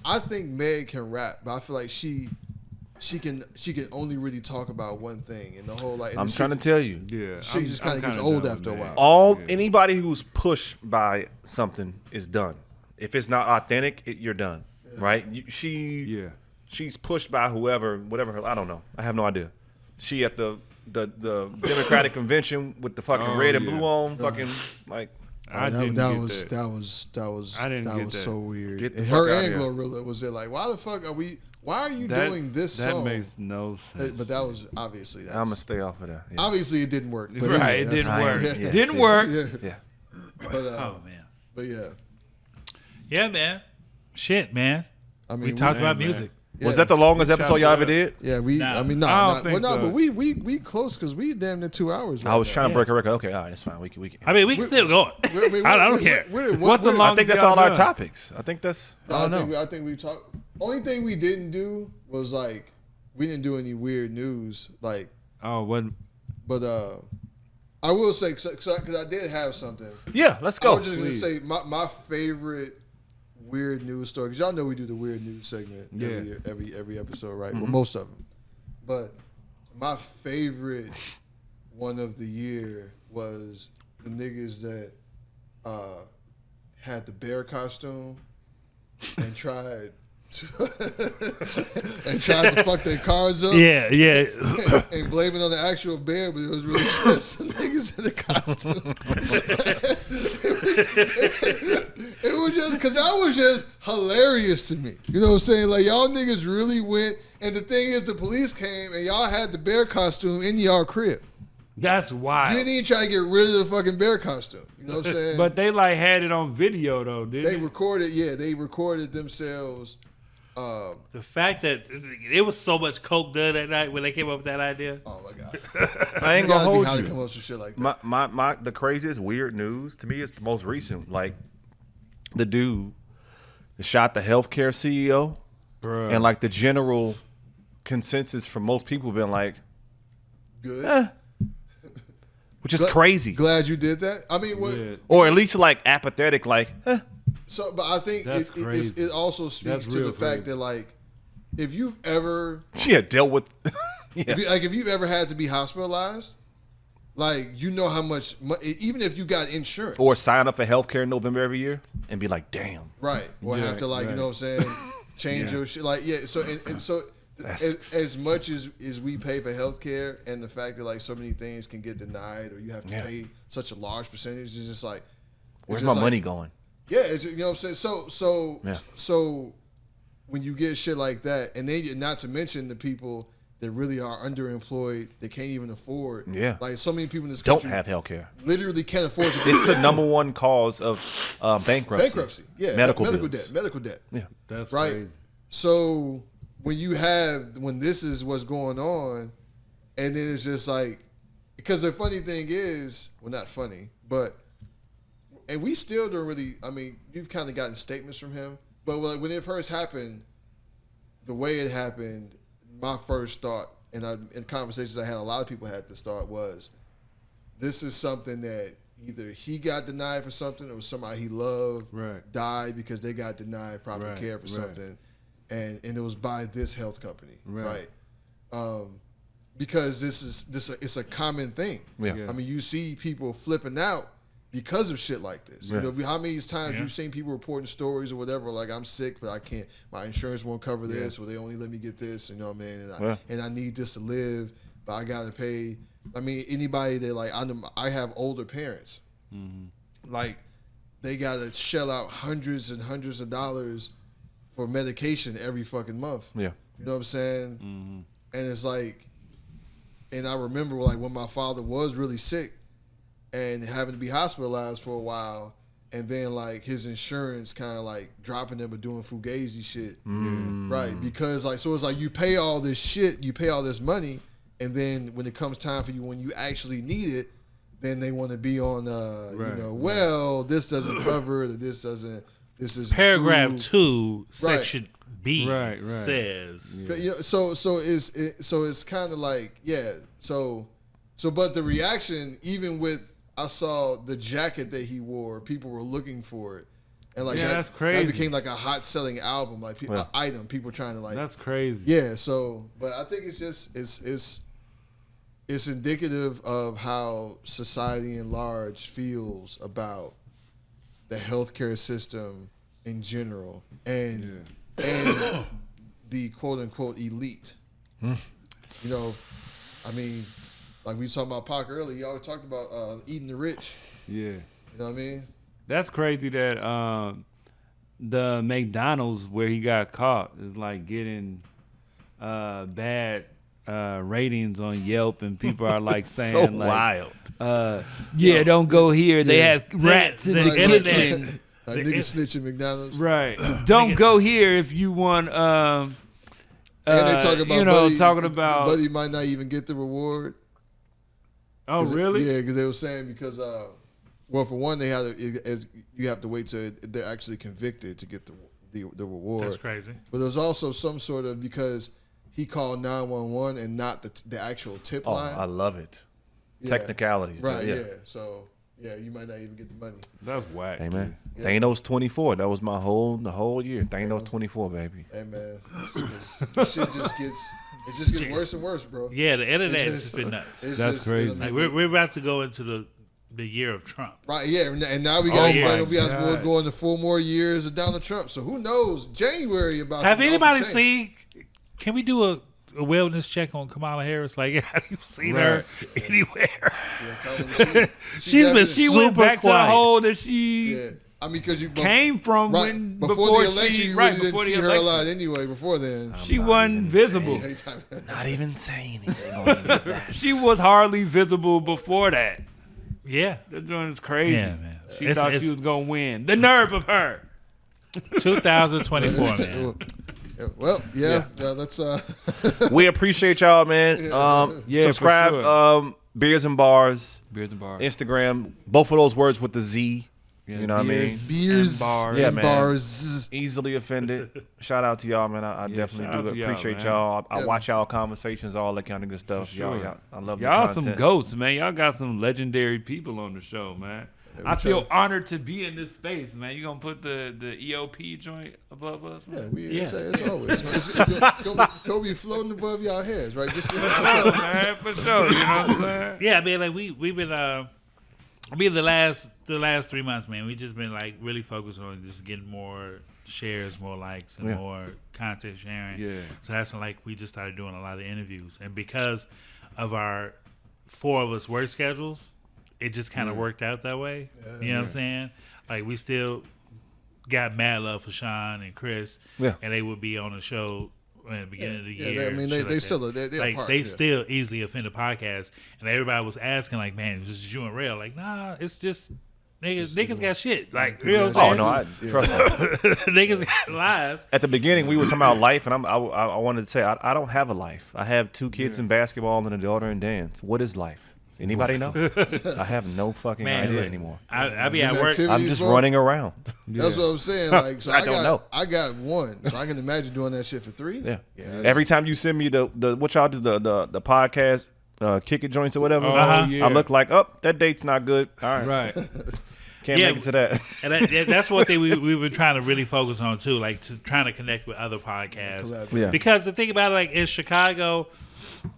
I think Meg can rap, but I feel like she can only really talk about one thing and the whole like. And I'm the trying to shit- tell you. Yeah. She just kind of gets kinda old done after a with while. that. Anybody who's pushed by something is done. If it's not authentic, you're done. Right? She's pushed by whatever. I don't know. I have no idea. She at the Democratic convention with the fucking red and blue on, fucking like. I didn't that get was that. that I didn't get was that. so weird. Get the And fuck her outta and here. Glorilla was there like, why the fuck are we? Why are you That- doing this That song? makes no sense. But that was obviously that's, I'm gonna stay off of that. Yeah. obviously it didn't work. But right, anyway, it that's- didn't work. Yeah. Didn't work. Yeah, Yeah. but Oh man. but yeah, Yeah, man. Shit, man. I mean We talked about man. music. Was that the longest episode y'all ever did? Yeah, we. Nah. I mean, no, I don't not, think well, no, so. but we close because we damn near 2 hours. Right I was now. trying to break a record. Okay, all right, that's fine. We can. I mean, we can still go. I don't care. What's the I longest think that's y'all all our done? topics. I think that's. I don't know. I think we talked. Only thing we didn't do was like we didn't do any weird news. Like, Oh, what? but I will say because I did have something. Yeah, let's I go. was just gonna say my favorite weird news story because y'all know we do the weird news segment every episode, right? Well, most of them. But my favorite one of the year was the niggas that had the bear costume and tried to fuck their cars up. Yeah, yeah. And blame it on the actual bear, but it was really just some niggas in the costume. It was just because that was just hilarious to me. You know what I'm saying? Like y'all niggas really went, and the thing is, the police came and y'all had the bear costume in y'all crib. That's You wild. didn't even try to get rid of the fucking bear costume. You know what I'm saying? But they like had it on video though, didn't they they? recorded themselves. The fact that it was so much coke done that night when they came up with that idea. Oh my god! I ain't You gonna gotta be hold how to you. come up with some shit like that. My the craziest weird news to me is the most recent. Like the dude that shot the healthcare CEO, Bruh. and like the general consensus from most people been like, Good. which is crazy, Glad you did that. I mean, what? Yeah. or at least like apathetic, like, So, but I think That's crazy. it also speaks That's to real the fact crazy. that like, if you've ever yeah, dealt with, if you've ever had to be hospitalized, like you know how much even if you got insurance, or sign up for healthcare in November every year and be like, damn, right, or Yeah, have to like right. you know what I'm saying, change your shit, like so and so. As much as we pay for healthcare, and the fact that like so many things can get denied, or you have to pay such a large percentage, is just like where's it's my just money like, going? Yeah, it's, you know what I'm saying. So Yeah. so when you get shit like that, and then not to mention the people that really are underemployed. They can't even afford. Yeah. Like so many people in this Don't country have health care. literally can't afford to. It's the number one cause of bankruptcy. Yeah. Medical debt. Yeah. That's Right. crazy. So when this is what's going on, and then it's just like, because the funny thing is, well, not funny, but, and we still don't really, I mean, you've kind of gotten statements from him, but like when it first happened, the way it happened, my first thought, and in conversations I had, a lot of people had this thought was, this is something that either he got denied for something or somebody he loved died because they got denied proper care for something. And it was by this health company, right? Because it's a common thing. Yeah. I mean, you see people flipping out because of shit like this. You know, how many times you've seen people reporting stories or whatever, like I'm sick, but I can't. My insurance won't cover this, or they only let me get this. You know what I mean? And I need this to live, but I gotta pay. I mean, anybody that like I have older parents, like they gotta shell out hundreds and hundreds of dollars for medication every fucking month. Yeah. You know what I'm saying? And it's like, and I remember like when my father was really sick and having to be hospitalized for a while, and then like his insurance kind of like dropping them or doing fugazi shit. Right. Because like, so it's like you pay all this shit, you pay all this money, and then when it comes time for you, when you actually need it, then they want to be on, you know, well, this doesn't cover, this doesn't, this is paragraph approved. 2, section B says. You know, so it's kind of like so but the reaction, even with I saw the jacket that he wore, people were looking for it, and like that's crazy. That became like a hot selling album, like an item. People trying to like. That's crazy. Yeah. So, but I think it's just it's indicative of how society in large feels about the healthcare system in general, and the quote unquote elite. You know, I mean, like we were talking about Pac earlier. He always talked about eating the rich. Yeah, you know what I mean. That's crazy that the McDonald's where he got caught is like getting bad ratings on Yelp, and people are like saying so like, wild. Don't go here. They have rats in the kitchen. Like niggas snitching McDonald's. Right. Don't go here if you want. And they talk about talking about Buddy might not even get the reward. Oh really? Yeah, because they were saying because well, for one, they had you have to wait till they're actually convicted to get the reward. That's crazy. But there's also some sort of, because he called 911 and not the actual tip line. I love it. Technicalities. Right. Yeah. So. Yeah, you might not even get the money. That's whack. Hey man, Thanos 24. That was the whole year. Thanos 24, baby. Hey man, this shit just gets worse and worse, bro. Yeah, the internet has been nuts. That's crazy. Like we're about to go into the year of Trump. Right. Yeah, and now we got to go into 4 more years of Donald Trump. So who knows? January about. Have anybody seen? Can we do a wellness check on Kamala Harris? Like, have you seen her anywhere? Yeah, she went back to the hole that she I mean, because you came from before the election. You really didn't see her a lot anyway. Before then, she wasn't visible. Not even saying anything on that. She was hardly visible before that. Yeah, that joint is crazy. Yeah, man. She thought she was gonna win. The nerve of her. 2024, man. Well, let's. We appreciate y'all, man. Subscribe. For sure. Beerz and Barz. Beerz and Barz. Instagram. Both of those words with the Z. Yeah, you know what I mean? Beerz and Barz. Easily offended. Shout out to y'all, man. I definitely do appreciate y'all. I watch y'all conversations, all that kind of good stuff. Sure. Y'all, I love y'all. The content. Some goats, man. Y'all got some legendary people on the show, man. I feel honored to be in this space, man. You gonna put the E.O.P joint above us, man? It's always go be floating above y'all heads, right? Just man, for sure. You know what I'm saying? Yeah, man. Like we've been the last 3 months, man. We just been like really focused on just getting more shares, more likes, and more content sharing. Yeah. So that's when like we just started doing a lot of interviews, and because of our 4 of us work schedules, it just kind of worked out that way. You know what I'm saying? Like we still got mad love for Sean and Chris, and they would be on the show in the beginning of the Yeah, year. I mean, shit they like still that. they're like apart, they yeah. still easily offended podcast, and everybody was asking like, man, this is you and Rel. Like, nah, it's just niggas got shit. Like, you know what I'm Oh saying? no, trust me. Niggas got lives. At the beginning, we were talking about life, and I wanted to say I don't have a life. I have 2 kids in basketball and a daughter in dance. What is life? Anybody know? I have no fucking idea anymore. I be at work. Activities, I'm just bro. running around. That's what I'm saying. Like, so I don't know. I got 1, so I can imagine doing that shit for 3. Yeah. Yeah. Every time you send me the what y'all do the podcast kick it joints or whatever, yeah. I look like, oh, that date's not good. All right, Right. can't Yeah. make it to that. And that's one thing we've been trying to really focus on too, like trying to connect with other podcasts. Collaborate. Yeah. Because the thing about it, like in Chicago,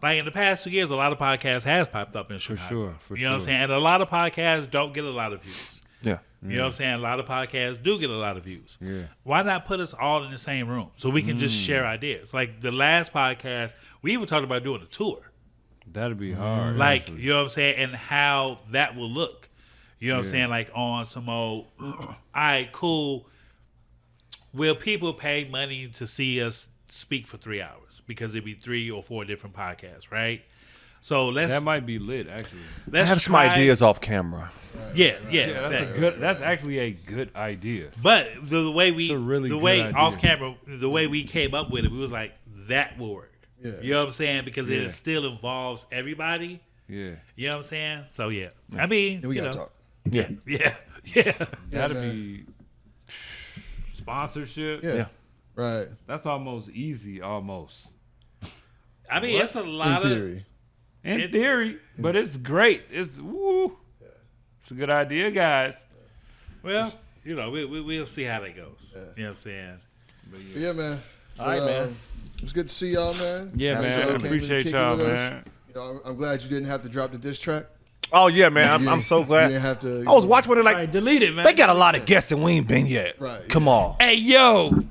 like in the past 2 years, a lot of podcasts has popped up in Chicago. sure, you know what I'm saying? And a lot of podcasts don't get a lot of views. Yeah. You know what I'm saying? A lot of podcasts do get a lot of views. Yeah. Why not put us all in the same room so we can just share ideas? Like the last podcast, we even talked about doing a tour. That'd be hard. Like, actually. you know what I'm saying? And how that will look. You know what I'm saying? Like on some old, all right, cool. Will people pay money to see us speak for 3 hours? Because it'd be 3 or 4 different podcasts, right? So that might be lit, actually. I let's have some try- ideas off camera. Yeah. That's actually a good idea. But the way we, It's a really the good way idea. off camera, the way we came up with it, we was like, that will work. Yeah. You know what I'm saying? Because Yeah. it still involves everybody. Yeah. You know what I'm saying? So yeah. I mean, And we you gotta know, talk. Yeah. Yeah. That'd man. be sponsorship. Yeah. Right. That's almost easy, almost. I mean, it's a In lot of theory. In theory, but it's great. It's woo. It's a good idea, guys. well, you know, we'll see how that goes. You know what I'm saying? But yeah, man. All right, man. It was good to see y'all, man. Yeah, Thanks man. for I came and appreciate kicking y'all, with us. man. You know, I'm glad you didn't have to drop the diss track. Oh yeah, man. You I'm so You glad. didn't have to. I was watching with it All like right, delete it, man. they got a lot of guests and we ain't been yet. Right. Come on. Hey, yo.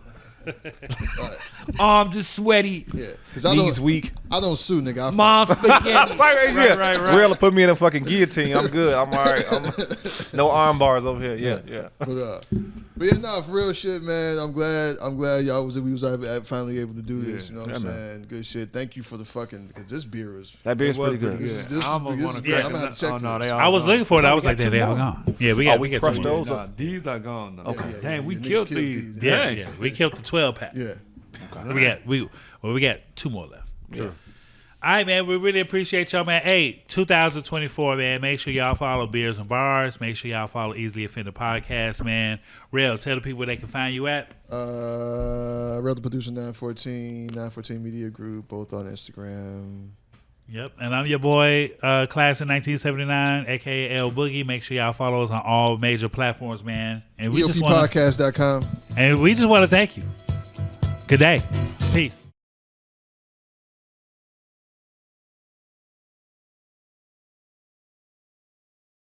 Right. Arms just sweaty. Yeah. Because Knees weak. I don't sue, nigga. I Mom spaghetti. right. Real put me in a fucking guillotine. I'm good. I'm all right. No arm bars over here. Yeah. But yeah, nah, for real shit, man. I'm glad y'all we was finally able to do this. You know what I'm Yeah, saying? Good shit. Thank you for the fucking, because this beer was. That beer's pretty good. This is I almost this want is to good. crack I'm gonna have to check Oh, for no, this. they all I was gone. looking for it. I was we like, got two they all more. gone. Yeah, we we got crushed 2 more. those. Nah, these are gone, though. Okay. Dang, we niggas killed killed these. these. Yeah. We killed the 12 pack. Yeah. We got 2 more left. Sure. All right, man. We really appreciate y'all, man. Hey, 2024, man. Make sure y'all follow Beerz and Barz. Make sure y'all follow Easily Offended Podcast, man. Rel, tell the people where they can find you at. Real the Producer 914 Media Group, both on Instagram. Yep. And I'm your boy, Class of 1979, a.k.a. L Boogie. Make sure y'all follow us on all major platforms, man. And we just want EOPpodcast.com. to thank you. Good day. Peace.